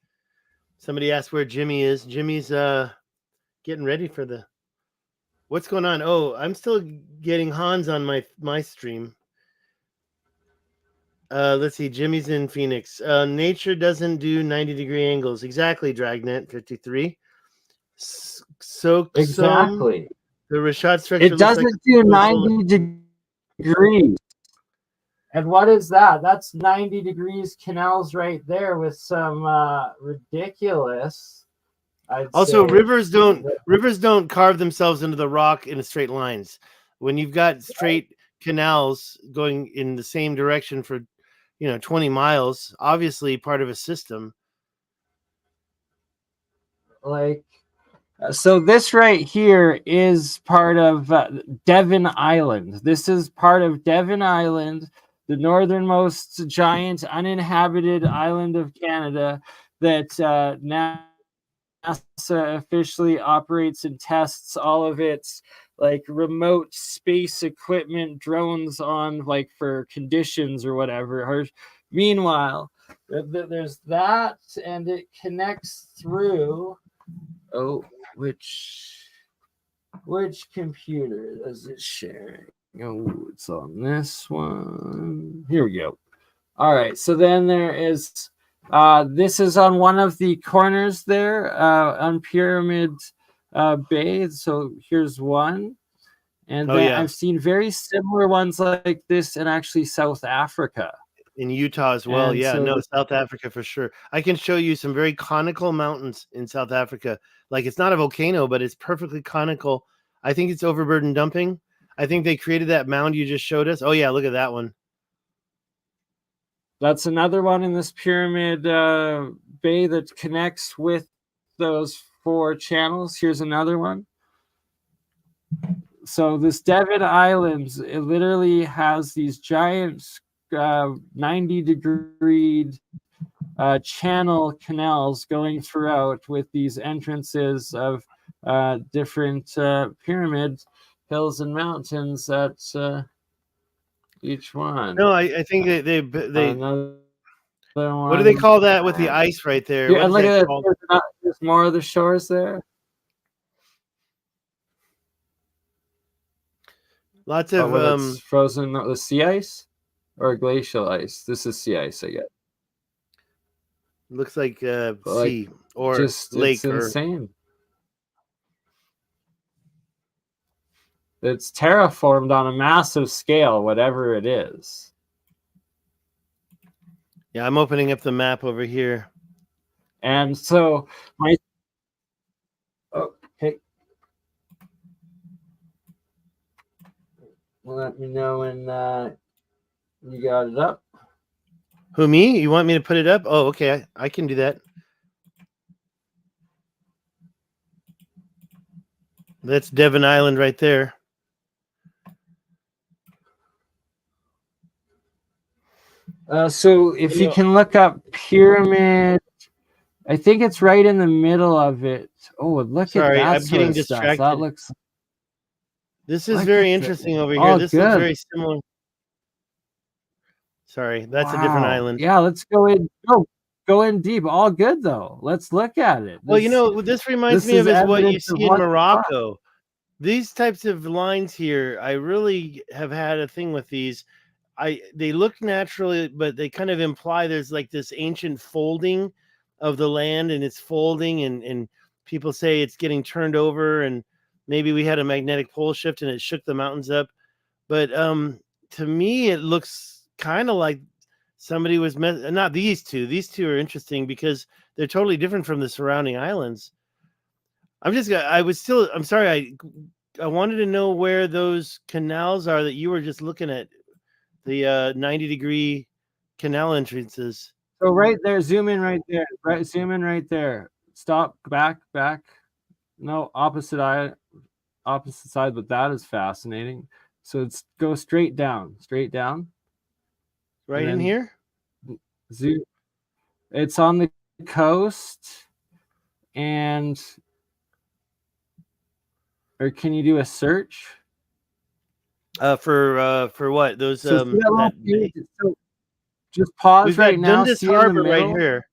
Speaker 3: Somebody asked where Jimmy is. Jimmy's getting ready for what's going on. Oh, I'm still getting Hans on my stream. Let's see. Jimmy's in Phoenix. Nature doesn't do 90-degree angles. Exactly, Dragnet 53. So
Speaker 1: exactly.
Speaker 3: The Rashad structure.
Speaker 1: It doesn't do 90 degrees. And what is that? That's 90 degrees canals right there with some ridiculous.
Speaker 3: Also, rivers don't carve themselves into the rock in straight lines. When you've got straight canals going in the same direction for 20 miles, obviously part of a system.
Speaker 1: So this right here is part of Devon Island. This is part of Devon Island, the northernmost giant uninhabited island of Canada that NASA officially operates and tests all of its remote space equipment, drones on for conditions or whatever. Meanwhile, there's that, and it connects through. Oh, which computer is it sharing? Oh, it's on this one. Here we go. All right. So then there is. This is on one of the corners there on Pyramid Bay. So here's one. And then I've seen very similar ones like this in actually South Africa.
Speaker 3: In Utah as well. South Africa for sure. I can show you some very conical mountains in South Africa. It's not a volcano, but it's perfectly conical. I think it's overburden dumping. I think they created that mound you just showed us. Oh, yeah, look at that one.
Speaker 1: That's another one in this Pyramid Bay that connects with those 4 channels. Here's another one. So this Devon Islands, it literally has these giant 90-degree channel canals going throughout with these entrances of different pyramid hills and mountains at each one.
Speaker 3: No, I think they What do they call that with the ice right there?
Speaker 1: Yeah,
Speaker 3: What
Speaker 1: and
Speaker 3: is
Speaker 1: look
Speaker 3: that
Speaker 1: at
Speaker 3: called?
Speaker 1: that. There's more of the shores there.
Speaker 3: Lots of
Speaker 1: It's frozen. The sea ice or glacial ice. This is sea ice, I guess.
Speaker 3: looks like
Speaker 1: Like,
Speaker 3: sea or
Speaker 1: just
Speaker 3: lake
Speaker 1: it's
Speaker 3: or
Speaker 1: insane. It's terraformed on a massive scale, whatever it is.
Speaker 3: yeah. I'm opening up the map over here.
Speaker 1: And so my okay. Let me know when you got it up.
Speaker 3: Who, me? You want me to put it up? Oh, okay. I can do that. That's Devon Island right there.
Speaker 1: So if you can look up pyramid, I think it's right in the middle of it. Oh, look
Speaker 3: Sorry,
Speaker 1: at that
Speaker 3: I'm
Speaker 1: sort
Speaker 3: getting
Speaker 1: of stuff. That
Speaker 3: distracted.
Speaker 1: looks.
Speaker 3: This is
Speaker 1: Look
Speaker 3: very
Speaker 1: at
Speaker 3: interesting over
Speaker 1: Oh,
Speaker 3: here. This looks
Speaker 1: good.
Speaker 3: very similar. Sorry, that's a different
Speaker 1: Wow.
Speaker 3: island.
Speaker 1: Yeah, let's go in. No, go in deep. All good though. Let's look at it.
Speaker 3: Well, you know, what this reminds
Speaker 1: this
Speaker 3: me of
Speaker 1: is
Speaker 3: is what you
Speaker 1: evidence of
Speaker 3: see in
Speaker 1: what's up.
Speaker 3: Morocco. These types of lines here, I really have had a thing with these. They look naturally, but they kind of imply there's like this ancient folding of the land, and it's folding, and people say it's getting turned over, and maybe we had a magnetic pole shift and it shook the mountains up. But to me, it looks kind of like somebody was not these two. These two are interesting because they're totally different from the surrounding islands. I'm sorry. I wanted to know where those canals are that you were just looking at, the 90-degree canal entrances.
Speaker 1: So right there, zoom in right there. Right, zoom in right there. Stop. Back. No, opposite side. But that is fascinating. So it's go straight down.
Speaker 3: Right in here.
Speaker 1: Zoom. It's on the coast, and or can you do a search?
Speaker 3: For what? Those
Speaker 1: So just pause
Speaker 3: we've
Speaker 1: right
Speaker 3: got
Speaker 1: now.
Speaker 3: Dundas
Speaker 1: See in the
Speaker 3: Harbor right
Speaker 1: middle?
Speaker 3: here.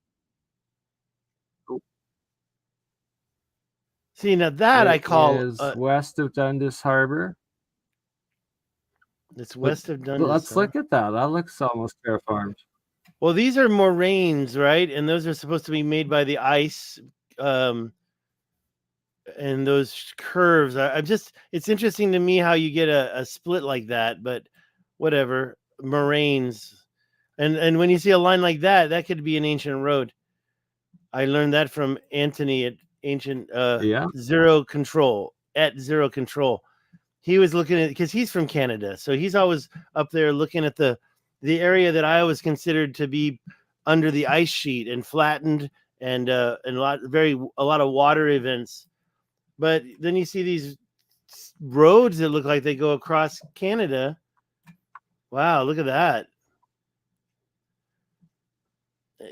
Speaker 3: See, now that I call
Speaker 1: is west of Dundas Harbor.
Speaker 3: It's west of Dundas.
Speaker 1: Let's look at that. That looks almost terraformed.
Speaker 3: Well, these are moraines, right? And those are supposed to be made by the ice. And those curves it's interesting to me how you get a split like that, but whatever. Moraines. And when you see a line like that, that could be an ancient road. I learned that from Anthony at ancient Zero Control. He was looking at, because he's from Canada, so he's always up there looking at the area that I always considered to be under the ice sheet and flattened, and a lot of water events. But then you see these roads that look like they go across Canada. Wow, look at that.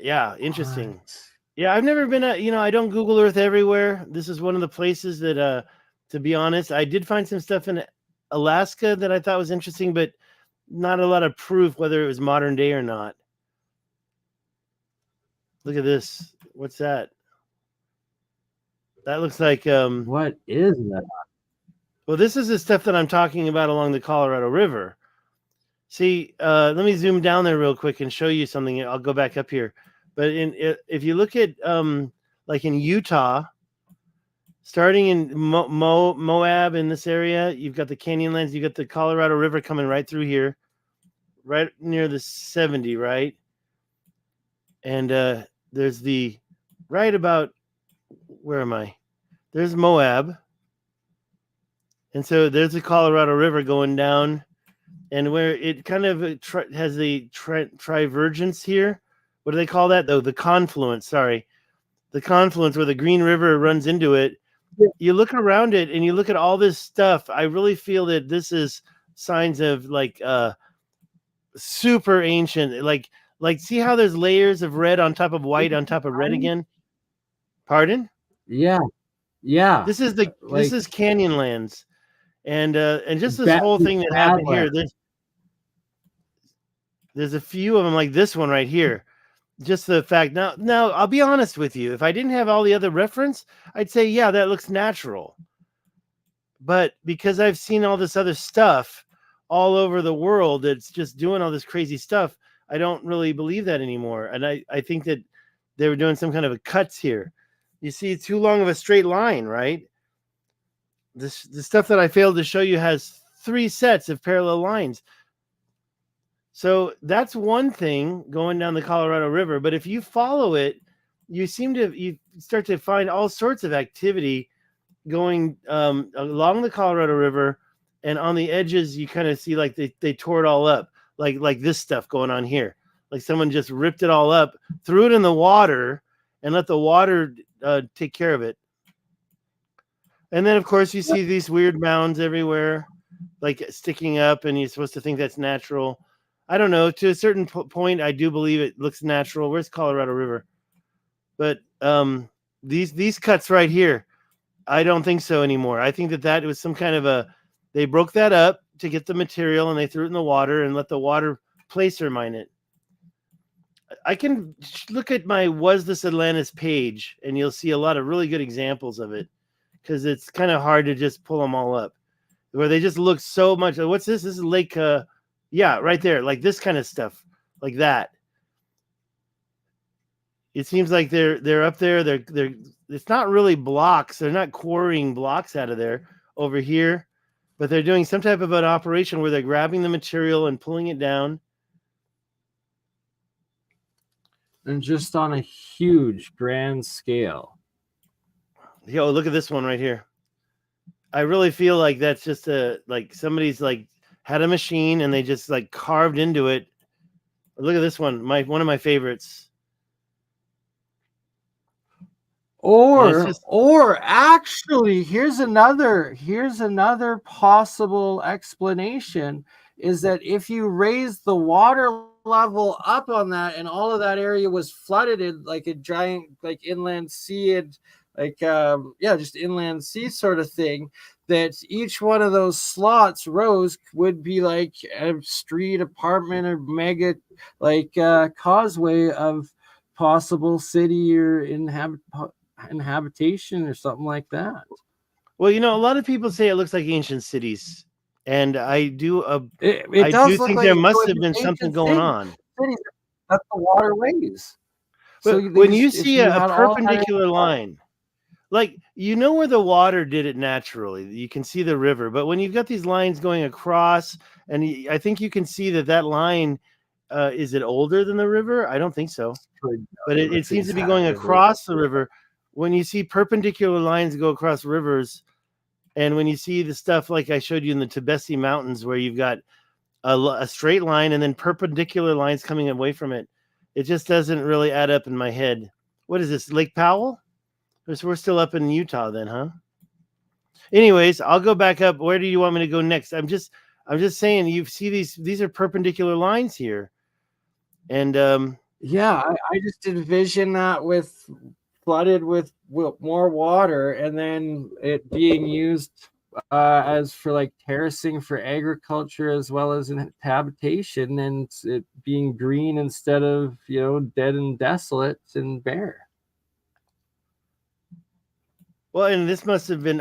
Speaker 3: Yeah, interesting.
Speaker 1: What?
Speaker 3: Yeah, I've never been I don't Google Earth everywhere. This is one of the places that to be honest, I did find some stuff in Alaska that I thought was interesting, but not a lot of proof whether it was modern day or not. Look at this. What's that? That looks like
Speaker 1: what is that?
Speaker 3: Well, this is the stuff that I'm talking about along the Colorado River. See, let me zoom down there real quick and show you something. I'll go back up here. But if you look at like in Utah, starting in Moab in this area, you've got the Canyonlands, you've got the Colorado River coming right through here, right near the 70, right? And there's the right about, where am I? There's Moab. And so there's the Colorado River going down, and where it kind of has the trivergence here. What do they call that, though? The confluence, sorry. The confluence where the Green River runs into it. You look around it and you look at all this stuff. I really feel that this is signs of like super ancient. Like see how there's layers of red on top of white on top of red again? Pardon?
Speaker 1: Yeah.
Speaker 3: This is Canyonlands. And just this whole thing that happened here. There's a few of them like this one right here. just the fact. Now, I'll be honest with you. If I didn't have all the other reference, I'd say, yeah, that looks natural. But because I've seen all this other stuff all over the world that's just doing all this crazy stuff, I don't really believe that anymore. And I think that they were doing some kind of a cuts here. You see too long of a straight line, right? The stuff that I failed to show you has 3 sets of parallel lines. So that's one thing going down the Colorado River. But if you follow it, you start to find all sorts of activity going along the Colorado River, and on the edges you kind of see like they tore it all up, like this stuff going on here, like someone just ripped it all up, threw it in the water, and let the water take care of it. And then of course you see these weird mounds everywhere, like sticking up, and you're supposed to think that's natural. I don't know, to a certain point I do believe it looks natural. Where's Colorado River? But these cuts right here, I don't think so anymore. I think that was some kind of they broke that up to get the material, and they threw it in the water and let the water placer mine it. I can look at my Was This Atlantis page, and you'll see a lot of really good examples of it, because it's kind of hard to just pull them all up, where they just look so much. What's this? This is Lake, yeah, right there, like this kind of stuff, like that. It seems like they're up there. They're it's not really blocks. They're not quarrying blocks out of there over here, but they're doing some type of an operation where they're grabbing the material and pulling it down.
Speaker 1: And just on a huge, grand scale.
Speaker 3: Yo, look at this one right here. I really feel like that's just like somebody's like had a machine and they just like carved into it. Look at this one, one of my favorites.
Speaker 1: Or actually, here's another possible explanation, is that if you raise the water level up on that and all of that area was flooded in like a giant like inland sea, and like just inland sea sort of thing, that each one of those slots rows would be like a street, apartment, or mega like causeway of possible city or inhabitation or something like that.
Speaker 3: Well, a lot of people say it looks like ancient cities, and I do. I do think there must have been something going on.
Speaker 1: That's the waterways.
Speaker 3: But so when you see a perpendicular line, like where the water did it naturally, you can see the river. But when you've got these lines going across, and I think you can see that line. Is it older than the river? I don't think so. But it seems to be going across the river. When you see perpendicular lines go across rivers, and when you see the stuff like I showed you in the Tibesti Mountains, where you've got a straight line and then perpendicular lines coming away from it, it just doesn't really add up in my head. What is this, Lake Powell? We're still up in Utah then, huh? Anyways, I'll go back up. Where do you want me to go next? I'm just saying, you see these are perpendicular lines here. And
Speaker 1: I just envision that with flooded with more water, and then it being used as for like terracing for agriculture as well as in habitation, and it being green instead of dead and desolate and bare.
Speaker 3: Well, and this must have been,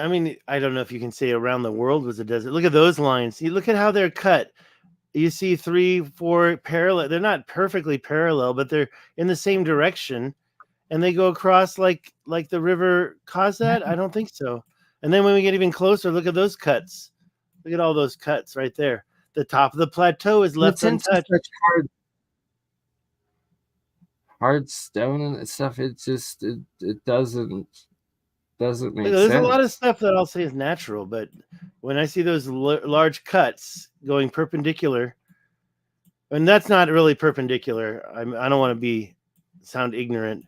Speaker 3: I don't know if you can say around the world was a desert. Look at those lines. You look at how they're cut. You see 3, 4 parallel. They're not perfectly parallel, but they're in the same direction. And they go across like the river caused that? I don't think so. And then when we get even closer, look at those cuts. Look at all those cuts right there. The top of the plateau is left untouched.
Speaker 1: Such hard stone and stuff. It just it doesn't make sense.
Speaker 3: There's a lot of stuff that I'll say is natural, but when I see those large cuts going perpendicular, and that's not really perpendicular. I don't want to sound ignorant.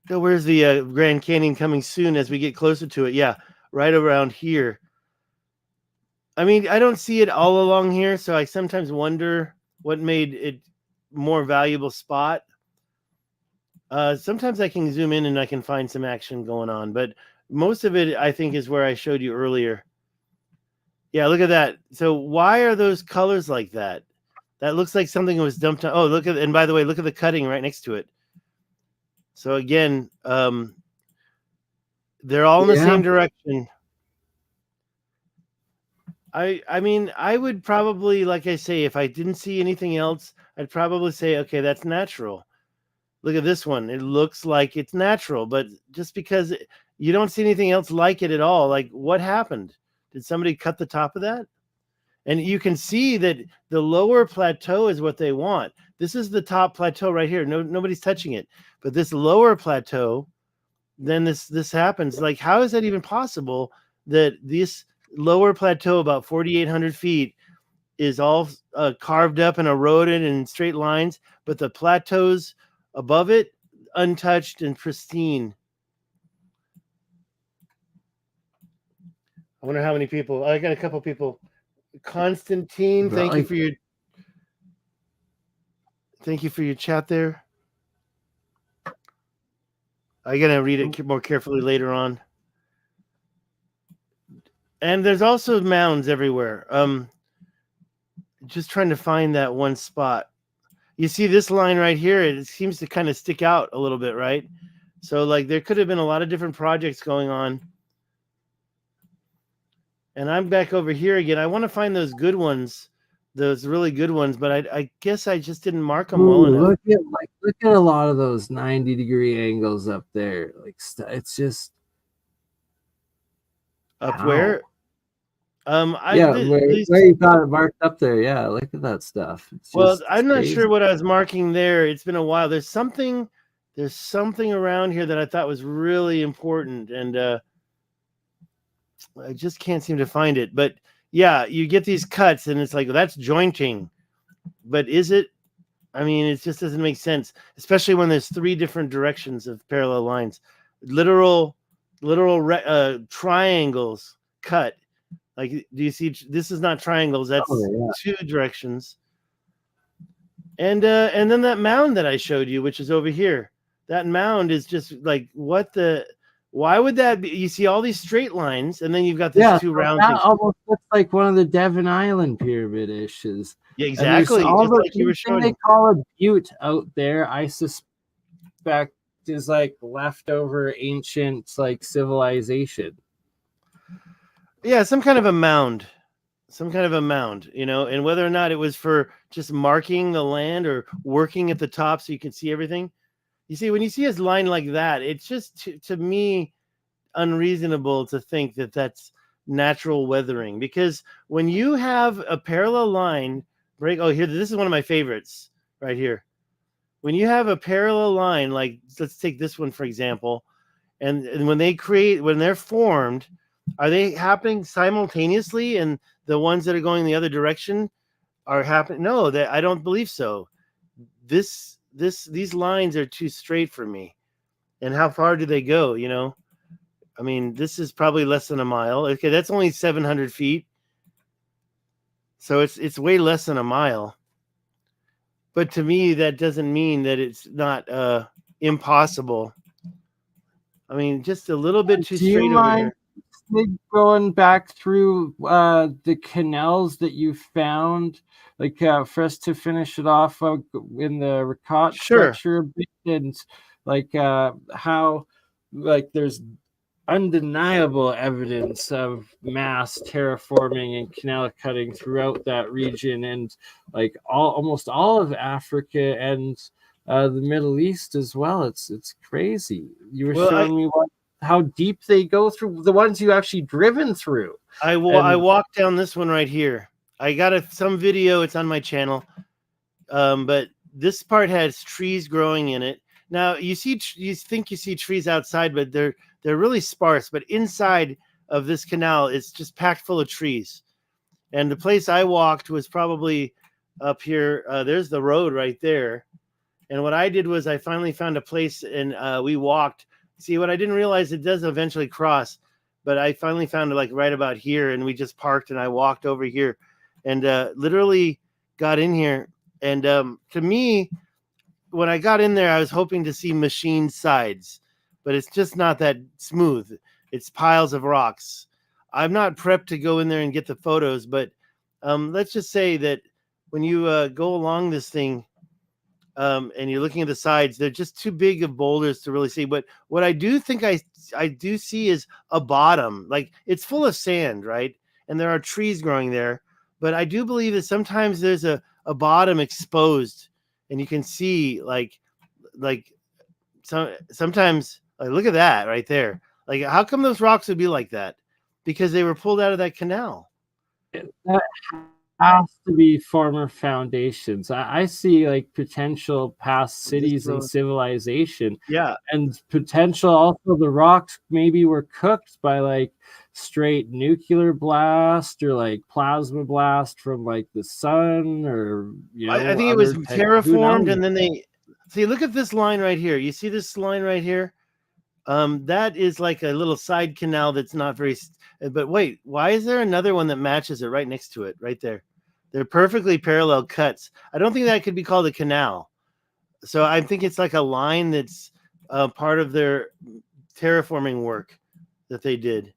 Speaker 3: So where's the Grand Canyon coming soon as we get closer to it? Yeah, right around here. I don't see it all along here, so I sometimes wonder what made it more valuable spot. Sometimes I can zoom in and I can find some action going on, but most of it, I think, is where I showed you earlier. Yeah, look at that. So why are those colors like that? That looks like something that was dumped on. Oh, look at, and by the way, look at the cutting right next to it. So again, they're all in the same direction. I mean, I would probably, like I say, if I didn't see anything else, I'd probably say, okay, that's natural. Look at this one. It looks like it's natural, but just because you don't see anything else like it at all, like what happened? Did somebody cut the top of that? And you can see that the lower plateau is what they want. This is the top plateau right here. Nobody's touching it. But this lower plateau, then this happens. Like, how is that even possible that this lower plateau, about 4,800 feet, is all carved up and eroded in straight lines, but the plateaus above it, untouched and pristine? I wonder how many people. I got a couple people. Constantine, thank you for your chat there. I'm gonna read it more carefully later on. And there's also mounds everywhere. Just trying to find that one spot. You see this line right here, it seems to kind of stick out a little bit, right? So like there could have been a lot of different projects going on. And I'm back over here again. I want to find those good ones, those really good ones, but I guess I just didn't mark them well enough.
Speaker 1: Look at a lot of those 90-degree angles up there. Like it's just
Speaker 3: up where?
Speaker 1: Where you got it marked up there. Yeah, look at that stuff.
Speaker 3: I'm not sure what I was marking there. It's been a while. There's something around here that I thought was really important, and I just can't seem to find it. But yeah, you get these cuts and it's like, well, that's jointing. But is it? I mean, it just doesn't make sense, especially when there's three different directions of parallel lines. Literal triangles cut. Like, do you see? This is not triangles. That's two directions. And then that mound that I showed you, which is over here, that mound is just like, what the? Why would that be? You see all these straight lines, and then you've got these two round things.
Speaker 1: Almost looks like one of the Devon Island pyramid issues.
Speaker 3: Yeah, exactly.
Speaker 1: All
Speaker 3: just like you were showing.
Speaker 1: They call a butte out there, I suspect, is like leftover ancient like civilization.
Speaker 3: Yeah, some kind of a mound, you know, and whether or not it was for just marking the land or working at the top so you can see everything. You see, when you see a line like that, it's just to me unreasonable to think that that's natural weathering, because when you have a parallel line break, here, this is one of my favorites right here. When you have a parallel line, like let's take this one for example, and when they're formed, are they happening simultaneously, and the ones that are going the other direction are happening? No, I don't believe so. These lines are too straight for me. And how far do they go? You know, I mean, this is probably less than a mile. Okay, that's only 700 feet. So it's way less than a mile. But to me, that doesn't mean that it's not impossible. I mean, just a little bit too straight over here.
Speaker 1: Going back through the canals that you found, like for us to finish it off in the Ricotte structure a bit, and like how like there's undeniable evidence of mass terraforming and canal cutting throughout that region, and like almost all of Africa and the Middle East as well. It's crazy. You were showing me how deep they go through, the ones you actually driven through.
Speaker 3: I walked down this one right here. I got some video. It's on my channel. But this part has trees growing in it. Now you think you see trees outside, but they're really sparse. But inside of this canal, it's just packed full of trees. And the place I walked was probably up here. There's the road right there. And what I did was I finally found a place, and we walked. See, what I didn't realize, it does eventually cross, but I finally found it like right about here, and we just parked, and I walked over here and literally got in here. And to me, when I got in there, I was hoping to see machined sides, but it's just not that smooth. It's piles of rocks. I'm not prepped to go in there and get the photos, but let's just say that when you go along this thing, and you're looking at the sides, they're just too big of boulders to really see. But what I do think I do see is a bottom. Like it's full of sand, right? And there are trees growing there. But I do believe that sometimes there's a bottom exposed, and you can see like sometimes like look at that right there. Like how come those rocks would be like that? Because they were pulled out of that canal.
Speaker 1: That has to be former foundations. I see like potential past cities and civilization.
Speaker 3: Yeah.
Speaker 1: And potential also the rocks maybe were cooked by like straight nuclear blast or like plasma blast from like the sun, or
Speaker 3: I think it was terraformed, and then they see. Look at this line right here. You see this line right here? That is like a little side canal that's not very. But wait, why is there another one that matches it right next to it, right there? They're perfectly parallel cuts. I don't think that could be called a canal. So I think it's like a line that's part of their terraforming work that they did,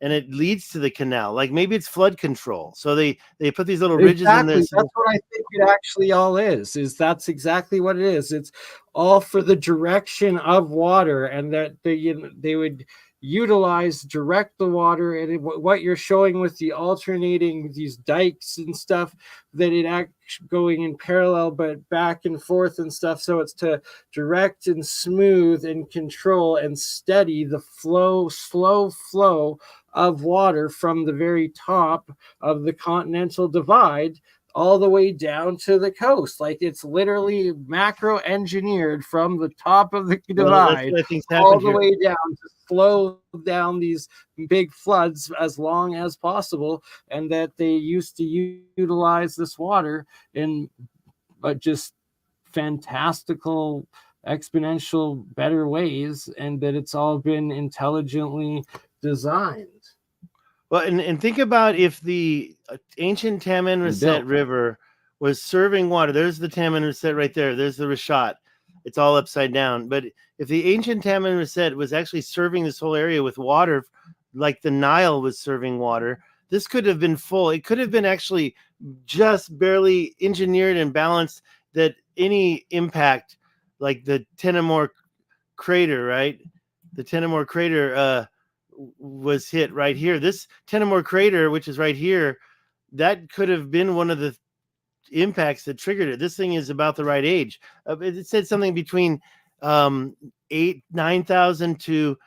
Speaker 3: and it leads to the canal. Like maybe it's flood control. So they put these little ridges in there.
Speaker 1: That's what I think it actually all is that's exactly what it is. It's all for the direction of water, and that they would direct the water. And what you're showing with the alternating these dikes and stuff, that it actually going in parallel but back and forth and stuff, so it's to direct and smooth and control and steady the slow flow of water from the very top of the continental divide all the way down to the coast. Like it's literally macro engineered from the top of the divide all the way down to slow down these big floods as long as possible. And that they used to utilize this water in just fantastical, exponential, better ways, and that it's all been intelligently designed.
Speaker 3: Well, and think about if the ancient Taman Reset River was serving water. There's the Taman Reset right there. There's the Rashat. It's all upside down. But if the ancient Taman Reset was actually serving this whole area with water, like the Nile was serving water, this could have been full. It could have been actually just barely engineered and balanced that any impact, like the Tenamore crater, right? The Tenamore crater was hit right here. This Tenamore crater, which is right here, that could have been one of the impacts that triggered it. This thing is about the right age. It said something between 9,000 to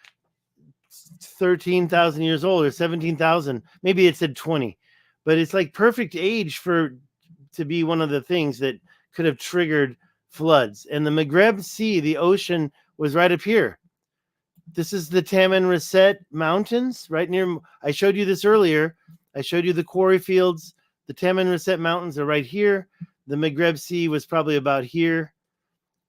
Speaker 3: 13,000 years old, or 17,000. Maybe it said 20, but it's like perfect age to be one of the things that could have triggered floods. And the Maghreb Sea, the ocean, was right up here. This is the Taman Reset Mountains right near. I showed you this earlier. I showed you the quarry fields. The Taman Reset Mountains are right here. The Maghreb Sea was probably about here.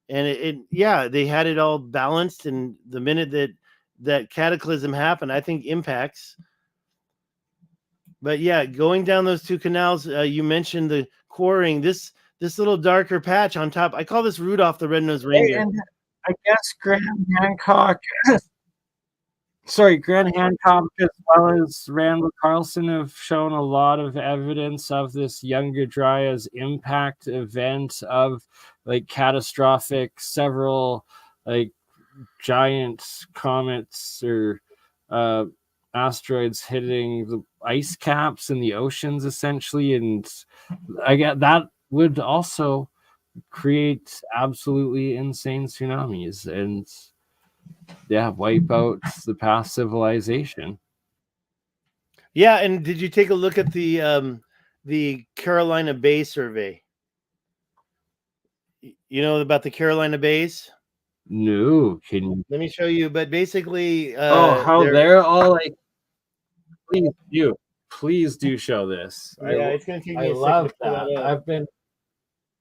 Speaker 3: And they had it all balanced. And the minute that cataclysm happened, I think impacts. But yeah, going down those two canals, you mentioned the quarrying. This little darker patch on top, I call this Rudolph the Red-Nosed Reindeer.
Speaker 1: And I guess Graham Hancock as well as Randall Carlson have shown a lot of evidence of this Younger Dryas impact event of like catastrophic, several like giant comets or asteroids hitting the ice caps in the oceans essentially. And I get that would also create absolutely insane tsunamis and wipe out the past civilization.
Speaker 3: Yeah, and did you take a look at the Carolina Bay survey? You know about the Carolina Bays?
Speaker 1: No, can you?
Speaker 3: Let me show you. But basically,
Speaker 1: how they're all like, please do show this.
Speaker 3: Yeah, it's going to take me
Speaker 1: I
Speaker 3: a
Speaker 1: love
Speaker 3: second to pull
Speaker 1: that.
Speaker 3: up.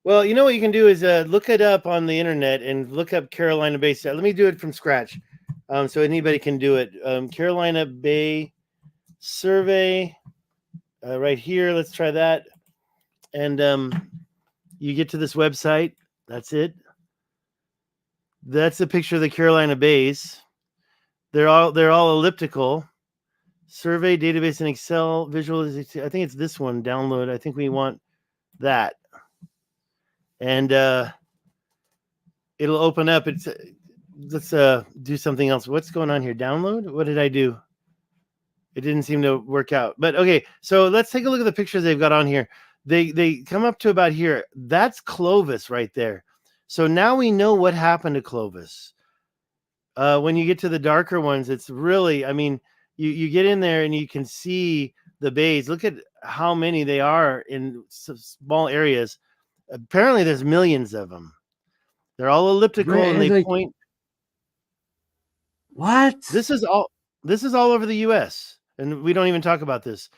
Speaker 1: Well,
Speaker 3: you know what you can do is look it up on the internet and look up Carolina Bay. Let me do it from scratch, so anybody can do it. Carolina Bay survey, right here. Let's try that, and you get to this website. That's it. That's a picture of the Carolina Bays. They're all elliptical. Survey database in Excel visualization. I think it's this one. Download. I think we want that, and it'll open up. It's let's do something else. What's going on here? Download? What did I do? It didn't seem to work out. But okay, so let's take a look at the pictures they've got on here. They come up to about here. That's Clovis right there. So now we know what happened to Clovis. When you get to the darker ones, it's really, I mean, you get in there and you can see the bays. Look at how many they are in small areas. Apparently there's millions of them. They're all elliptical and they point.
Speaker 1: What?
Speaker 3: This is all over the US, and we don't even talk about this.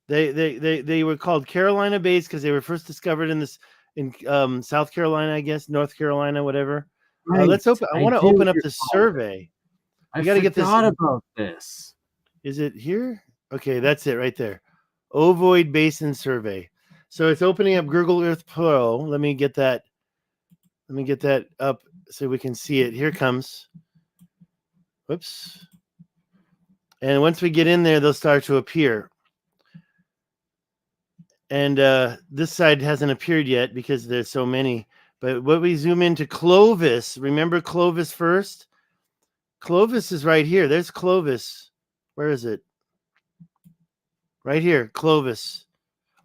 Speaker 3: They were called Carolina bays because they were first discovered in South Carolina, I guess, North Carolina, whatever.
Speaker 1: Right.
Speaker 3: Let's open. I want to open up this survey.
Speaker 1: I
Speaker 3: got to get this.
Speaker 1: About this.
Speaker 3: Is it here? Okay, that's it right there. Ovoid Basin Survey. So it's opening up Google Earth Pro. Let me get that up so we can see it. Here it comes. Whoops. And once we get in there, they'll start to appear. And this side hasn't appeared yet because there's so many. But when we zoom into Clovis, remember Clovis first? Clovis is right here. There's Clovis. Where is it? Right here, Clovis.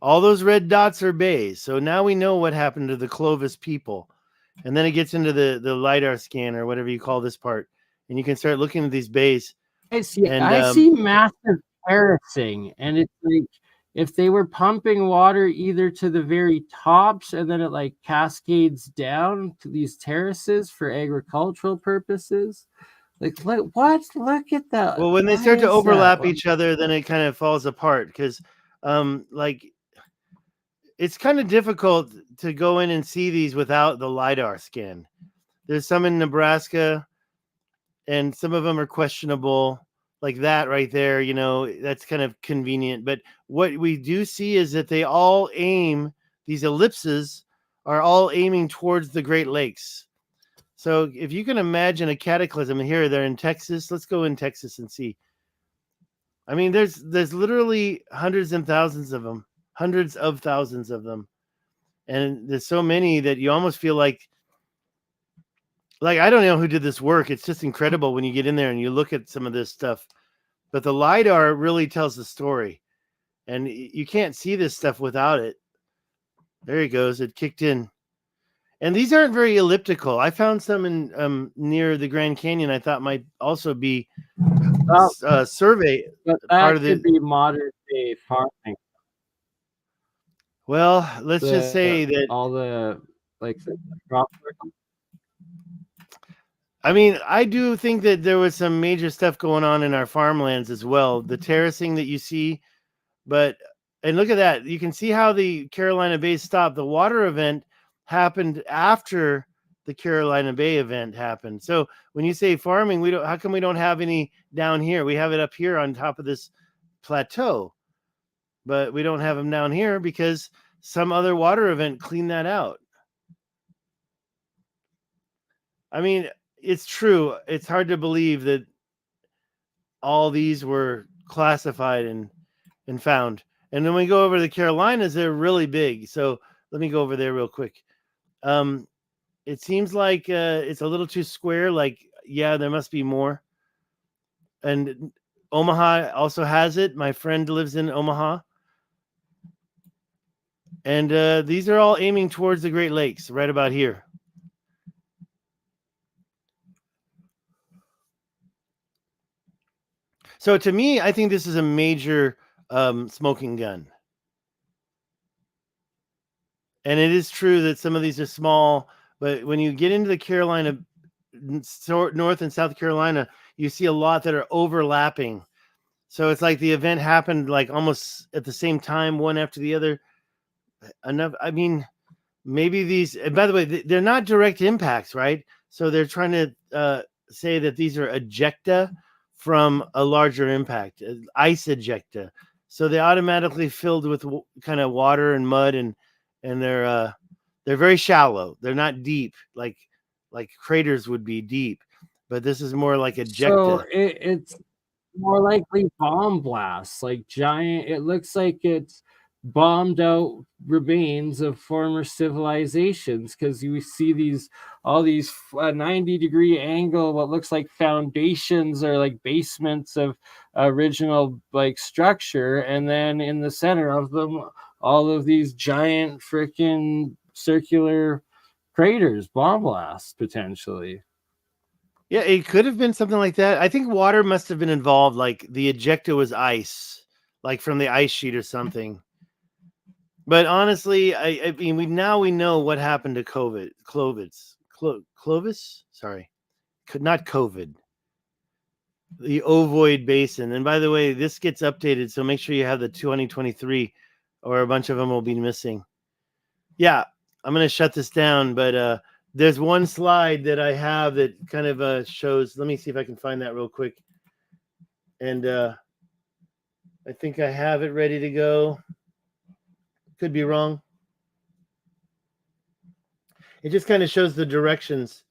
Speaker 3: All those red dots are bays. So now we know what happened to the Clovis people. And then it gets into the LiDAR scan or whatever you call this part. And you can start looking at these bays.
Speaker 1: I see massive terracing. And it's like, if they were pumping water either to the very tops and then it like cascades down to these terraces for agricultural purposes. Like, what? Look at that.
Speaker 3: Well, when they start to overlap each other, then it kind of falls apart because, like, it's kind of difficult to go in and see these without the LiDAR scan. There's some in Nebraska, and some of them are questionable, like that right there. You know, that's kind of convenient. But what we do see is that they all aim, these ellipses are all aiming towards the Great Lakes. So if you can imagine a cataclysm here, they're in Texas. Let's go in Texas and see. I mean, there's literally hundreds of thousands of them. And there's so many that you almost feel like I don't know who did this work. It's just incredible when you get in there and you look at some of this stuff. But the LiDAR really tells the story. And you can't see this stuff without it. There he goes. It kicked in. And these aren't very elliptical. I found some in the Grand Canyon. I thought might also be survey.
Speaker 1: But that could be modern day farming.
Speaker 3: Well, let's just say that
Speaker 1: all the crop.
Speaker 3: I mean, I do think that there was some major stuff going on in our farmlands as well. The terracing that you see, and look at that. You can see how the Carolina Bay stopped. The water event happened after the Carolina Bay event happened. So when you say farming, how come we don't have any down here? We have it up here on top of this plateau, but we don't have them down here because some other water event cleaned that out. I mean, it's true. It's hard to believe that all these were classified and found. And when we go over to the Carolinas, they're really big. So let me go over there real quick. It seems like it's a little too square. Like, yeah, there must be more. And Omaha also has it. My friend lives in Omaha. And these are all aiming towards the Great Lakes, right about here. So to me, I think this is a major smoking gun. And it is true that some of these are small, but when you get into the Carolina, North and South Carolina, you see a lot that are overlapping. So it's like the event happened like almost at the same time, one after the other. I mean, maybe these, and by the way, they're not direct impacts, right? So they're trying to say that these are ejecta from a larger impact, ice ejecta. So they automatically filled with kind of water and mud, and they're very shallow. They're not deep like craters would be deep, but this is more like ejecta.
Speaker 1: So it's more likely bomb blasts, like giant. It looks like it's bombed out remains of former civilizations, because you see all these 90-degree angle, what looks like foundations or like basements of original like structure, and then in the center of them all of these giant freaking circular craters, bomb blasts potentially.
Speaker 3: Yeah, it could have been something like that. I think water must have been involved, like the ejecta was ice, like from the ice sheet or something. But honestly, I mean, we know what happened to Clovis. Sorry, not COVID. The ovoid basin. And by the way, this gets updated, so make sure you have the 2023, or a bunch of them will be missing. Yeah, I'm gonna shut this down, but there's one slide that I have that kind of shows. Let me see if I can find that real quick. And I think I have it ready to go. Could be wrong. It just kind of shows the directions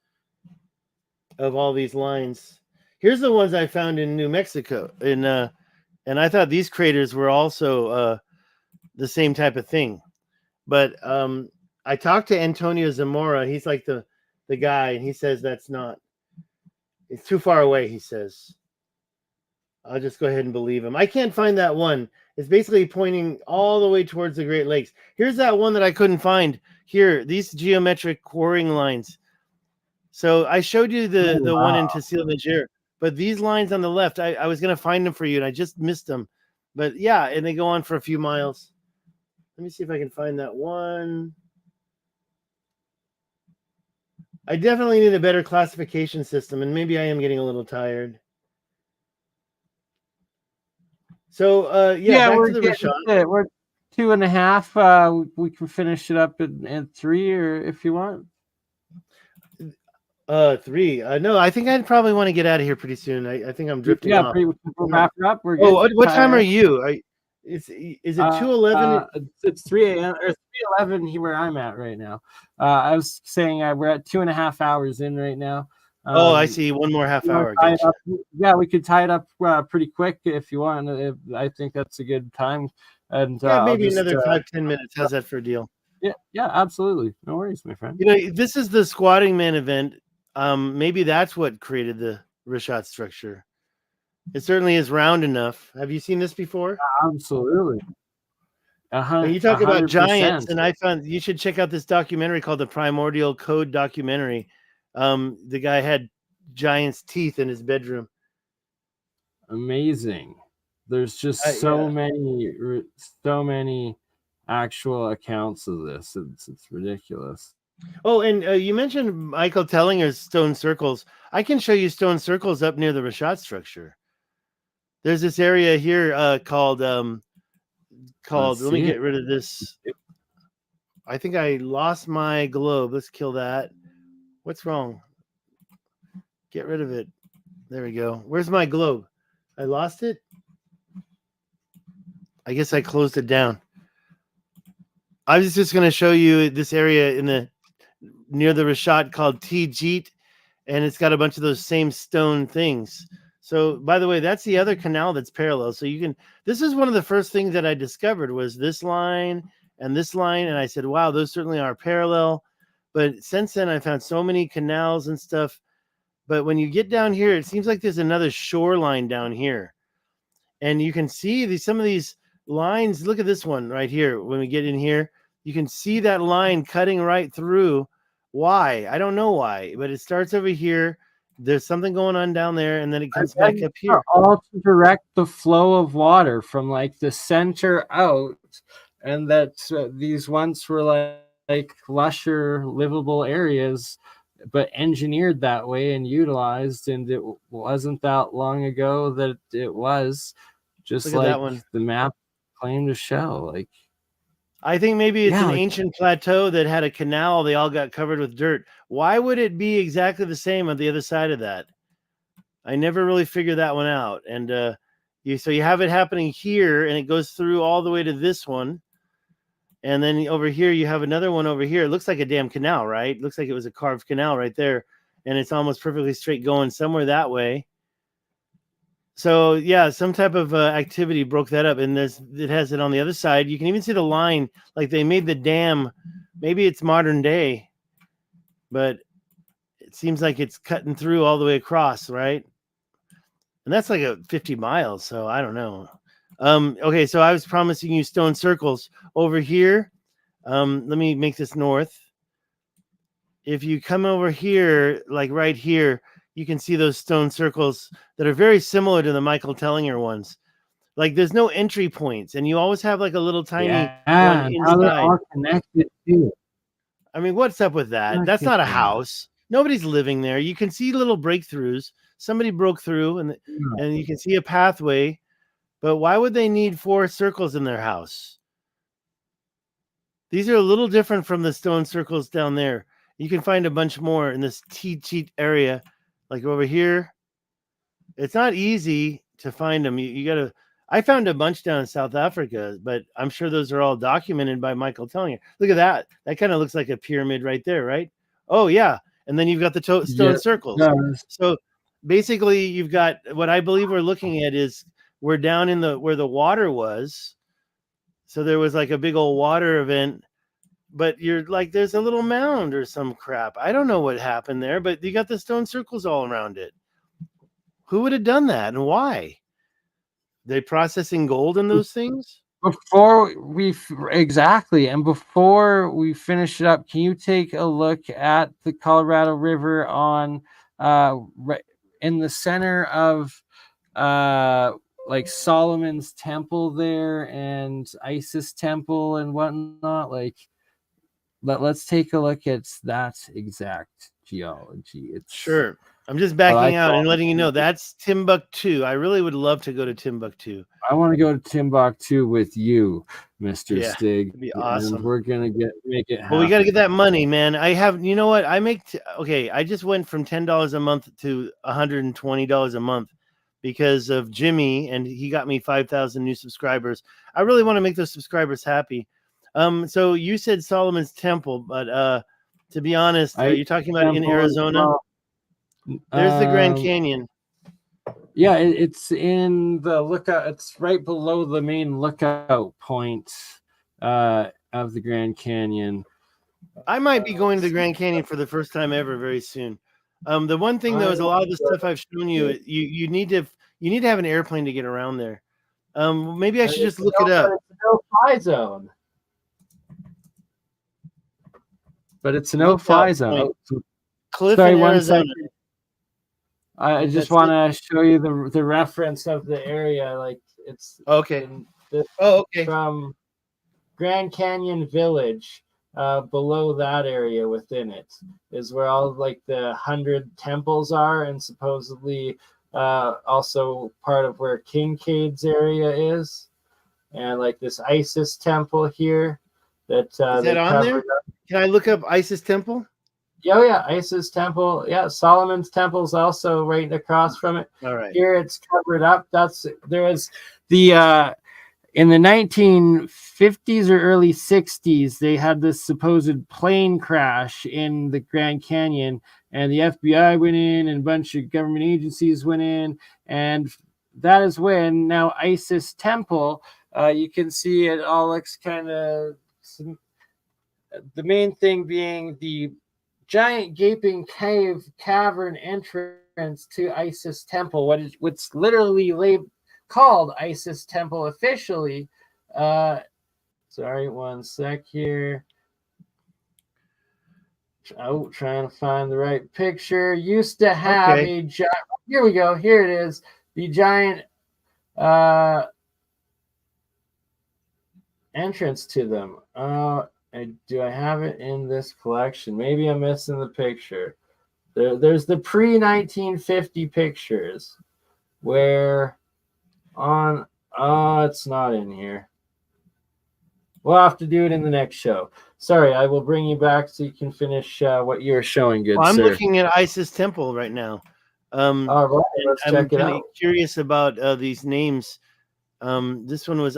Speaker 3: of all these lines. Here's the ones I found in New Mexico. And I thought these craters were also the same type of thing. But I talked to Antonio Zamora. He's like the guy, and he says that's not. It's too far away, he says. I'll just go ahead and believe him. I can't find that one. It's basically pointing all the way towards the Great Lakes. Here's that one that I couldn't find. Here, these geometric quarrying lines. So I showed you the one in Tassil Niger, but these lines on the left, I was going to find them for you, and I just missed them. But yeah, and they go on for a few miles. Let me see if I can find that one. I definitely need a better classification system, and maybe I am getting a little tired. So back to the Rashad.
Speaker 1: We're 2.5. We can finish it up in 3, or if you want.
Speaker 3: 3. No, I think I'd probably want to get out of here pretty soon. I think I'm drifting off.
Speaker 1: We can wrap it up. We're
Speaker 3: good. What time are you? Is it 2:11?
Speaker 1: It's 3 a.m. or 3:11 where I'm at right now. I was saying we're at 2.5 hours in right now.
Speaker 3: I see. One more half hour. Gotcha.
Speaker 1: Yeah, we could tie it up pretty quick if you want. I think that's a good time. And
Speaker 3: maybe another 5-10 minutes. How's that for a deal?
Speaker 1: Yeah, absolutely. No worries, my friend.
Speaker 3: This is the Squatting Man event. Maybe that's what created the Rishat structure. It certainly is round enough. Have you seen this before?
Speaker 1: Absolutely.
Speaker 3: And you talk about giants, and I found you should check out this documentary called the Primordial Code documentary. The guy had giants' teeth in his bedroom.
Speaker 1: Amazing. There's just so many actual accounts of this. It's ridiculous.
Speaker 3: Oh, and you mentioned Michael Tellinger's stone circles. I can show you stone circles up near the Rishat structure. There's this area here called. Let me get rid of this. I think I lost my globe. Let's kill that. What's wrong? Get rid of it. There we go. Where's my globe? I lost it. I guess I closed it down. I was just going to show you this area near the Rishat called Tijit, and it's got a bunch of those same stone things. So, by the way, that's the other canal that's parallel. So this is one of the first things that I discovered was this line and this line, and I said, wow, those certainly are parallel. But since then, I found so many canals and stuff. But when you get down here, it seems like there's another shoreline down here. And you can see some of these lines. Look at this one right here. When we get in here, you can see that line cutting right through. Why? I don't know why, but it starts over here. There's something going on down there, and then it comes back up here.
Speaker 1: All to direct the flow of water from like the center out, and that these once were like lusher, livable areas, but engineered that way and utilized. And it wasn't that long ago that it was just like the map claimed to show. Like,
Speaker 3: I think maybe it's an ancient plateau that had a canal. They all got covered with dirt. Why would it be exactly the same on the other side of that? I never really figured that one out. And so you have it happening here, and it goes through all the way to this one. And then over here, you have another one over here. It looks like a damn canal, right? It looks like it was a carved canal right there. And it's almost perfectly straight going somewhere that way. So yeah, some type of activity broke that up, and it has it on the other side. You can even see the line, like they made the dam. Maybe it's modern day, but it seems like it's cutting through all the way across, right? And that's like a 50 miles, so I don't know. Okay, so I was promising you stone circles over here. Let me make this north. If you come over here, like right here, you can see those stone circles that are very similar to the Michael Tellinger ones. Like there's no entry points, and you always have like a little tiny one
Speaker 1: and how they're
Speaker 3: inside.
Speaker 1: all connected too.
Speaker 3: I mean, what's up with that? That's not a house. Nobody's living there. You can see little breakthroughs. Somebody broke through, and you can see a pathway. But why would they need 4 circles in their house? These are a little different from the stone circles down there. You can find a bunch more in this cheat area, like over here. It's not easy to find them. You got to. I found a bunch down in South Africa, but I'm sure those are all documented by Michael Tellinger. Look at that. That kind of looks like a pyramid right there, right? Oh, yeah. And then you've got the stone circles. So basically, you've got what I believe we're looking at is we're down in where the water was. So there was like a big old water event, but you're like, there's a little mound or some crap. I don't know what happened there, but you got the stone circles all around it. Who would have done that and why? They processing gold in those things?
Speaker 1: Before we finish it up, can you take a look at the Colorado River on right in the center of like Solomon's Temple there and Isis Temple and whatnot? Like, let's take a look at that exact geology. It's
Speaker 3: sure. I'm just backing out and letting you know that's Timbuktu. I really would love to go to Timbuktu.
Speaker 1: I want to go to Timbuktu with you, Mr.
Speaker 3: Yeah,
Speaker 1: Stig.
Speaker 3: it'd be awesome.
Speaker 1: And we're gonna make it happen.
Speaker 3: Well, we got to get that money, man. You know what? I just went from $10 a month to $120 a month because of Jimmy, and he got me 5,000 new subscribers. I really want to make those subscribers happy. So you said Solomon's Temple, but to be honest, are you talking about in Arizona? There's the Grand Canyon.
Speaker 1: Yeah, it's in the lookout. It's right below the main lookout point of the Grand Canyon.
Speaker 3: I might be going to the Grand Canyon for the first time ever very soon. The one thing though is a lot of the stuff I've shown you. You need to have an airplane to get around there. Maybe I should just look it up.
Speaker 1: It's a no-fly zone. But it's a no-fly zone.
Speaker 3: Cliff in Arizona.
Speaker 1: I just want to show you the reference of the area. Like it's
Speaker 3: okay.
Speaker 1: From Grand Canyon Village, below that area within it is where all like the 100 temples are, and supposedly also part of where Kincaid's area is, and like this Isis temple here. Is
Speaker 3: that on there? Can I look up Isis temple?
Speaker 1: Oh yeah, Isis temple. Yeah, Solomon's temple's also right across from it.
Speaker 3: All right.
Speaker 1: Here it's covered up. There was the in the 1950s or early 60s, they had this supposed plane crash in the Grand Canyon, and the FBI went in and a bunch of government agencies went in, and that is when now Isis temple, you can see it all looks kind of, the main thing being the giant gaping cavern entrance to Isis temple, what's literally called Isis temple officially. Sorry, one sec here. Trying to find the right picture. Used to have a giant. Here we go. Here it is. The giant entrance to them. Do I have it in this collection? Maybe I'm missing the picture. There's the pre-1950 pictures where it's not in here. We'll have to do it in the next show. Sorry, I will bring you back so you can finish what you were showing. Good,
Speaker 3: I'm
Speaker 1: sir.
Speaker 3: looking at Isis temple right now.
Speaker 1: All right, let's check it out.
Speaker 3: I'm curious about these names. This one was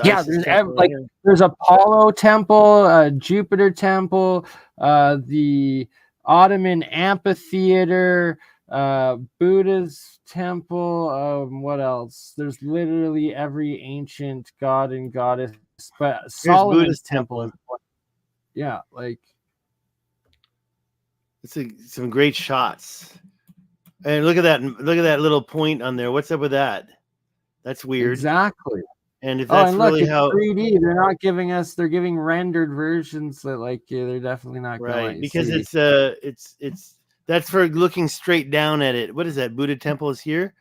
Speaker 1: there's Apollo temple, Jupiter temple, the Ottoman amphitheater, Buddha's temple. What else? There's literally every ancient god and goddess, but
Speaker 3: Here's
Speaker 1: Solomon's
Speaker 3: Buddha's
Speaker 1: temple
Speaker 3: temple.
Speaker 1: is, yeah, like
Speaker 3: Some great shots. And look at that! Look at that little point on there. What's up with that? That's weird.
Speaker 1: exactly.
Speaker 3: And if
Speaker 1: Oh,
Speaker 3: that's
Speaker 1: and look,
Speaker 3: really
Speaker 1: it's
Speaker 3: how
Speaker 1: 3D. They're not giving us. They're giving rendered versions that, like, yeah, they're definitely not going to let
Speaker 3: right,
Speaker 1: you
Speaker 3: because
Speaker 1: see.
Speaker 3: it's that's for looking straight down at it. What is that? Buddha temple is here.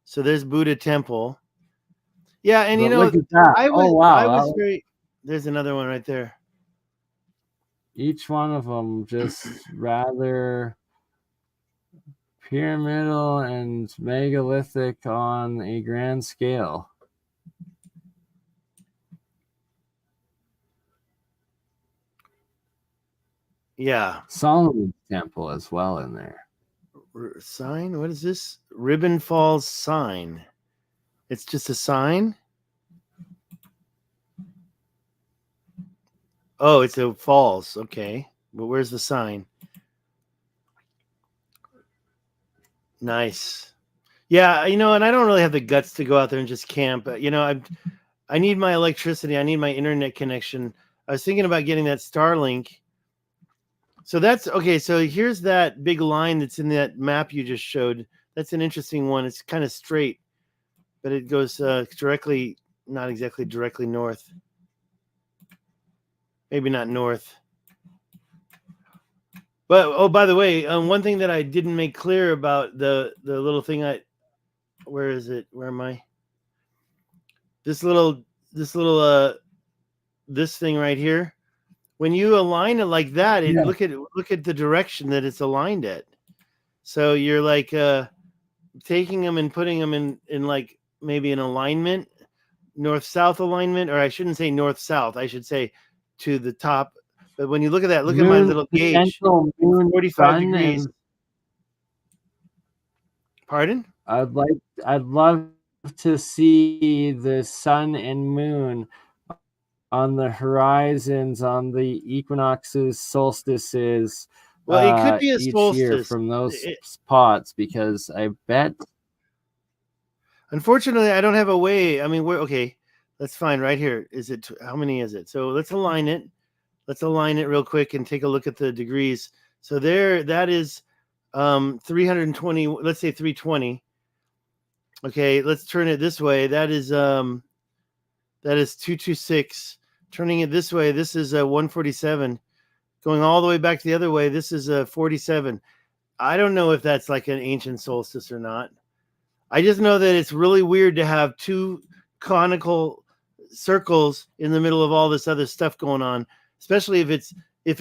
Speaker 3: So there's Buddha temple. Yeah, and
Speaker 1: But look at that.
Speaker 3: I
Speaker 1: Oh
Speaker 3: was
Speaker 1: wow!
Speaker 3: very. There's another one right there.
Speaker 1: Each one of them just rather pyramidal and megalithic on a grand scale.
Speaker 3: Yeah.
Speaker 1: Solomon's temple as well in there.
Speaker 3: Sign? What is this? Ribbon Falls sign. It's just a sign? Oh, it's a falls. Okay. But where's the sign? Nice. Yeah, and I don't really have the guts to go out there and just camp. I need my electricity. I need my internet connection. I was thinking about getting that Starlink. So that's okay. So here's that big line that's in that map you just showed. That's an interesting one. It's kind of straight, but it goes directly, not exactly directly north. Maybe not north. But oh, by the way, one thing that I didn't make clear about the little thing where is it? Where am I? This thing right here. When you align it like that, look at the direction that it's aligned at. So you're like taking them and putting them in like maybe an alignment, north-south alignment, or I shouldn't say north-south. I should say to the top. But when you look at that, look at my little gauge.
Speaker 1: Moon,
Speaker 3: 45 degrees. Pardon?
Speaker 1: I'd love to see the sun and moon on the horizons, on the equinoxes, solstices.
Speaker 3: Well, it could be a
Speaker 1: each
Speaker 3: solstice
Speaker 1: year from those spots, because I bet.
Speaker 3: Unfortunately, I don't have a way. I mean, okay. That's fine. Right here. Is it? How many is it? So let's align it. Let's align it real quick and take a look at the degrees. So there, that is 320. Let's say 320. Okay, let's turn it this way. That is 226. Turning it this way, this is 147. Going all the way back the other way, this is 47. I don't know if that's like an ancient solstice or not. I just know that it's really weird to have two conical circles in the middle of all this other stuff going on, especially if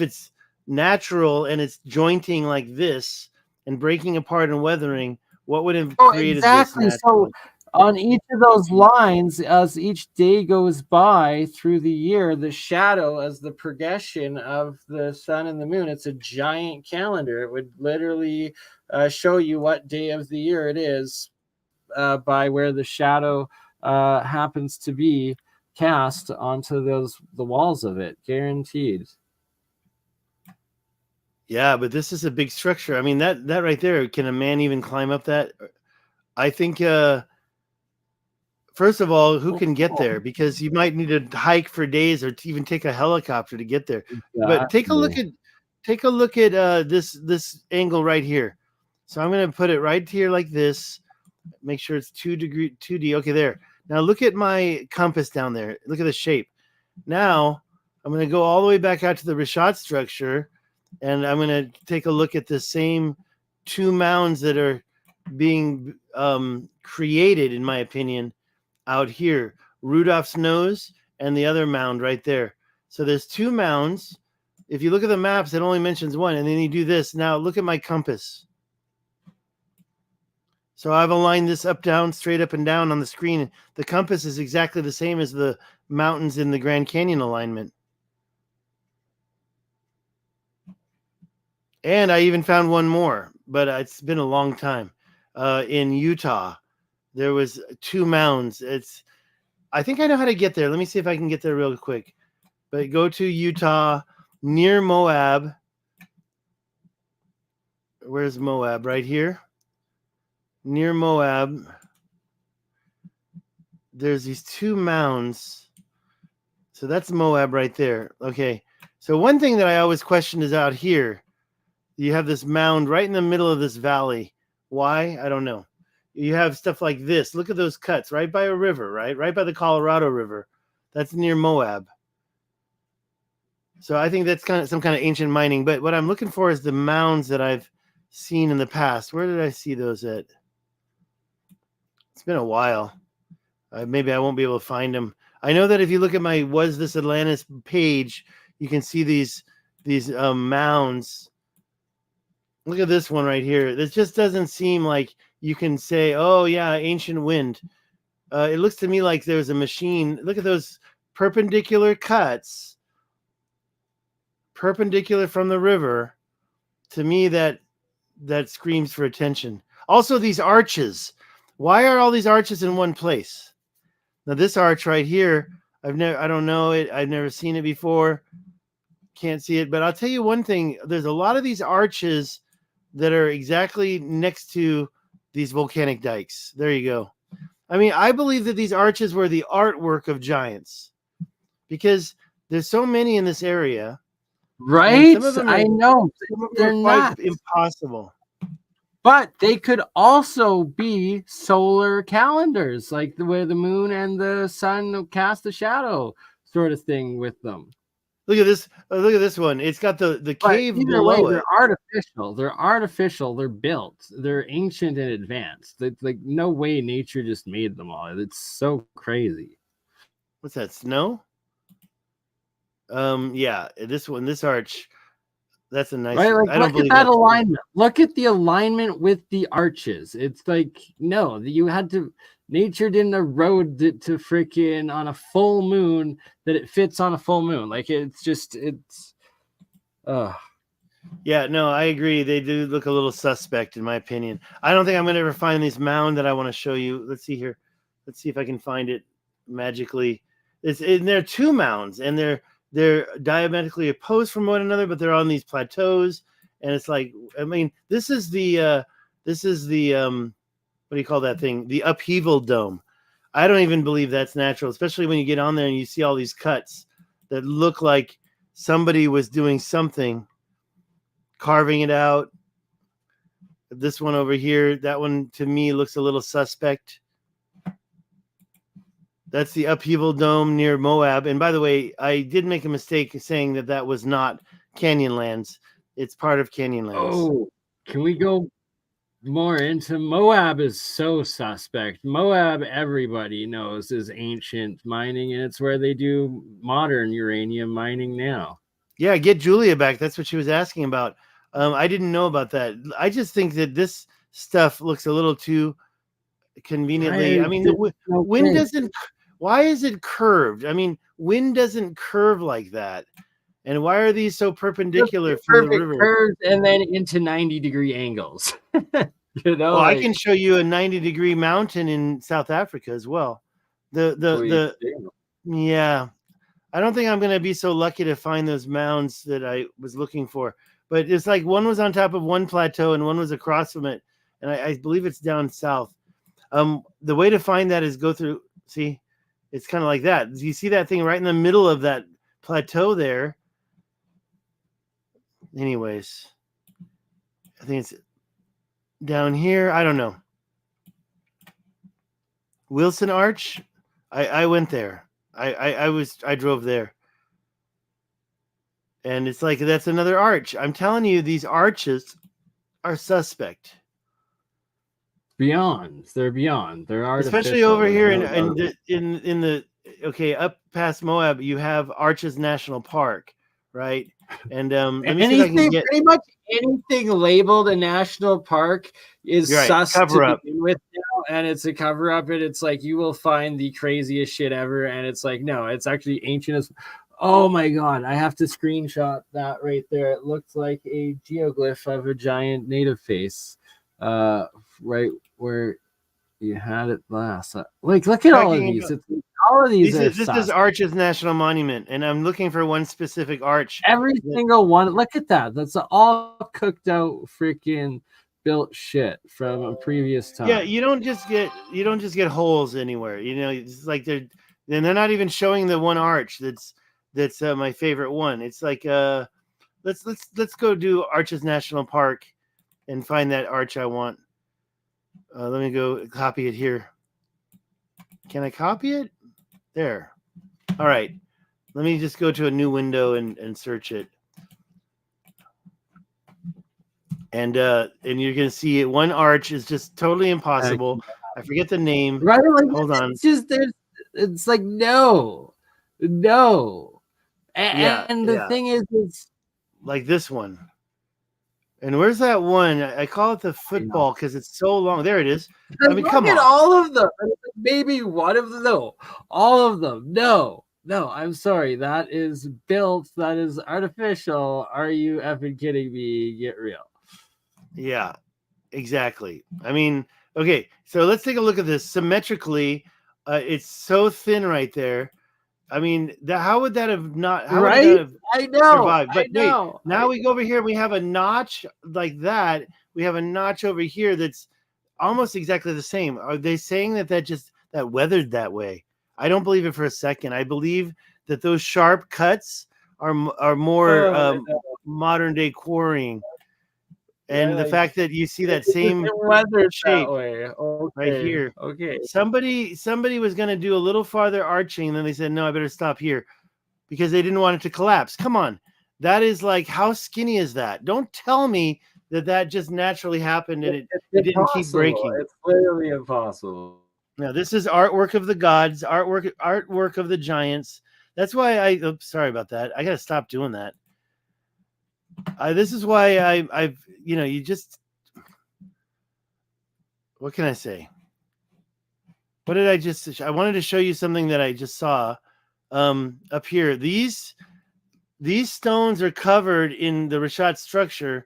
Speaker 3: it's natural and it's jointing like this and breaking apart and weathering. What would have created
Speaker 1: exactly
Speaker 3: this?
Speaker 1: So on each of those lines, as each day goes by through the year, the shadow as the progression of the sun and the moon, it's a giant calendar. It would literally show you what day of the year it is by where the shadow happens to be cast onto the walls of it, guaranteed.
Speaker 3: Yeah, but this is a big structure. I mean, that right there, can a man even climb up that? I think first of all, who can get there? Because you might need to hike for days or to even take a helicopter to get there. Exactly. But take a look at this angle right here. So I'm going to put it right here like this. Make sure it's 2D. Okay, there. Now look at my compass down there. Look at the shape. Now I'm going to go all the way back out to the Rishat structure, and I'm going to take a look at the same two mounds that are being created, in my opinion, out here. Rudolph's nose and the other mound right there. So there's two mounds. If you look at the maps, it only mentions one, and then you do this. Now look at my compass. So I've aligned this up, down, straight up and down on the screen. The compass is exactly the same as the mountains in the Grand Canyon alignment. And I even found one more, but it's been a long time. In Utah, there was two mounds. I think I know how to get there. Let me see if I can get there real quick. But go to Utah, near Moab. Where's Moab? Right here. near Moab. There's these two mounds. So that's Moab right there. Okay. So one thing that I always question is out here. You have this mound right in the middle of this valley. Why? I don't know. You have stuff like this. Look at those cuts right by a river, right? Right by the Colorado River. That's near Moab. So I think that's kind of some kind of ancient mining. But what I'm looking for is the mounds that I've seen in the past. Where did I see those at? It's been a while. Maybe I won't be able to find them. I know that if you look at my Was This Atlantis page, you can see these mounds. Look at this one right here. This just doesn't seem like you can say, oh, yeah, ancient wind. It looks to me like there's a machine. Look at those perpendicular cuts, perpendicular from the river. To me, that screams for attention. Also, these arches. Why are all these arches in one place? Now, this arch right here, I don't know it. I've never seen it before. Can't see it. But I'll tell you one thing. There's a lot of these arches that are exactly next to these volcanic dikes. There you go. I mean, I believe that these arches were the artwork of giants because there's so many in this area.
Speaker 1: Right?
Speaker 3: Some of them
Speaker 1: I know. They're
Speaker 3: quite
Speaker 1: not
Speaker 3: impossible.
Speaker 1: But they could also be solar calendars, like the way the moon and the sun cast a shadow sort of thing with them.
Speaker 3: Look at this. Look at this one. It's got the cave below it.
Speaker 1: They're artificial. They're artificial. They're built. They're ancient and advanced. It's like no way nature just made them all. It's so crazy.
Speaker 3: What's that? Snow? Yeah. This arch. That's a nice.
Speaker 1: Right? Like,
Speaker 3: I don't
Speaker 1: look at that alignment. Look at the alignment with the arches. It's like no, you had to. Nature didn't erode it to freaking on a full moon that it fits on a full moon. Like it's.
Speaker 3: Yeah, no, I agree. They do look a little suspect, in my opinion. I don't think I'm going to ever find this mound that I want to show you. Let's see here. Let's see if I can find it magically. There are two mounds, and they're diametrically opposed from one another, but they're on these plateaus. And it's like, I mean, this is the what do you call that thing? The upheaval dome. I don't even believe that's natural, especially when you get on there and you see all these cuts that look like somebody was doing something, carving it out. This one over here, that one to me looks a little suspect. That's the upheaval dome near Moab. And by the way, I did make a mistake saying that was not Canyonlands. It's part of Canyonlands.
Speaker 1: Oh, can we go more into Moab? Is so suspect. Moab, everybody knows, is ancient mining, and it's where they do modern uranium mining now.
Speaker 3: Yeah, get Julia back. That's what she was asking about. I didn't know about that. I just think that this stuff looks a little too conveniently. I mean, the wind doesn't. Why is it curved? I mean, wind doesn't curve like that. And why are these so perpendicular from the river?
Speaker 1: Curves and then into 90-degree angles. You know,
Speaker 3: well, I can show you a 90-degree mountain in South Africa as well. Yeah. I don't think I'm going to be so lucky to find those mounds that I was looking for. But it's like one was on top of one plateau and one was across from it. And I believe it's down south. The way to find that is go through, see, it's kind of like that. You see that thing right in the middle of that plateau there. Anyways, I think it's down here. I don't know. Wilson Arch. I went there. I drove there. And it's like, that's another arch. I'm telling you, these arches are suspect.
Speaker 1: Beyond. They're beyond. They're artificial.
Speaker 3: Especially over here in the up past Moab, you have Arches National Park, right? And let me see if I can get
Speaker 1: pretty much anything labeled a national park is sus to begin with now, and it's a cover up, and it's like you will find the craziest shit ever, and it's like no, it's actually ancient as. Oh my god, I have to screenshot that right there. It looks like a geoglyph of a giant native face. Right where you had it last. Like, look at all of these. All of these are
Speaker 3: this is Arches National Monument, and I'm looking for one specific arch.
Speaker 1: Every single one. Look at that. That's all cooked out freaking built shit from a previous time.
Speaker 3: Yeah, you don't just get holes anywhere. You know, it's like they're not even showing the one arch that's my favorite one. It's like let's go do Arches National Park and find that arch I want. Let me go copy it here. Can I copy it? There. All right. Let me just go to a new window and search it. And you're gonna see it. One arch is just totally impossible. I forget the name.
Speaker 1: Right? Like,
Speaker 3: hold on.
Speaker 1: It's just it's like no. And the thing is, it's
Speaker 3: like this one. And where's that one? I call it the football because it's so long. There it is. I mean, come on.
Speaker 1: All of them. Maybe one of them. No, all of them. No, I'm sorry. That is built. That is artificial. Are you effing kidding me? Get real.
Speaker 3: Yeah, exactly. I mean, okay. So let's take a look at this symmetrically. It's so thin right there. I mean, how would that have not? How
Speaker 1: right?
Speaker 3: Would that have
Speaker 1: I know.
Speaker 3: Survived? But
Speaker 1: I know.
Speaker 3: Wait, now we go over here. We have a notch like that. We have a notch over here that's almost exactly the same. Are they saying that weathered that way? I don't believe it for a second. I believe that those sharp cuts are more modern day quarrying. And the fact that you see that same shape right here.
Speaker 1: Okay.
Speaker 3: Somebody was going to do a little farther arching, and then they said, no, I better stop here because they didn't want it to collapse. Come on. That is like, how skinny is that? Don't tell me that just naturally happened and it didn't keep breaking.
Speaker 1: It's literally impossible.
Speaker 3: Now, this is artwork of the gods, artwork of the giants. That's why sorry about that. I got to stop doing that. This is why I've what can I say? What did I wanted to show you something that I just saw up here. These stones are covered in the Rishat structure,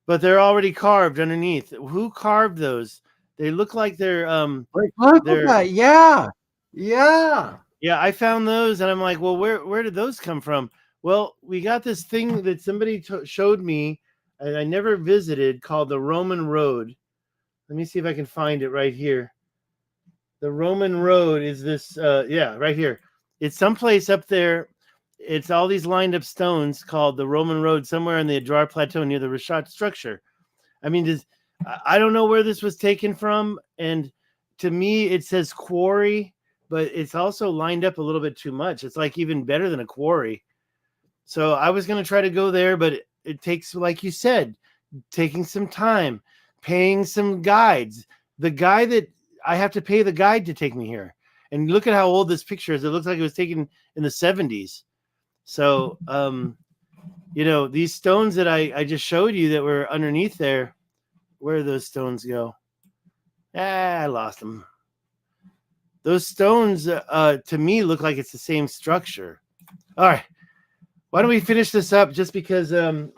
Speaker 3: but they're already carved underneath. Who carved those? They look like they're
Speaker 1: look at that. Yeah.
Speaker 3: I found those and I'm like, well, where did those come from? Well, we got this thing that somebody showed me and I never visited called the Roman Road. Let me see if I can find it right here. The Roman Road is this, right here. It's someplace up there. It's all these lined up stones called the Roman Road somewhere in the Adrar Plateau near the Rishat structure. I mean, I don't know where this was taken from. And to me, it says quarry, but it's also lined up a little bit too much. It's like even better than a quarry. So I was going to try to go there, but it takes, like you said, taking some time, paying some guides. The guy that I have to pay the guide to take me here. And look at how old this picture is. It looks like it was taken in the 70s. So, these stones that I just showed you that were underneath there, where do those stones go? I lost them. Those stones, to me, look like it's the same structure. All right. Why don't we finish this up? Just because, I'm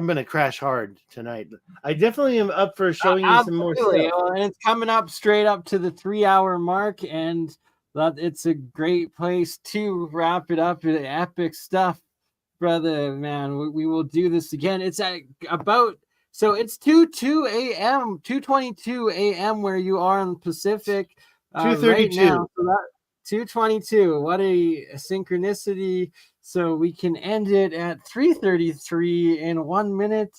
Speaker 3: going to crash hard tonight. I definitely am up for showing you some more stuff.
Speaker 1: And it's coming up straight up to the 3-hour mark, and that it's a great place to wrap it up with epic stuff, brother, man. We will do this again. It's at about, so it's 2:22 a.m. where you are in the Pacific.
Speaker 3: 2:32.
Speaker 1: Right now. So that, 2:22. What a synchronicity. So we can end it at 3:33 in 1 minute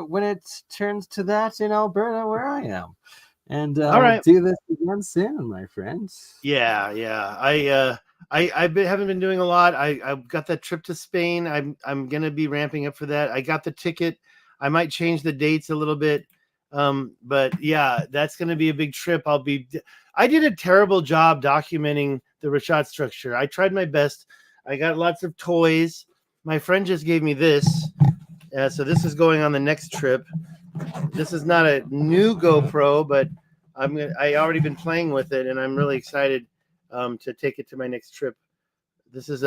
Speaker 1: when it turns to that in Alberta where I am. And
Speaker 3: all right,
Speaker 1: we'll do this again soon, my friends.
Speaker 3: Yeah. I haven't been doing a lot. I've got that trip to Spain. I'm gonna be ramping up for that. I got the ticket. I might change the dates a little bit. But yeah, that's gonna be a big trip. I did a terrible job documenting the Rishat structure. I tried my best. I got lots of toys. My friend just gave me this. So this is going on the next trip. This is not a new GoPro, but I already been playing with it, and I'm really excited to take it to my next trip. This is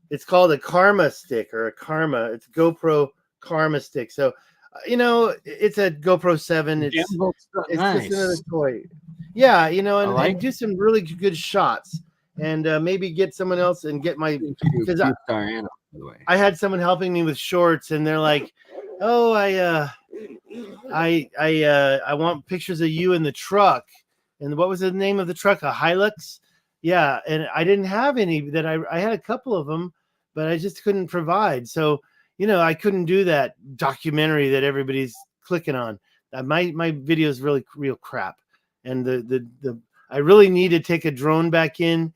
Speaker 3: it's called a Karma stick or a Karma. It's GoPro Karma stick. So, it's a GoPro 7. It's
Speaker 1: nice.
Speaker 3: Just another toy. Yeah, and do some really good shots. And maybe get someone else and get my, because I had someone helping me with shorts, and they're like, "Oh, I want pictures of you in the truck. And what was the name of the truck? A Hilux? Yeah, and I didn't have any that I had a couple of them, but I just couldn't provide. So, I couldn't do that documentary that everybody's clicking on. My video is really real crap. And I really need to take a drone back in.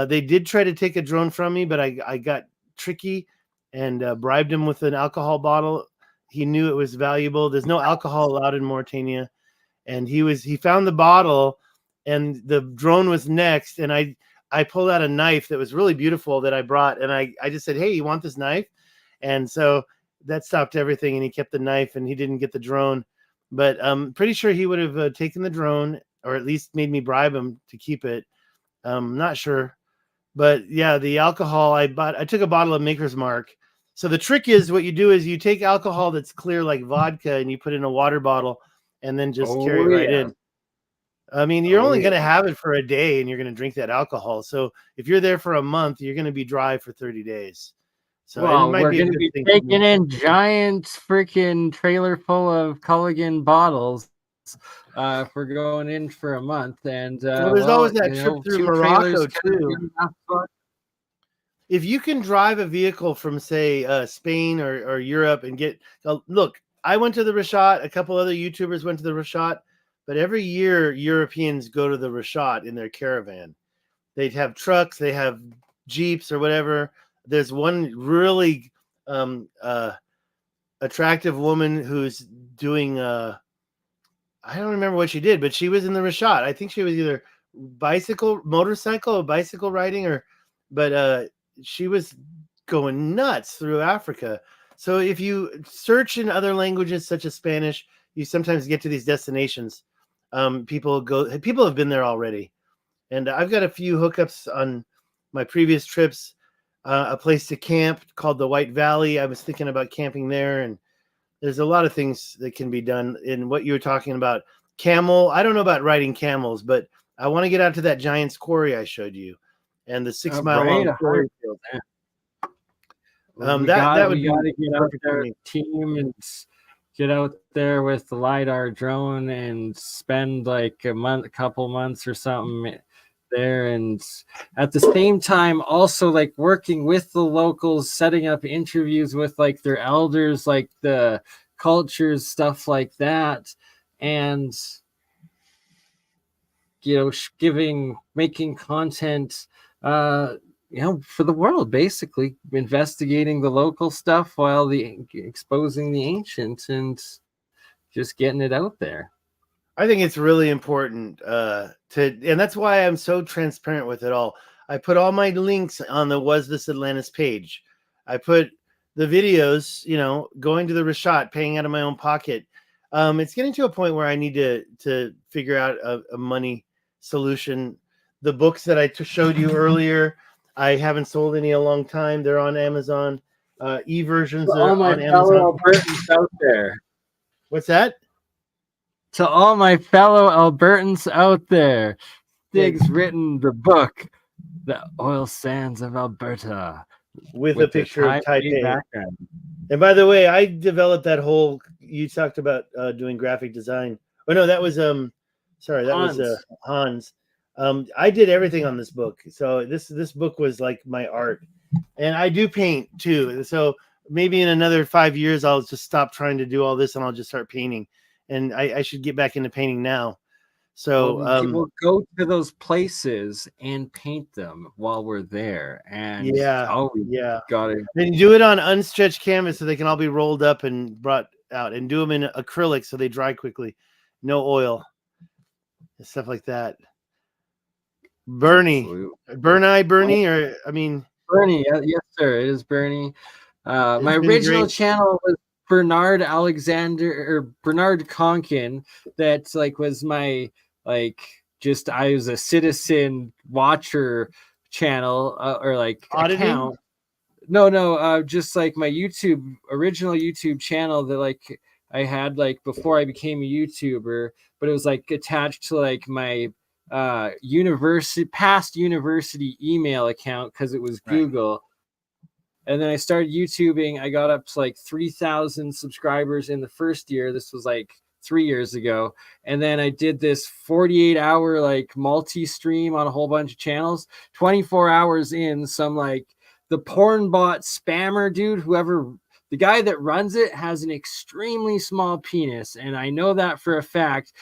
Speaker 3: They did try to take a drone from me, but I got tricky and bribed him with an alcohol bottle. He knew it was valuable. There's no alcohol allowed in Mauritania. And he found the bottle, and the drone was next. And I pulled out a knife that was really beautiful that I brought. And I just said, hey, you want this knife? And so that stopped everything. And he kept the knife, and he didn't get the drone. But I'm pretty sure he would have taken the drone, or at least made me bribe him to keep it. Not sure. But yeah, the alcohol I took a bottle of Maker's Mark. So the trick is, what you do is you take alcohol that's clear like vodka, and you put it in a water bottle and then just carry it right in. I mean, you're only going to have it for a day, and you're going to drink that alcohol. So if you're there for a month, you're going to be dry for 30 days. So
Speaker 1: Well,
Speaker 3: it might
Speaker 1: we're
Speaker 3: be a
Speaker 1: going to
Speaker 3: good
Speaker 1: be
Speaker 3: thing
Speaker 1: taking in giant freaking trailer full of Culligan bottles. If we're going in for a month, and
Speaker 3: Well, there's always that trip through Morocco too. If you can drive a vehicle from, say, Spain or Europe and get look, I went to the Rashat. A couple other YouTubers went to the Rashat, but every year Europeans go to the Rashat in their caravan. They'd have trucks, they have Jeeps or whatever. There's one really attractive woman who's doing I don't remember what she did, but she was in the Rashat. I think she was either motorcycle or bicycle riding, but she was going nuts through Africa. So if you search in other languages such as Spanish, you sometimes get to these destinations. People have been there already. And I've got a few hookups on my previous trips. A place to camp called the White Valley. I was thinking about camping there, and there's a lot of things that can be done. In what you were talking about, camel. I don't know about riding camels, but I want to get out to that Giant's Quarry I showed you, and the 6 mile long quarry field.
Speaker 1: We got to get out there, team, and get out there with the LiDAR drone and spend like a couple months or something there, and at the same time also like working with the locals, setting up interviews with like their elders, like the cultures, stuff like that, and making content for the world, basically investigating the local stuff while exposing the ancient and just getting it out there.
Speaker 3: I think it's really important and that's why I'm so transparent with it all. I put all my links on the Was This Atlantis page. I put the videos, going to the Rashat, paying out of my own pocket. It's getting to a point where I need to figure out a money solution. The books that I showed you earlier, I haven't sold any a long time. They're on Amazon. E-versions are on Amazon.
Speaker 1: Albertans out there.
Speaker 3: What's that?
Speaker 1: To all my fellow Albertans out there, Stig's written the book, The Oil Sands of Alberta,
Speaker 3: with a picture of Taipei background. And by the way, I developed that whole. You talked about doing graphic design. Oh no, that was was Hans. I did everything on this book, so this book was like my art, and I do paint too. So maybe in another 5 years, I'll just stop trying to do all this, and I'll just start painting. And I should get back into painting now. So
Speaker 1: we'll go to those places and paint them while we're there. And got it.
Speaker 3: Then do it on unstretched canvas so they can all be rolled up and brought out, and do them in acrylic so they dry quickly. No oil and stuff like that. BurnEye, BurnEye,
Speaker 1: BurnEye. Yes, sir. It is BurnEye. My original channel was Bernard Conkin. That was my I was a citizen watcher channel or
Speaker 3: auditing?
Speaker 1: Account. No, just like my original YouTube channel that I had before I became a YouTuber, but it was attached to my past university email account because it was Google. And then I started YouTubing. I got up to like 3,000 subscribers in the first year. This was like 3 years ago. And then I did this 48-hour like multi-stream on a whole bunch of channels. 24 hours in, some like the porn bot spammer dude, whoever, the guy that runs it has an extremely small penis. And I know that for a fact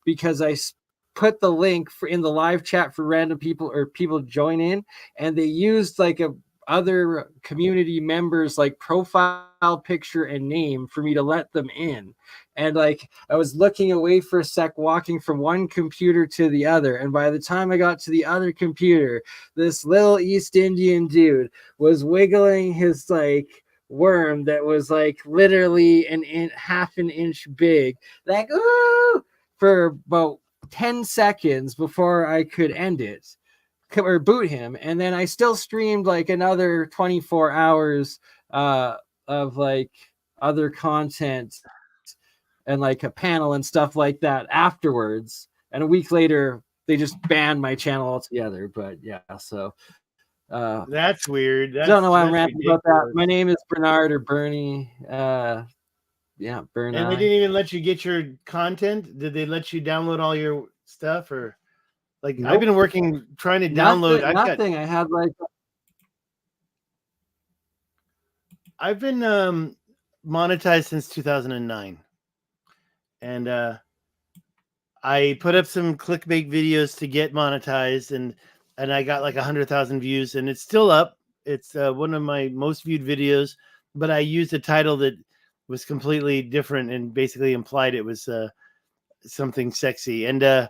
Speaker 1: because I put the link in the live chat for random people or people to join in, and they used like other community members like profile picture and name for me to let them in. And like I was looking away for a sec, walking from one computer to the other, and by the time I got to the other computer, this little East Indian dude was wiggling his like worm that was like literally half an inch big, like ooh, for about 10 seconds before I could end it or boot him. And then I still streamed like another 24 hours of like other content and like a panel and stuff like that afterwards. And a week later, they just banned my channel altogether. But yeah, so
Speaker 3: that's weird.
Speaker 1: I don't know why I'm ranting about that. My name is Bernard or Bernie. Yeah, BurnEye.
Speaker 3: And they didn't even let you get your content? Did they let you download all your stuff? Or like nope. I've been working trying to download
Speaker 1: nothing. I had like
Speaker 3: I've been monetized since 2009. And I put up some clickbait videos to get monetized, and I got like 100,000 views, and it's still up. It's one of my most viewed videos, but I used a title that was completely different and basically implied it was something sexy. And I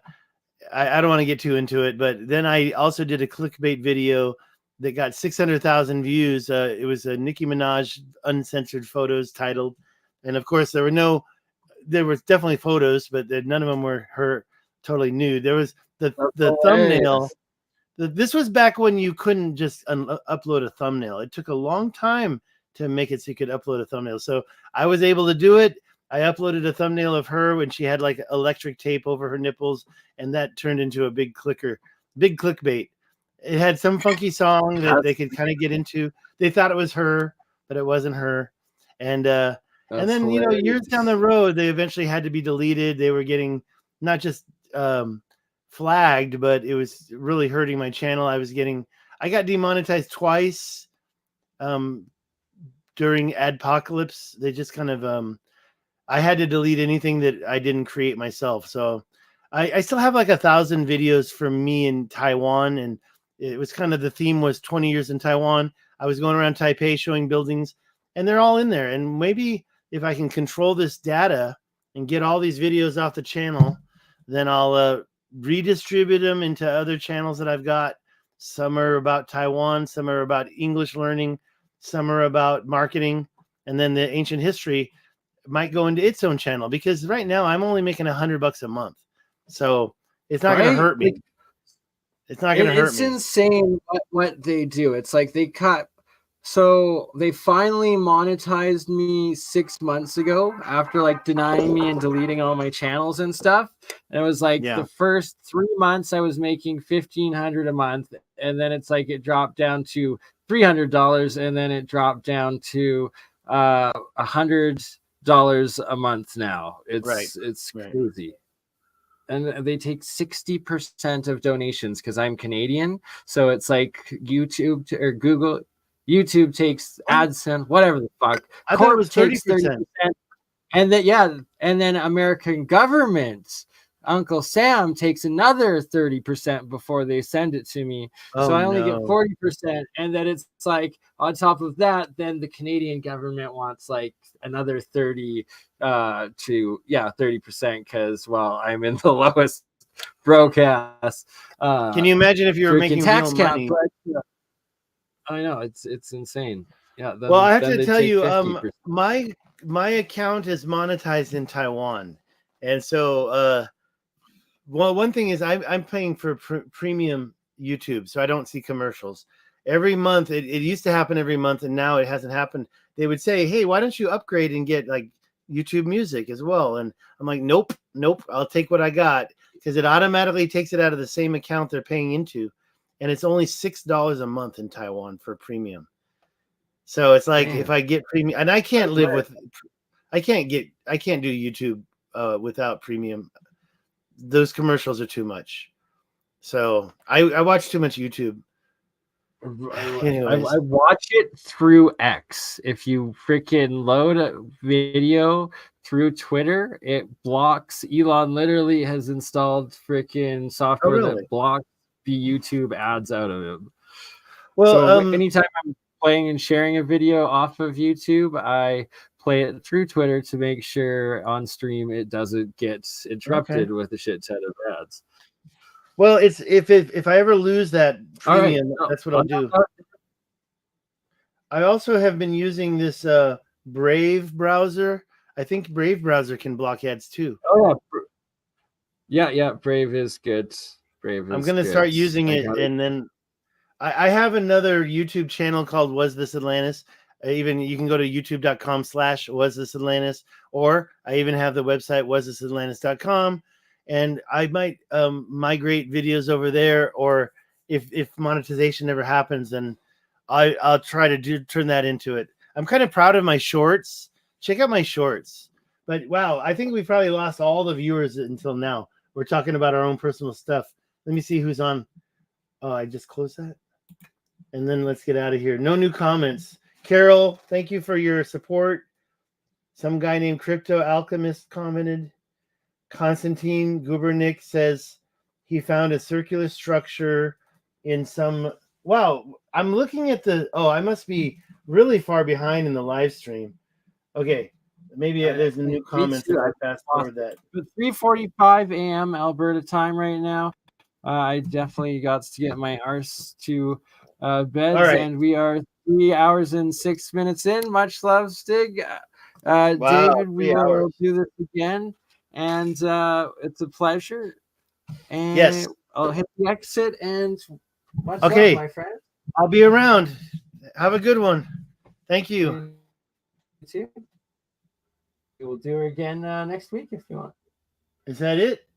Speaker 3: don't want to get too into it, but then I also did a clickbait video that got 600,000 views. It was a Nicki Minaj uncensored photos titled. And of course, there were definitely photos, but none of them were her totally nude. There was the thumbnail. This was back when you couldn't just upload a thumbnail. It took a long time to make it so you could upload a thumbnail. So I was able to do it. I uploaded a thumbnail of her when she had like electric tape over her nipples, and that turned into a big clickbait. It had some funky song that they could kind of get into. They thought it was her, but it wasn't her. And then, hilarious. Years down the road, they eventually had to be deleted. They were getting not just flagged, but it was really hurting my channel. I got demonetized twice during Adpocalypse. They just kind of I had to delete anything that I didn't create myself. So I still have like 1,000 videos from me in Taiwan, and it was kind of the theme was 20 years in Taiwan. I was going around Taipei showing buildings, and they're all in there. And maybe if I can control this data and get all these videos off the channel, then I'll redistribute them into other channels that I've got. Some are about Taiwan, some are about English learning, some are about marketing, and then the ancient history might go into its own channel, because right now I'm only making $100 a month, so it's not going to hurt me. It's not going to hurt me. It's
Speaker 1: insane what they do. It's like they cut. So they finally monetized me 6 months ago after like denying me and deleting all my channels and stuff. And it was like the first 3 months I was making $1,500 a month, and then it's like it dropped down to $300, and then it dropped down to $100 a month now. It's crazy. And they take 60% of donations because I'm Canadian. So it's like YouTube or Google. YouTube takes AdSense, whatever the fuck.
Speaker 3: I thought it was 30%.
Speaker 1: And then American government, Uncle Sam takes another 30% before they send it to me. So I only get 40%. And then it's like on top of that, then the Canadian government wants like another 30% because I'm in the lowest broadcast.
Speaker 3: Can you imagine if you were making tax real money?
Speaker 1: I know it's insane. Yeah.
Speaker 3: Well, I have to tell you, my account is monetized in Taiwan, and so one thing is I'm paying for premium YouTube, so I don't see commercials every month. It used to happen every month, and now it hasn't happened. They would say, "Hey, why don't you upgrade and get like YouTube Music as well?" And I'm like, "Nope. I'll take what I got," because it automatically takes it out of the same account they're paying into. And it's only $6 a month in Taiwan for premium. So it's like
Speaker 1: Damn.
Speaker 3: if I get premium, and I can't live with, I can't do YouTube without premium. Those commercials are too much. So I watch too much YouTube. Anyways.
Speaker 1: I watch it through X. If you freaking load a video through Twitter, it blocks. Elon literally has installed freaking software that blocks the YouTube ads out of him.
Speaker 3: Well,
Speaker 1: so anytime I'm playing and sharing a video off of YouTube, I play it through Twitter to make sure on stream it doesn't get interrupted with a shit ton of ads.
Speaker 3: Well, it's if I ever lose that premium, that's what I'll do. I also have been using this Brave browser. I think Brave browser can block ads too.
Speaker 1: Oh yeah, Brave is good. Brave.
Speaker 3: I'm gonna start using it, and then I have another YouTube channel called Was This Atlantis. Even you can go to youtube.com/wasthisatlantis, or I even have the website wasthisatlantis.com. And I might migrate videos over there, or if monetization never happens, then I'll try to turn that into it. I'm kind of proud of my shorts. Check out my shorts. But wow, I think we probably lost all the viewers until now. We're talking about our own personal stuff. Let me see who's on. Oh, I just closed that. And then let's get out of here. No new comments. Carol, thank you for your support. Some guy named Crypto Alchemist commented. Konstantin Gubernik says he found a circular structure in some. Wow, I'm looking at the. Oh, I must be really far behind in the live stream. Okay, maybe there's a new comment if I fast forward that.
Speaker 1: 3:45 a.m. Alberta time right now. I definitely got to get my arse to beds, and we are 3 hours and 6 minutes in. Much love, Stig. David, we will do this again. And it's a pleasure. And
Speaker 3: yes,
Speaker 1: I'll hit the exit and much love, my friend.
Speaker 3: I'll be around. Have a good one. Thank you.
Speaker 1: You too. We'll do it again next week if you want.
Speaker 3: Is that it?